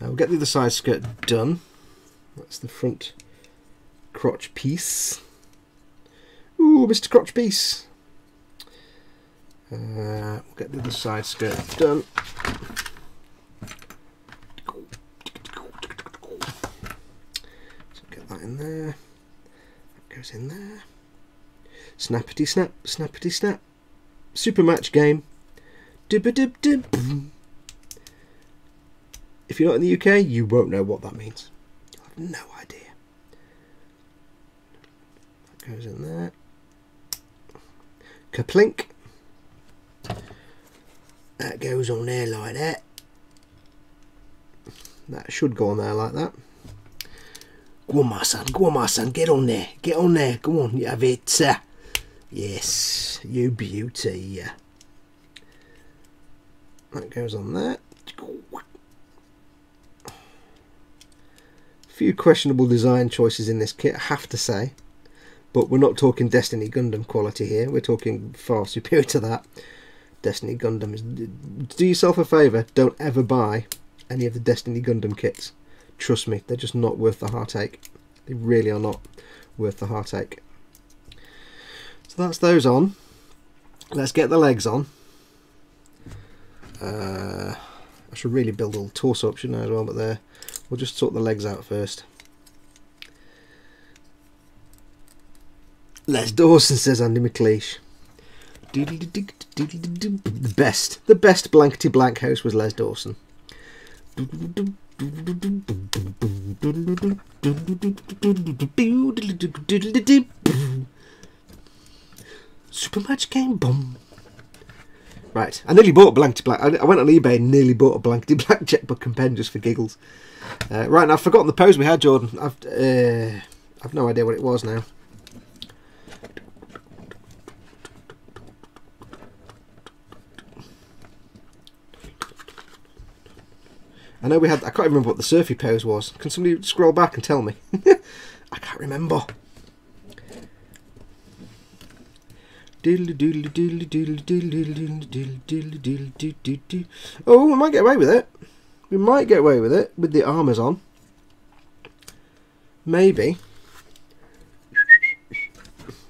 We'll get the other side skirt done. That's the front crotch piece. Ooh, Mr. Crotch Piece. We'll get the other side skirt done. So get that in there. That goes in there. Snappity snap, snappity snap. Super match game. Dib dib dib. If you're not in the UK, you won't know what that means. You'll have no idea. That goes in there. Kaplink. That goes on there like that. That should go on there like that. Go on, my son, get on there. Get on there, go on, you have it. Yes, you beauty. That goes on there. A few questionable design choices in this kit, I have to say. But we're not talking Destiny Gundam quality here. We're talking far superior to that. Destiny Gundam is... Do yourself a favour, don't ever buy any of the Destiny Gundam kits. Trust me, they're just not worth the heartache. They really are not worth the heartache. So that's those on. Let's get the legs on. I should really build a little torso up, shouldn't I, as well? But there, we'll just sort the legs out first. Les Dawson, says Andy McLeish. The best blankety blank house was Les Dawson. Super match game, boom. Right, I nearly bought a blankety black. I went on eBay and nearly bought a blankety black checkbook and pen just for giggles. Right, now I've forgotten the pose we had, Jordan. I've no idea what it was now. I know we had. I can't remember what the surfy pose was. Can somebody scroll back and tell me? I can't remember. Oh, we might get away with it. We might get away with it with the armours on. Maybe.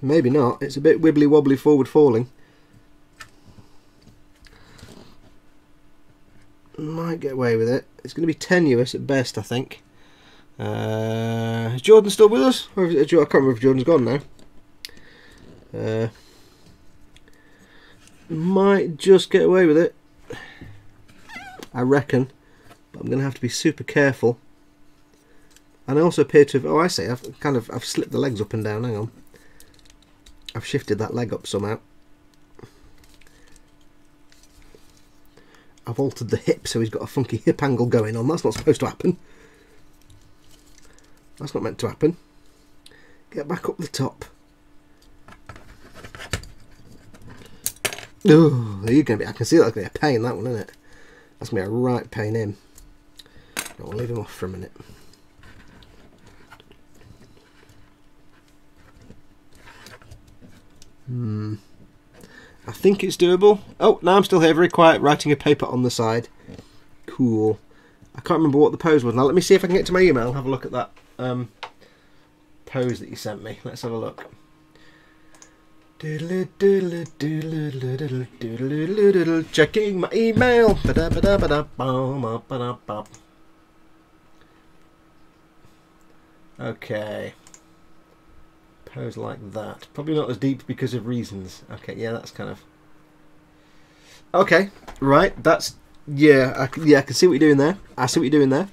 Maybe not. It's a bit wibbly wobbly forward falling. Might get away with it. It's going to be tenuous at best, I think. Is Jordan still with us? Or I can't remember if Jordan's gone now. Might just get away with it, I reckon, but I'm going to have to be super careful. And I also appear to have, oh I see, I've slipped the legs up and down, hang on. I've shifted that leg up somehow. I've altered the hip so he's got a funky hip angle going on. That's not supposed to happen. That's not meant to happen. Get back up the top. Oh, you're going to be, I can see that's going to be a pain, that one, isn't it? That's going to be a right pain in. I'll leave him off for a minute. I think it's doable. Oh, now I'm still here, very quiet, writing a paper on the side. Cool. I can't remember what the pose was. Now let me see if I can get to my email, have a look at that pose that you sent me. Let's have a look. Checking my email. Okay. Pose like that. Probably not as deep because of reasons. Okay, yeah, that's kind of... Okay, right, that's... Yeah, I can see what you're doing there. I see what you're doing there.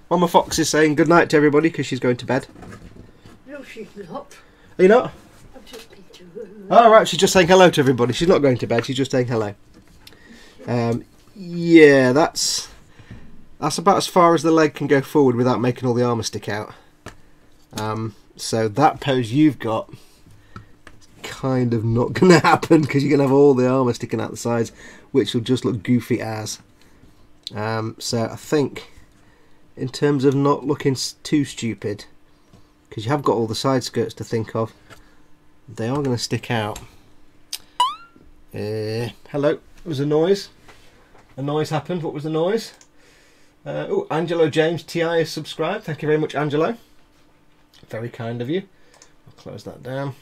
Mama Fox is saying good night to everybody because she's going to bed. No, she's not. Are you not? I've just been to her. Oh, right, she's just saying hello to everybody. She's not going to bed, she's just saying hello. Yeah, that's about as far as the leg can go forward without making all the armour stick out. So that pose you've got is kind of not going to happen because you're going to have all the armour sticking out the sides, which will just look goofy as. So I think, in terms of not looking too stupid, because you have got all the side skirts to think of, they are going to stick out. Hello, there was a noise. A noise happened. What was the noise? Oh, Angelo James TI is subscribed. Thank you very much, Angelo. Very kind of you. I'll close that down.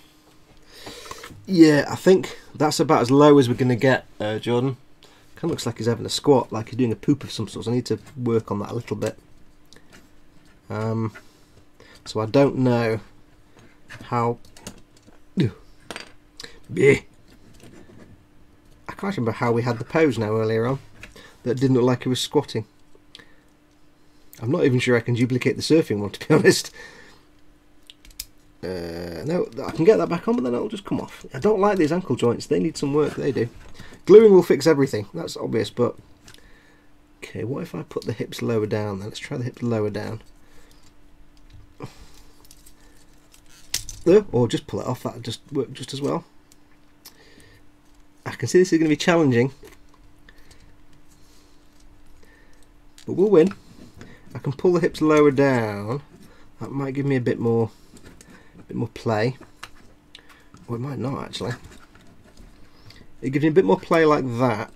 Yeah, I think that's about as low as we're going to get, Jordan. Kind of looks like he's having a squat, like he's doing a poop of some sort. So I need to work on that a little bit. So I don't know how... I can't remember how we had the pose now earlier on that didn't look like he was squatting. I'm not even sure I can duplicate the surfing one, to be honest. No, I can get that back on, but then it'll just come off. I don't like these ankle joints. They need some work, they do. Gluing will fix everything, that's obvious, but... Okay, what if I put the hips lower down then? Let's try the hips lower down. Or just pull it off, that'll just work just as well. I can see this is going to be challenging. But we'll win. I can pull the hips lower down. That might give me a bit more play. Or it might not actually. It gives me a bit more play like that.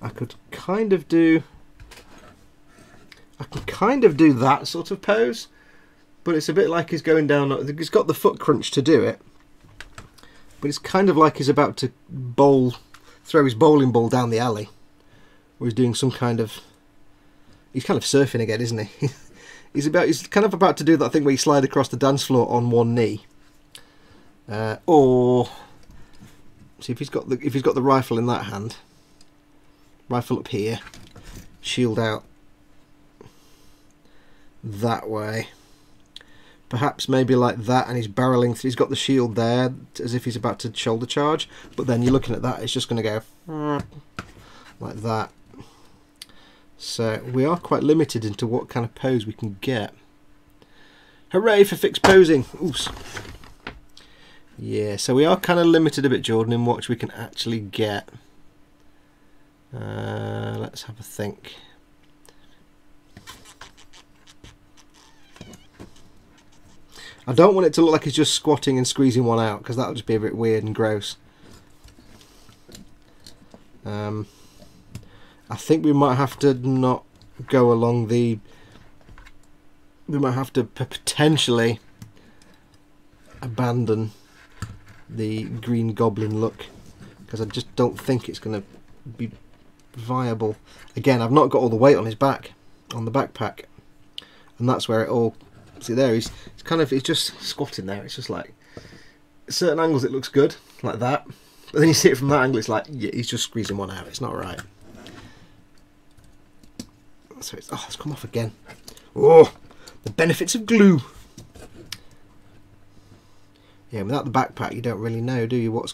I could kind of do... I can kind of do that sort of pose, but it's a bit like he's going down... He's got the foot crunch to do it, but it's kind of like he's about to throw his bowling ball down the alley, or he's doing some kind of... He's kind of surfing again, isn't he? He's kind of about to do that thing where you slide across the dance floor on one knee, or see if he's got the rifle in that hand, rifle up here, shield out that way. perhaps maybe like that, and he's barreling. He's got the shield there as if he's about to shoulder charge, but then you're looking at that, it's just going to go like that. So we are quite limited into what kind of pose we can get. Hooray for fixed posing! Oops. Yeah, so we are kind of limited a bit, Jordan, in what we can actually get. Let's have a think. I don't want it to look like he's just squatting and squeezing one out, because that would just be a bit weird and gross. I think we might have to not go along the... We might have to potentially abandon the Green Goblin look, because I just don't think it's going to be viable. Again, I've not got all the weight on his back, on the backpack, and that's where it all... See there, he's just squatting there. It's just like, at certain angles it looks good, like that, but then you see it from that angle, it's like, yeah, he's just squeezing one out. It's not right. So it's, oh, it's come off again. Oh, the benefits of glue. Yeah, without the backpack, you don't really know, do you, how it's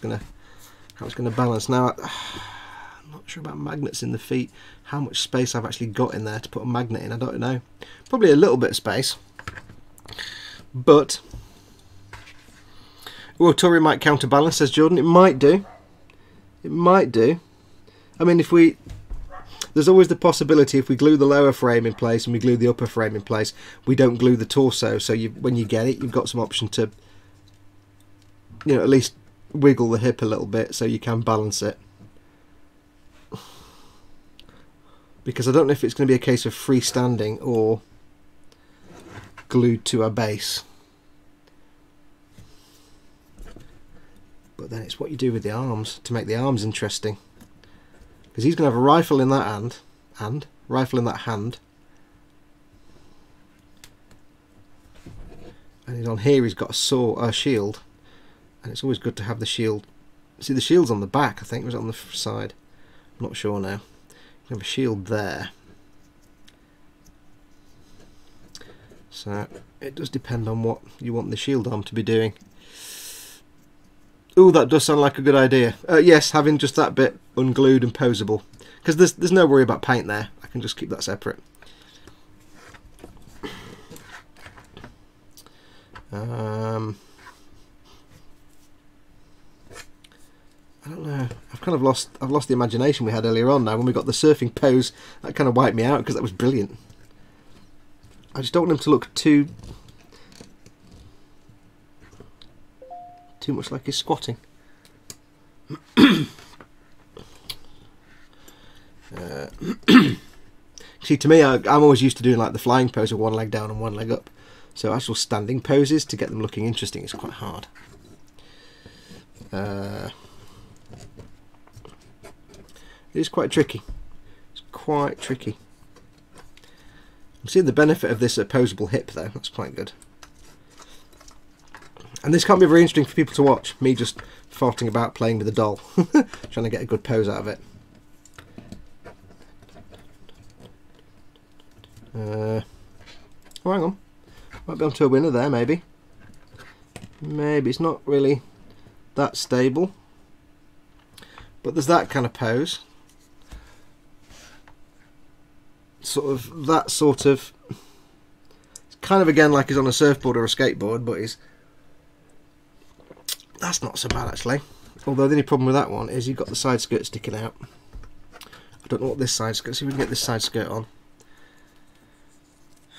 gonna balance. Now, I'm not sure about magnets in the feet. How much space I've actually got in there to put a magnet in, I don't know. Probably a little bit of space, but Ootori might counterbalance, says Jordan. It might do. It might do. I mean, there's always the possibility if we glue the lower frame in place and we glue the upper frame in place, we don't glue the torso. So when you get it, you've got some option to, you know, at least wiggle the hip a little bit so you can balance it. Because I don't know if it's going to be a case of freestanding or glued to a base. But then it's what you do with the arms to make the arms interesting. Because he's going to have a rifle in that hand, and rifle in that hand. And he's on here, he's got a shield. And it's always good to have the shield. See, the shield's on the back, I think, was it on the side? I'm not sure now. You have a shield there. So it does depend on what you want the shield arm to be doing. Ooh, that does sound like a good idea. Yes, having just that bit unglued and posable. Because there's no worry about paint there. I can just keep that separate. I don't know. I've lost the imagination we had earlier on now when we got the surfing pose. That kind of wiped me out because that was brilliant. I just don't want him to look too much like he's squatting. See, to me, I'm always used to doing like the flying pose with one leg down and one leg up. So actual standing poses, to get them looking interesting, is quite hard. It is quite tricky. It's quite tricky. I'm seeing the benefit of this opposable hip though. That's quite good. And this can't be very interesting for people to watch. Me just farting about playing with a doll. Trying to get a good pose out of it. Oh, hang on. Might be onto a winner there, maybe. Maybe. It's not really that stable. But there's that kind of pose. It's kind of again like he's on a surfboard or a skateboard, but that's not so bad actually. Although the only problem with that one is you've got the side skirt sticking out. I don't know what this side skirt. See if we can get this side skirt on.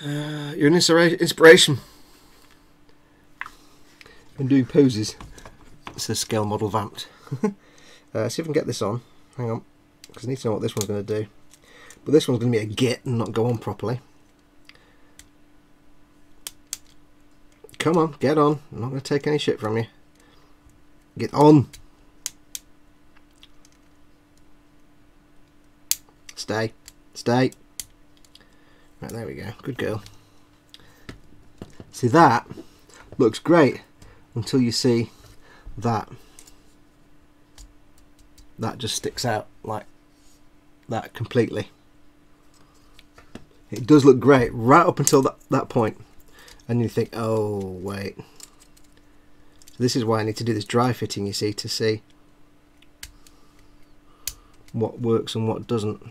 You're an inspiration. I'm doing poses. It says scale model vamped. See if I can get this on. Hang on, because I need to know what this one's going to do. But this one's going to be a git and not go on properly. Come on, get on. I'm not going to take any shit from you. Get on. Stay. Stay. Right, there we go. Good girl. See, that looks great until you see that. That just sticks out like that completely. It does look great right up until that point. And you think, oh wait, this is why I need to do this dry fitting, you see, to see what works and what doesn't.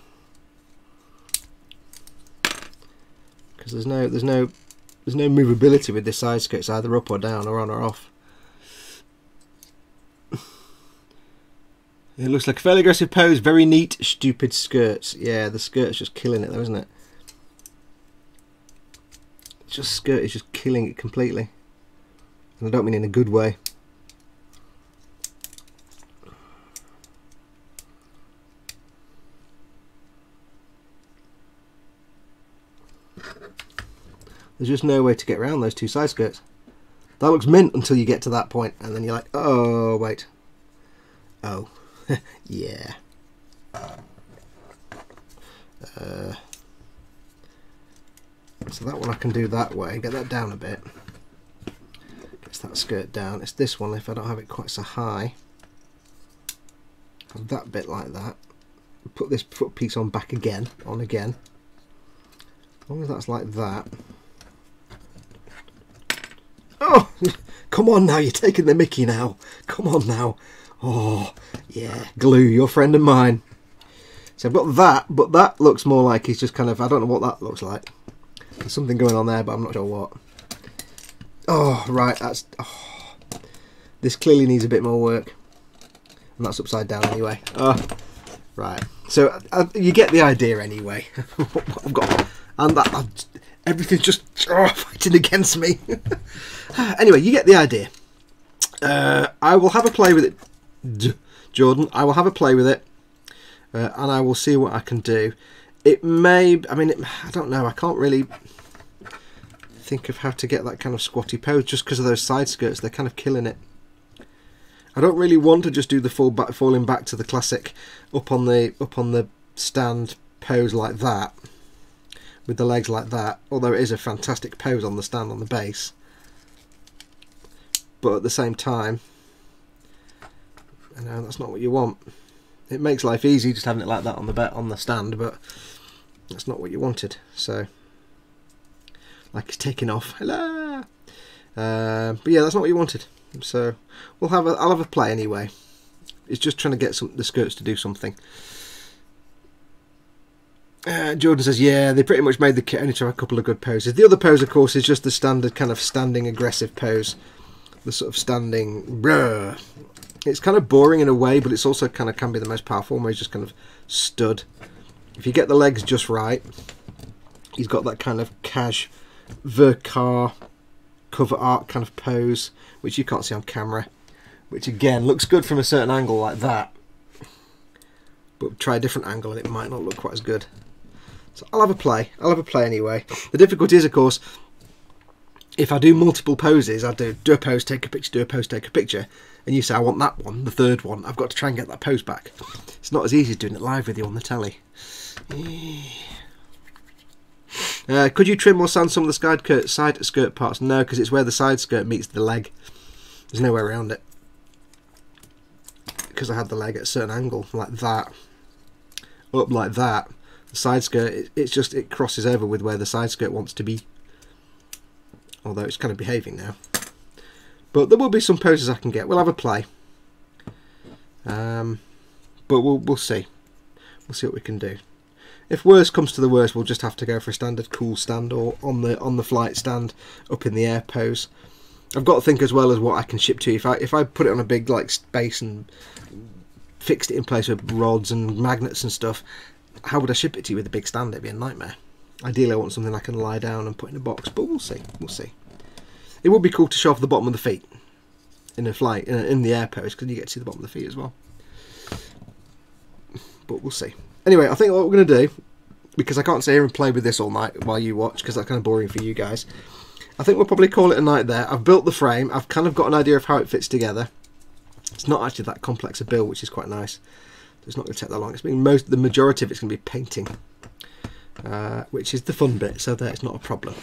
Because there's no movability with this side skirt. It's either up or down or on or off. It looks like a fairly aggressive pose, very neat, stupid skirts. Yeah, the skirt's just killing it though, isn't it? Just skirt is just killing it completely. And I don't mean in a good way. There's just no way to get around those two side skirts. That looks mint until you get to that point, and then you're like, oh wait, oh yeah. So that one I can do that way, get that down a bit. Gets that skirt down. It's this one, if I don't have it quite so high. Have that bit like that. Put this foot piece on back again, on again. As long as that's like that. Oh, come on now, you're taking the mickey now. Come on now. Oh, yeah, glue, your friend and mine. So I've got that, but that looks more like he's just kind of, I don't know what that looks like. There's something going on there, but I'm not sure what. Oh, right, that's... Oh, this clearly needs a bit more work. And that's upside down anyway. Oh, right. So you get the idea anyway. I've got... And that... Everything's just fighting against me. Anyway, you get the idea. I will have a play with it, Jordan. I will have a play with it. And I will see what I can do. It may... I mean, I don't know. I can't really think of how to get that kind of squatty pose just because of those side skirts. They're kind of killing it. I don't really want to just do the falling back to the classic up on the stand pose like that, with the legs like that. Although it is a fantastic pose on the stand on the base, but at the same time, I know that's not what you want. It makes life easy just having it like that on the stand, but that's not what you wanted. So, like it's taking off. Hello. But yeah, that's not what you wanted. So I'll have a play anyway. It's just trying to get the skirts to do something. Jordan says, yeah, they pretty much made the kit only to have a couple of good poses. The other pose, of course, is just the standard kind of standing aggressive pose. The sort of standing... Bruh. It's kind of boring in a way, but it's also kind of can be the most powerful, where he's just kind of stood. If you get the legs just right, he's got that kind of cash Vercar cover art kind of pose, which you can't see on camera, which again looks good from a certain angle like that, but try a different angle and it might not look quite as good. So I'll have a play anyway. The difficulty is, of course, if I do multiple poses, I do a pose, take a picture, do a pose, take a picture, and you say I want that one, the third one, I've got to try and get that pose back. It's not as easy as doing it live with you on the telly. Could you trim or sand some of the side skirt parts? No, because it's where the side skirt meets the leg. There's no way around it. Because I had the leg at a certain angle, like that, up like that. The side skirt, it crosses over with where the side skirt wants to be. Although it's kind of behaving now. But there will be some poses I can get. We'll have a play. But we'll see. We'll see what we can do. If worst comes to the worst, we'll just have to go for a standard cool stand or on the flight stand up in the air pose. I've got to think as well as what I can ship to you. If I put it on a big like base and fixed it in place with rods and magnets and stuff, how would I ship it to you with a big stand? It'd be a nightmare. Ideally I want something I can lie down and put in a box, but we'll see. We'll see. It would be cool to show off the bottom of the feet in a flight, in the air pose, because you get to see the bottom of the feet as well. But we'll see. Anyway, I think what we're going to do, because I can't sit here and play with this all night while you watch, because that's kind of boring for you guys, I think we'll probably call it a night there. I've built the frame. I've kind of got an idea of how it fits together. It's not actually that complex a build, which is quite nice. It's not going to take that long. The majority of it's going to be painting, which is the fun bit, so that's not a problem.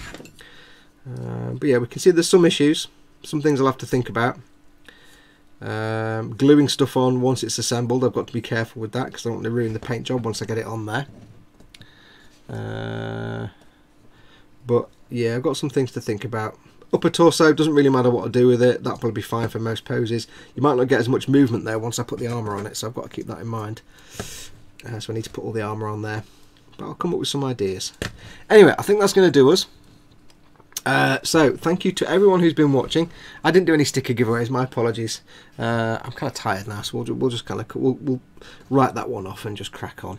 But yeah, we can see there's some issues, some things I'll have to think about. Gluing stuff on once it's assembled, I've got to be careful with that because I don't want to ruin the paint job once I get it on there. But Yeah, I've got some things to think about. Upper torso, doesn't really matter what I do with it. That'll probably be fine for most poses. You might not get as much movement there once I put the armour on it, so I've got to keep that in mind. So I need to put all the armour on there. But I'll come up with some ideas. Anyway, I think that's going to do us. So thank you to everyone who's been watching. I didn't do any sticker giveaways, my apologies. I'm kind of tired now, so we'll just kind of we'll write that one off and just crack on.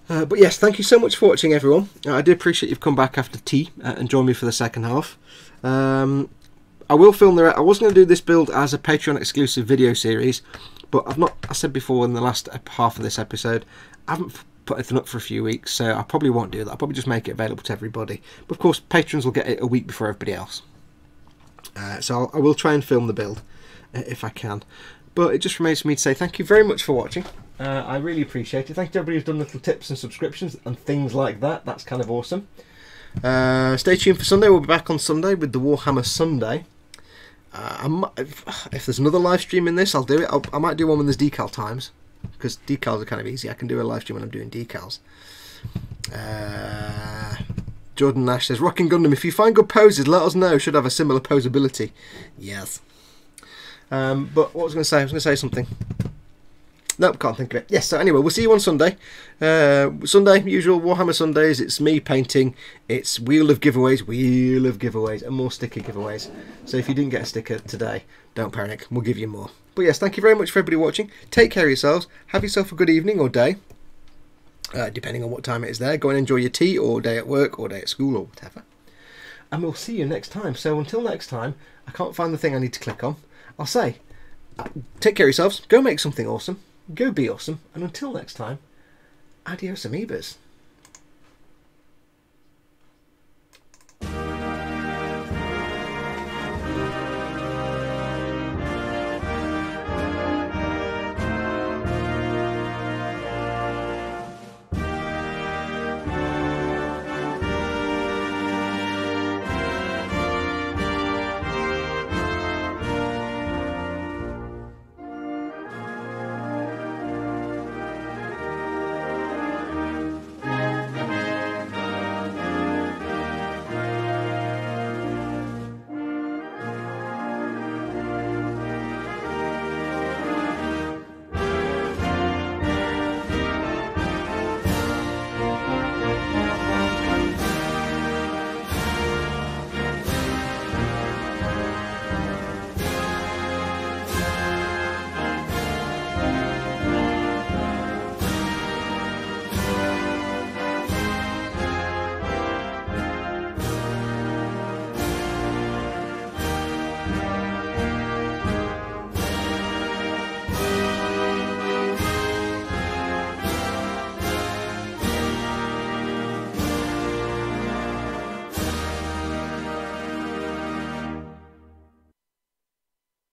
But yes, thank you so much for watching, everyone. I do appreciate you've come back after tea and joined me for the second half. I will film the. I was going to do this build as a Patreon exclusive video series, but I've not. I said before in the last half of this episode, I haven't put anything up for a few weeks, so I probably won't do that. I'll probably just make it available to everybody. But of course, patrons will get it a week before everybody else. So I will try and film the build if I can. But it just remains for me to say thank you very much for watching. I really appreciate it. Thank you to everybody who's done little tips and subscriptions and things like that. That's kind of awesome. Stay tuned for Sunday. We'll be back on Sunday with the Warhammer Sunday. If there's another live stream in this, I'll do it. I might do one when there's decal times, because decals are kind of easy. I can do a live stream when I'm doing decals. Jordan Nash says, Rocking Gundam, if you find good poses, let us know. Should have a similar posability. Yes. But what was I going to say? I was going to say something. Nope, can't think of it. Yes, so anyway, we'll see you on Sunday. Sunday, usual Warhammer Sundays. It's me painting. It's Wheel of Giveaways, and more sticker giveaways. So if you didn't get a sticker today, don't panic. We'll give you more. But yes, thank you very much for everybody watching. Take care of yourselves. Have yourself a good evening or day, depending on what time it is there. Go and enjoy your tea, or day at work, or day at school, or whatever. And we'll see you next time. So until next time, I can't find the thing I need to click on. I'll say, take care of yourselves. Go make something awesome. Go be awesome, and until next time, adios amoebas.